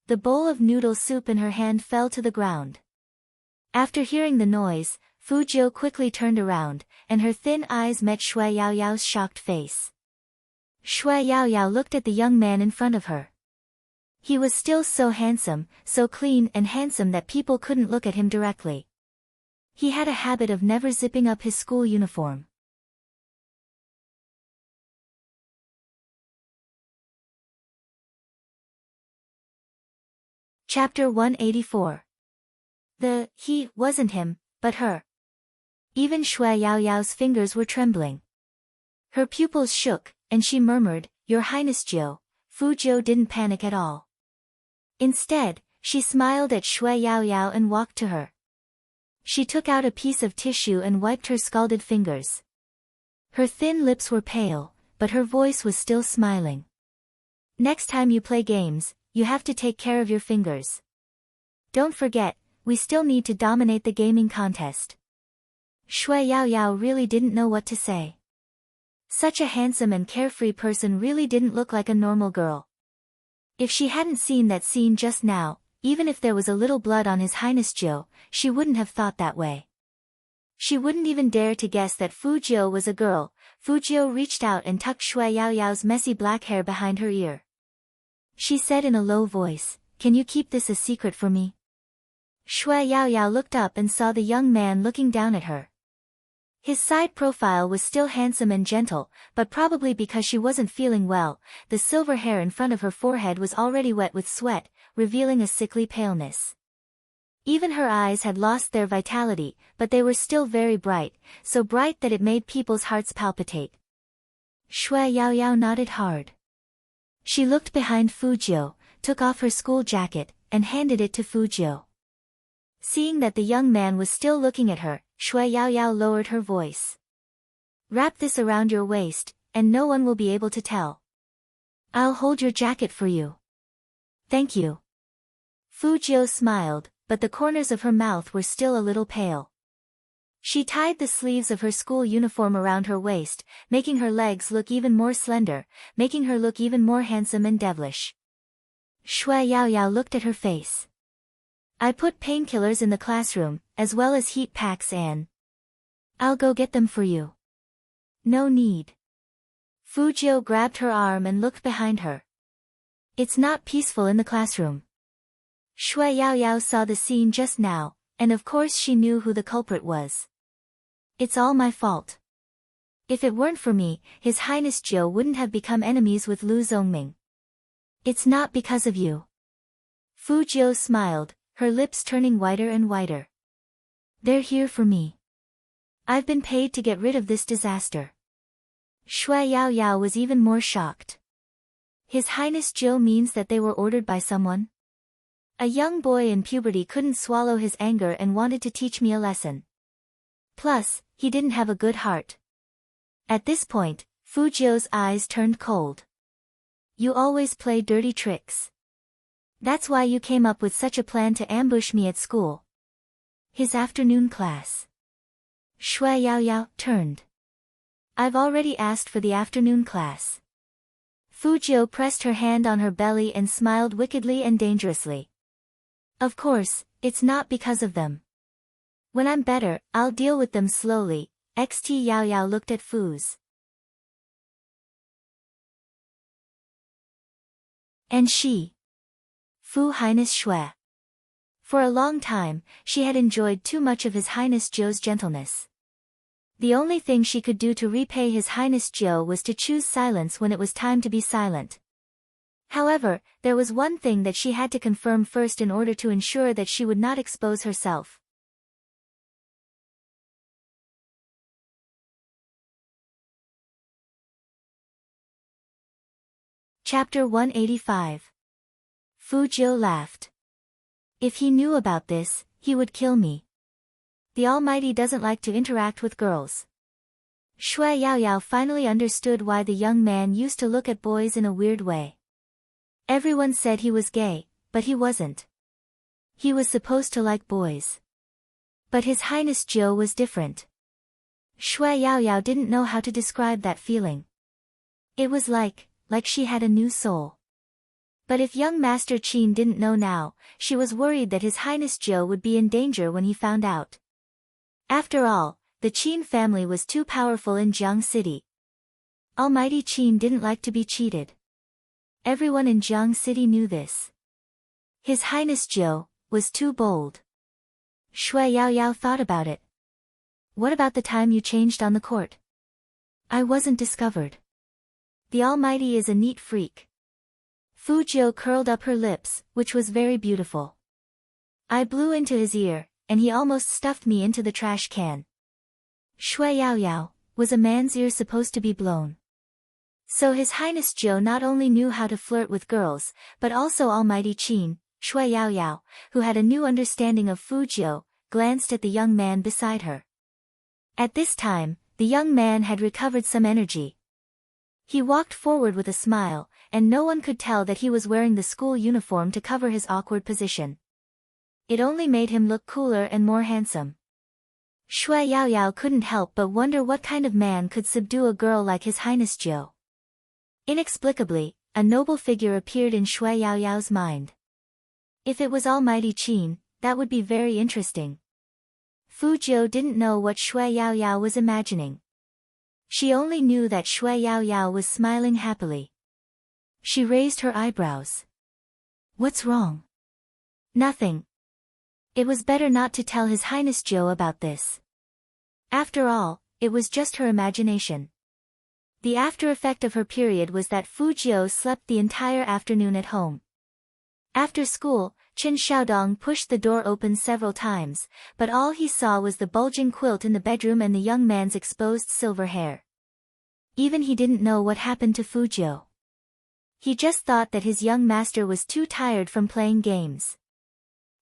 The bowl of noodle soup in her hand fell to the ground. After hearing the noise, Fu Jiu quickly turned around, and her thin eyes met Shui Yaoyao's shocked face. Shui Yaoyao looked at the young man in front of her. He was still so handsome, so clean and handsome that people couldn't look at him directly. He had a habit of never zipping up his school uniform. Chapter 184. He wasn't him, but her. Even Shui Yaoyao's fingers were trembling. Her pupils shook, and she murmured, "Your Highness Jiu." Fu Jiu didn't panic at all. Instead, she smiled at Shui Yaoyao and walked to her. She took out a piece of tissue and wiped her scalded fingers. Her thin lips were pale, but her voice was still smiling. "Next time you play games, you have to take care of your fingers. Don't forget, we still need to dominate the gaming contest." Shui Yaoyao really didn't know what to say. Such a handsome and carefree person really didn't look like a normal girl. If she hadn't seen that scene just now, even if there was a little blood on His Highness Jiu, she wouldn't have thought that way. She wouldn't even dare to guess that Fu Jiu was a girl. Fu Jiu reached out and tucked Shui Yaoyao's messy black hair behind her ear. She said in a low voice, "Can you keep this a secret for me?" Shui Yaoyao looked up and saw the young man looking down at her. His side profile was still handsome and gentle, but probably because she wasn't feeling well, the silver hair in front of her forehead was already wet with sweat, revealing a sickly paleness. Even her eyes had lost their vitality, but they were still very bright, so bright that it made people's hearts palpitate. Shui Yaoyao nodded hard. She looked behind Fu Jiu, took off her school jacket, and handed it to Fu Jiu. Seeing that the young man was still looking at her, Shui Yaoyao lowered her voice. "Wrap this around your waist, and no one will be able to tell. I'll hold your jacket for you." "Thank you." Fu Jiu smiled, but the corners of her mouth were still a little pale. She tied the sleeves of her school uniform around her waist, making her legs look even more slender, making her look even more handsome and devilish. Shui Yaoyao looked at her face. "I put painkillers in the classroom, as well as heat packs and I'll go get them for you." "No need." Fu Jiu grabbed her arm and looked behind her. "It's not peaceful in the classroom." Shui Yaoyao saw the scene just now, and of course she knew who the culprit was. "It's all my fault. If it weren't for me, His Highness Jiu wouldn't have become enemies with Lu Zongming. It's not because of you." Fu Jiu smiled, her lips turning whiter and whiter. "They're here for me. I've been paid to get rid of this disaster." Shui Yao Yao was even more shocked. His Highness Zhou means that they were ordered by someone? A young boy in puberty couldn't swallow his anger and wanted to teach me a lesson. Plus, he didn't have a good heart. At this point, Fu Jiu's eyes turned cold. You always play dirty tricks. That's why you came up with such a plan to ambush me at school. His afternoon class. Shui Yao Yao turned. I've already asked for the afternoon class. Fu Jiu pressed her hand on her belly and smiled wickedly and dangerously. Of course, it's not because of them. When I'm better, I'll deal with them slowly. XT Yao Yao looked at Fu's. And she. Fu Highness Shui. For a long time, she had enjoyed too much of His Highness Zhou's gentleness. The only thing she could do to repay His Highness Zhou was to choose silence when it was time to be silent. However, there was one thing that she had to confirm first in order to ensure that she would not expose herself. Chapter 185. Fu Jiu laughed. If he knew about this, he would kill me. The Almighty doesn't like to interact with girls. Shui Yao Yao finally understood why the young man used to look at boys in a weird way. Everyone said he was gay, but he wasn't. He was supposed to like boys. But His Highness Zhou was different. Shui Yao Yao didn't know how to describe that feeling. It was like she had a new soul. But if young Master Qin didn't know now, she was worried that His Highness Zhou would be in danger when he found out. After all, the Qin family was too powerful in Jiang City. Almighty Qin didn't like to be cheated. Everyone in Jiang City knew this. His Highness Zhou was too bold. Shui Yao Yao thought about it. What about the time you changed on the court? I wasn't discovered. The Almighty is a neat freak. Fu Jiu curled up her lips, which was very beautiful. I blew into his ear, and he almost stuffed me into the trash can. Shui Yao Yao, was a man's ear supposed to be blown? So His Highness Zhou not only knew how to flirt with girls, but also Almighty Qin, Shui Yao Yao, who had a new understanding of Fu Jiu, glanced at the young man beside her. At this time, the young man had recovered some energy. He walked forward with a smile, and no one could tell that he was wearing the school uniform to cover his awkward position. It only made him look cooler and more handsome. Shui Yao Yao couldn't help but wonder what kind of man could subdue a girl like His Highness Zhou. Inexplicably, a noble figure appeared in Shui Yao Yao's mind. If it was Almighty Qin, that would be very interesting. Fu Jiu didn't know what Shui Yao Yao was imagining. She only knew that Shui Yao Yao was smiling happily. She raised her eyebrows. What's wrong? Nothing. It was better not to tell His Highness Zhou about this. After all, it was just her imagination. The after effect of her period was that Fu Jiu slept the entire afternoon at home. After school, Chen Xiaodong pushed the door open several times, but all he saw was the bulging quilt in the bedroom and the young man's exposed silver hair. Even he didn't know what happened to Fu Jiu. He just thought that his young master was too tired from playing games.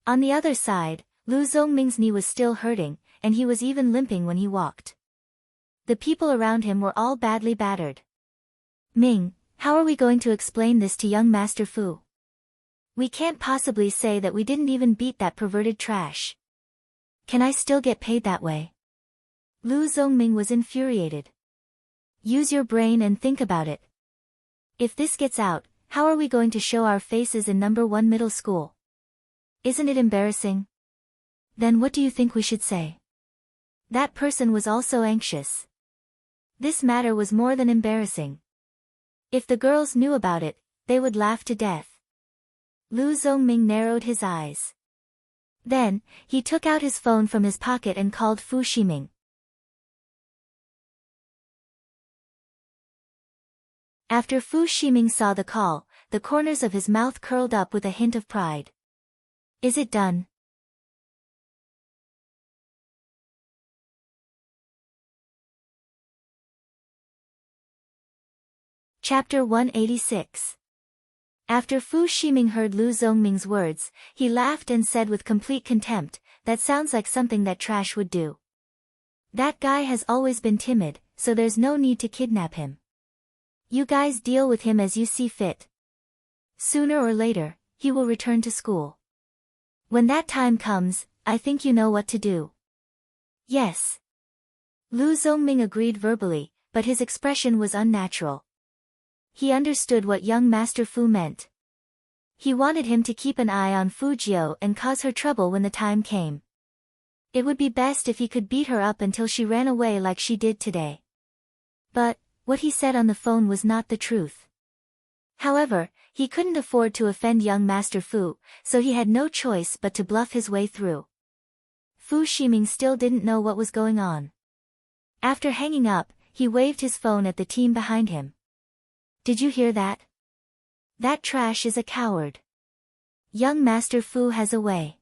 On the other side, Lu Zongming's knee was still hurting, and he was even limping when he walked. The people around him were all badly battered. Ming, how are we going to explain this to young Master Fu? We can't possibly say that we didn't even beat that perverted trash. Can I still get paid that way? Lu Zongming was infuriated. Use your brain and think about it. If this gets out, how are we going to show our faces in number 1 middle school? Isn't it embarrassing? Then what do you think we should say? That person was also anxious. This matter was more than embarrassing. If the girls knew about it, they would laugh to death. Lu Zongming narrowed his eyes. Then, he took out his phone from his pocket and called Fu Shiming. After Fu Shiming saw the call, the corners of his mouth curled up with a hint of pride. Is it done? Chapter 186. After Fu Ximing heard Lu Zongming's words, he laughed and said with complete contempt, "That sounds like something that trash would do. That guy has always been timid, so there's no need to kidnap him. You guys deal with him as you see fit. Sooner or later, he will return to school. When that time comes, I think you know what to do." "Yes." Lu Zongming agreed verbally, but his expression was unnatural. He understood what young Master Fu meant. He wanted him to keep an eye on Fu Jiu and cause her trouble when the time came. It would be best if he could beat her up until she ran away like she did today. But, what he said on the phone was not the truth. However, he couldn't afford to offend young Master Fu, so he had no choice but to bluff his way through. Fu Ximing still didn't know what was going on. After hanging up, he waved his phone at the team behind him. "Did you hear that? That trash is a coward. Young Master Fu has a way."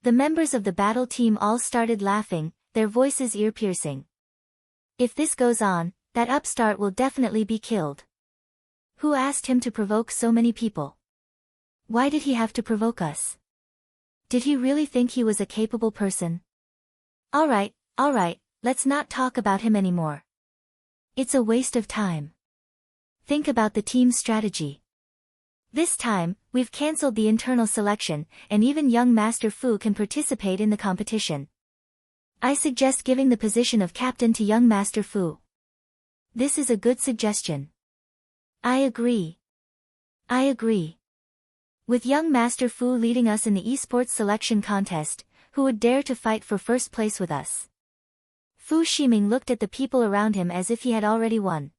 The members of the battle team all started laughing, their voices ear-piercing. "If this goes on, that upstart will definitely be killed. Who asked him to provoke so many people? Why did he have to provoke us? Did he really think he was a capable person? All right, let's not talk about him anymore. It's a waste of time. Think about the team's strategy. This time, we've cancelled the internal selection, and even young Master Fu can participate in the competition. I suggest giving the position of captain to young Master Fu. This is a good suggestion." I agree. With young Master Fu leading us in the esports selection contest, who would dare to fight for first place with us? Fu Ximing looked at the people around him as if he had already won.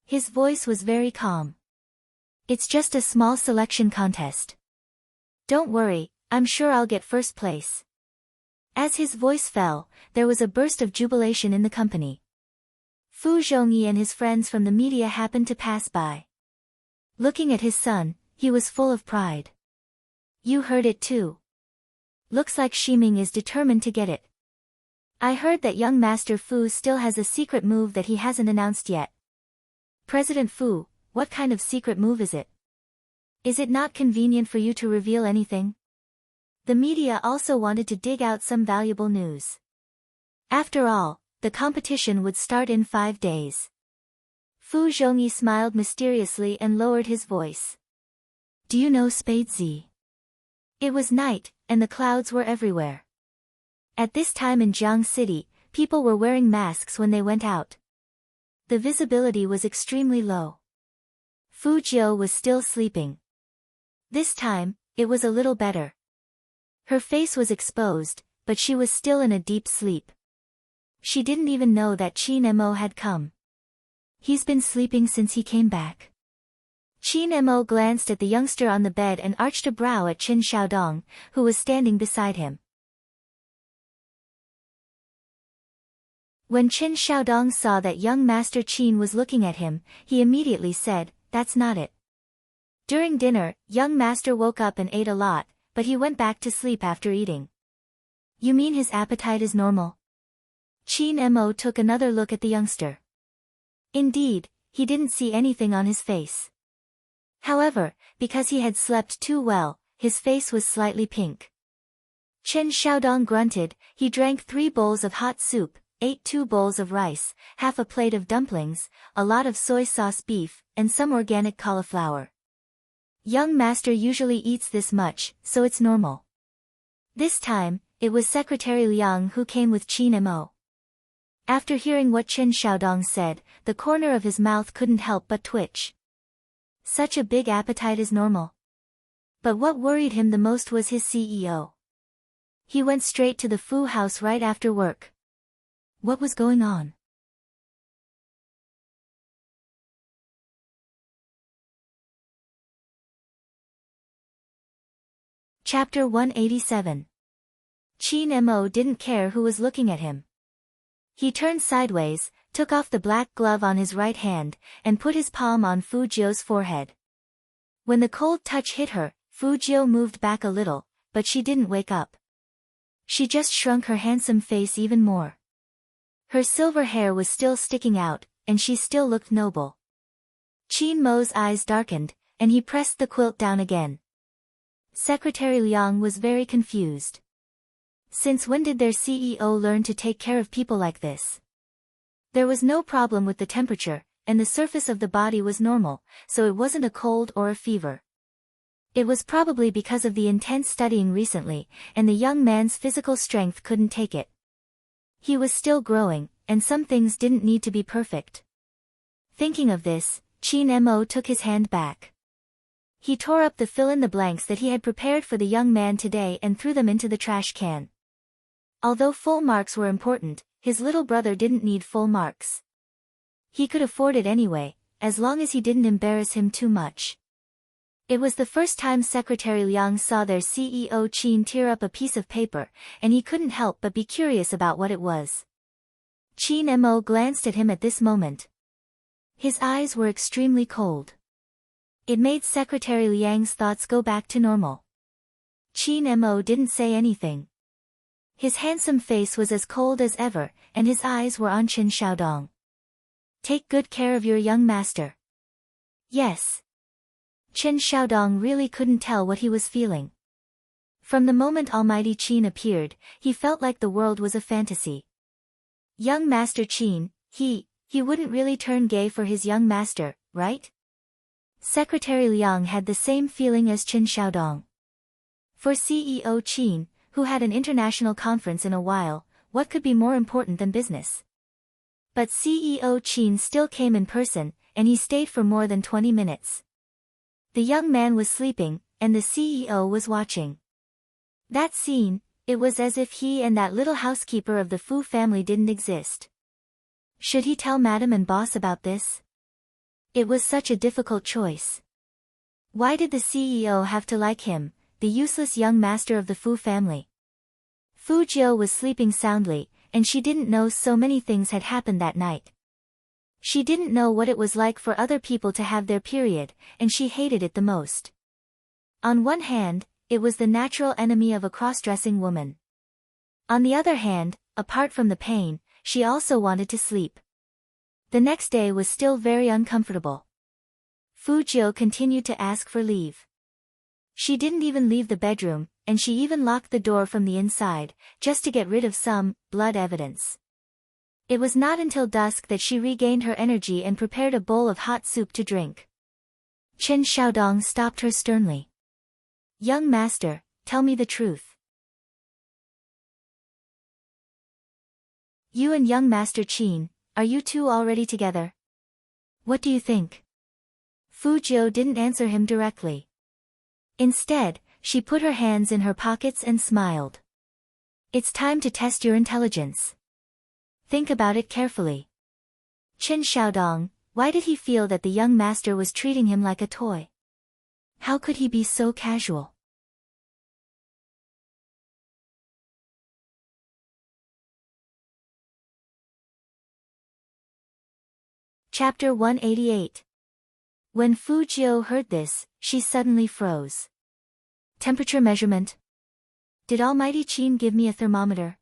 His voice was very calm. "It's just a small selection contest. Don't worry, I'm sure I'll get first place." As his voice fell, there was a burst of jubilation in the company. Fu Zhongyi and his friends from the media happened to pass by. Looking at his son, he was full of pride. "You heard it too. Looks like Ximing is determined to get it. I heard that young Master Fu still has a secret move that he hasn't announced yet. President Fu, what kind of secret move is it? Is it not convenient for you to reveal anything?" The media also wanted to dig out some valuable news. After all, the competition would start in 5 days. Fu Zhongyi smiled mysteriously and lowered his voice. "Do you know Spade Z?" It was night, and the clouds were everywhere. At this time in Jiang City, people were wearing masks when they went out. The visibility was extremely low. Fu Jiu was still sleeping. This time, it was a little better. Her face was exposed, but she was still in a deep sleep. She didn't even know that Qin Mo had come. "He's been sleeping since he came back." Qin Mo glanced at the youngster on the bed and arched a brow at Qin Xiaodong, who was standing beside him. When Qin Xiaodong saw that young Master Qin was looking at him, he immediately said, "That's not it." During dinner, young Master woke up and ate a lot, but he went back to sleep after eating. "You mean his appetite is normal?" Qin Mo took another look at the youngster. Indeed, he didn't see anything on his face. However, because he had slept too well, his face was slightly pink. Qin Xiaodong grunted. He drank 3 bowls of hot soup, ate 2 bowls of rice, half a plate of dumplings, a lot of soy sauce beef, and some organic cauliflower. Young Master usually eats this much, so it's normal. This time, it was Secretary Liang who came with Qin Mo. After hearing what Qin Xiaodong said, the corner of his mouth couldn't help but twitch. Such a big appetite is normal. But what worried him the most was his CEO. He went straight to the Fu house right after work. What was going on? Chapter 187. Qin Mo didn't care who was looking at him. He turned sideways, took off the black glove on his right hand, and put his palm on Fu Jiu's forehead. When the cold touch hit her, Fu Jiu moved back a little, but she didn't wake up. She just shrunk her handsome face even more. Her silver hair was still sticking out, and she still looked noble. Qin Mo's eyes darkened, and he pressed the quilt down again. Secretary Liang was very confused. Since when did their CEO learn to take care of people like this? There was no problem with the temperature, and the surface of the body was normal, so it wasn't a cold or a fever. It was probably because of the intense studying recently, and the young man's physical strength couldn't take it. He was still growing, and some things didn't need to be perfect. Thinking of this, Qin Mo took his hand back. He tore up the fill-in-the-blanks that he had prepared for the young man today and threw them into the trash can. Although full marks were important, his little brother didn't need full marks. He could afford it anyway, as long as he didn't embarrass him too much. It was the first time Secretary Liang saw their CEO Qin tear up a piece of paper, and he couldn't help but be curious about what it was. Qin Mo glanced at him at this moment. His eyes were extremely cold. It made Secretary Liang's thoughts go back to normal. Qin Mo didn't say anything. His handsome face was as cold as ever, and his eyes were on Chen Xiaodong. Take good care of your young master. Yes. Chen Xiaodong really couldn't tell what he was feeling. From the moment Almighty Qin appeared, he felt like the world was a fantasy. Young Master Qin, he wouldn't really turn gay for his young master, right? Secretary Liang had the same feeling as Chen Xiaodong. For CEO Qin, who had an international conference in a while, what could be more important than business? But CEO Qin still came in person, and he stayed for more than 20 minutes. The young man was sleeping, and the CEO was watching. That scene, it was as if he and that little housekeeper of the Fu family didn't exist. Should he tell Madam and Boss about this? It was such a difficult choice. Why did the CEO have to like him, the useless young master of the Fu family? Fu Jiu was sleeping soundly, and she didn't know so many things had happened that night. She didn't know what it was like for other people to have their period, and she hated it the most. On one hand, it was the natural enemy of a cross-dressing woman. On the other hand, apart from the pain, she also wanted to sleep. The next day was still very uncomfortable. Fu Jiu continued to ask for leave. She didn't even leave the bedroom, and she even locked the door from the inside, just to get rid of some blood evidence. It was not until dusk that she regained her energy and prepared a bowl of hot soup to drink. Chen Xiaodong stopped her sternly. Young master, tell me the truth. You and young Master Qin, are you two already together? What do you think? Fu Jiu didn't answer him directly. Instead, she put her hands in her pockets and smiled. It's time to test your intelligence. Think about it carefully. Chen Xiaodong, why did he feel that the young master was treating him like a toy? How could he be so casual? Chapter 188. When Fu Jiu heard this, she suddenly froze. Temperature measurement? Did Almighty Qin give me a thermometer?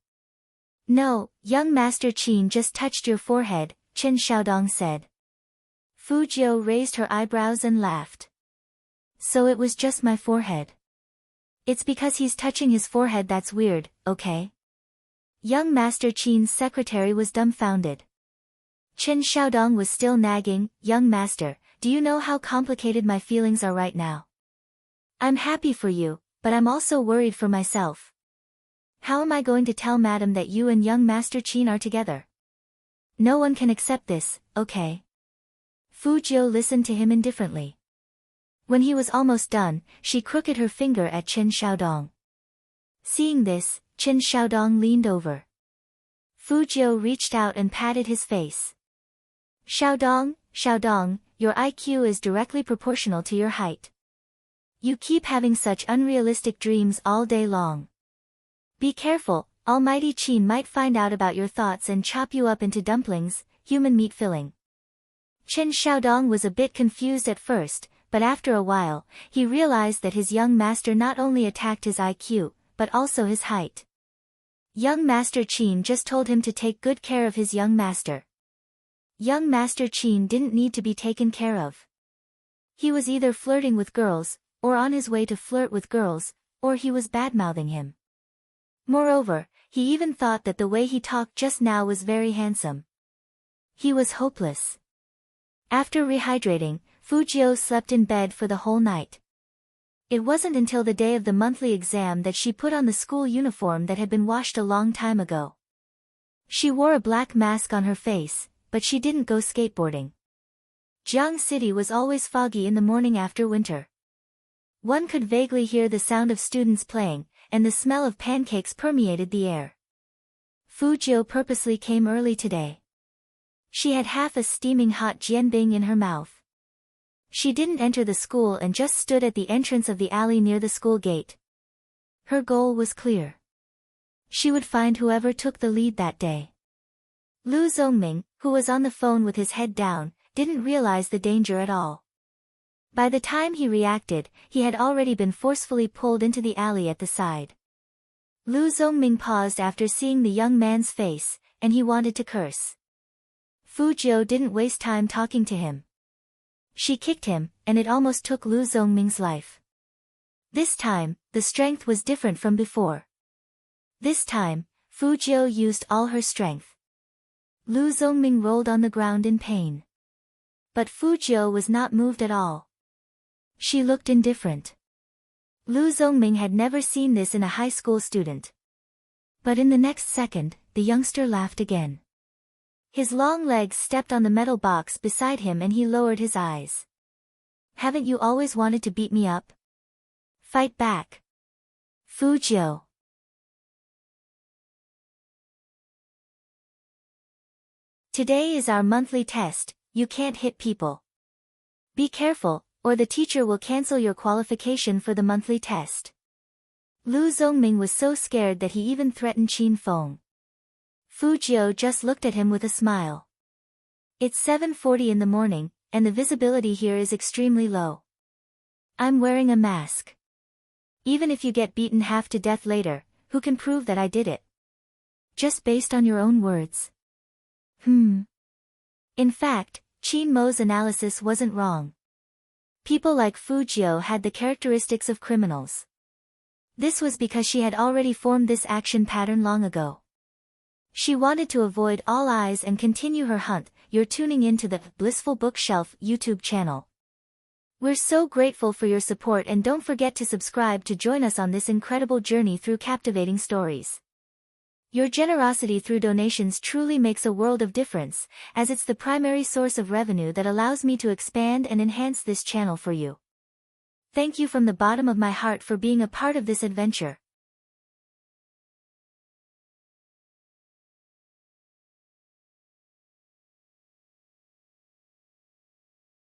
No, young Master Qin just touched your forehead, Chen Xiaodong said. Fu Jiu raised her eyebrows and laughed. So it was just my forehead. It's because he's touching his forehead that's weird, okay? Young Master Qin's secretary was dumbfounded. Chen Xiaodong was still nagging, Young Master, do you know how complicated my feelings are right now? I'm happy for you, but I'm also worried for myself. How am I going to tell Madam that you and young Master Qin are together? No one can accept this, okay? Fu Jiu listened to him indifferently. When he was almost done, she crooked her finger at Chen Xiaodong. Seeing this, Chen Xiaodong leaned over. Fu Jiu reached out and patted his face. Xiaodong, your IQ is directly proportional to your height. You keep having such unrealistic dreams all day long. Be careful, Almighty Qin might find out about your thoughts and chop you up into dumplings, human meat filling. Chen Xiaodong was a bit confused at first, but after a while, he realized that his young master not only attacked his IQ, but also his height. Young Master Qin just told him to take good care of his young master. Young Master Qin didn't need to be taken care of. He was either flirting with girls, or on his way to flirt with girls, or he was badmouthing him. Moreover, he even thought that the way he talked just now was very handsome. He was hopeless. After rehydrating, Fujio slept in bed for the whole night. It wasn't until the day of the monthly exam that she put on the school uniform that had been washed a long time ago. She wore a black mask on her face, but she didn't go skateboarding. Jiang City was always foggy in the morning after winter. One could vaguely hear the sound of students playing, and the smell of pancakes permeated the air. Fujio purposely came early today. She had half a steaming hot jianbing in her mouth. She didn't enter the school and just stood at the entrance of the alley near the school gate. Her goal was clear. She would find whoever took the lead that day. Lu Zongming, who was on the phone with his head down, didn't realize the danger at all. By the time he reacted, he had already been forcefully pulled into the alley at the side. Lu Zongming paused after seeing the young man's face, and he wanted to curse. Fujio didn't waste time talking to him. She kicked him, and it almost took Lu Zongming's life. This time, the strength was different from before. This time, Fujio used all her strength. Lu Zongming rolled on the ground in pain. But Fujio was not moved at all. She looked indifferent. Lu Zongming had never seen this in a high school student. But in the next second, the youngster laughed again. His long legs stepped on the metal box beside him and he lowered his eyes. Haven't you always wanted to beat me up? Fight back. Fujio. Today is our monthly test, you can't hit people. Be careful, or the teacher will cancel your qualification for the monthly test. Lu Zongming was so scared that he even threatened Qin Feng. Fujio just looked at him with a smile. It's 7:40 in the morning, and the visibility here is extremely low. I'm wearing a mask. Even if you get beaten half to death later, who can prove that I did it? Just based on your own words. In fact, Qin Mo's analysis wasn't wrong. People like Fujio had the characteristics of criminals. This was because she had already formed this action pattern long ago. She wanted to avoid all eyes and continue her hunt. You're tuning into the Blissful Bookshelf YouTube channel. We're so grateful for your support and don't forget to subscribe to join us on this incredible journey through captivating stories. Your generosity through donations truly makes a world of difference, as it's the primary source of revenue that allows me to expand and enhance this channel for you. Thank you from the bottom of my heart for being a part of this adventure.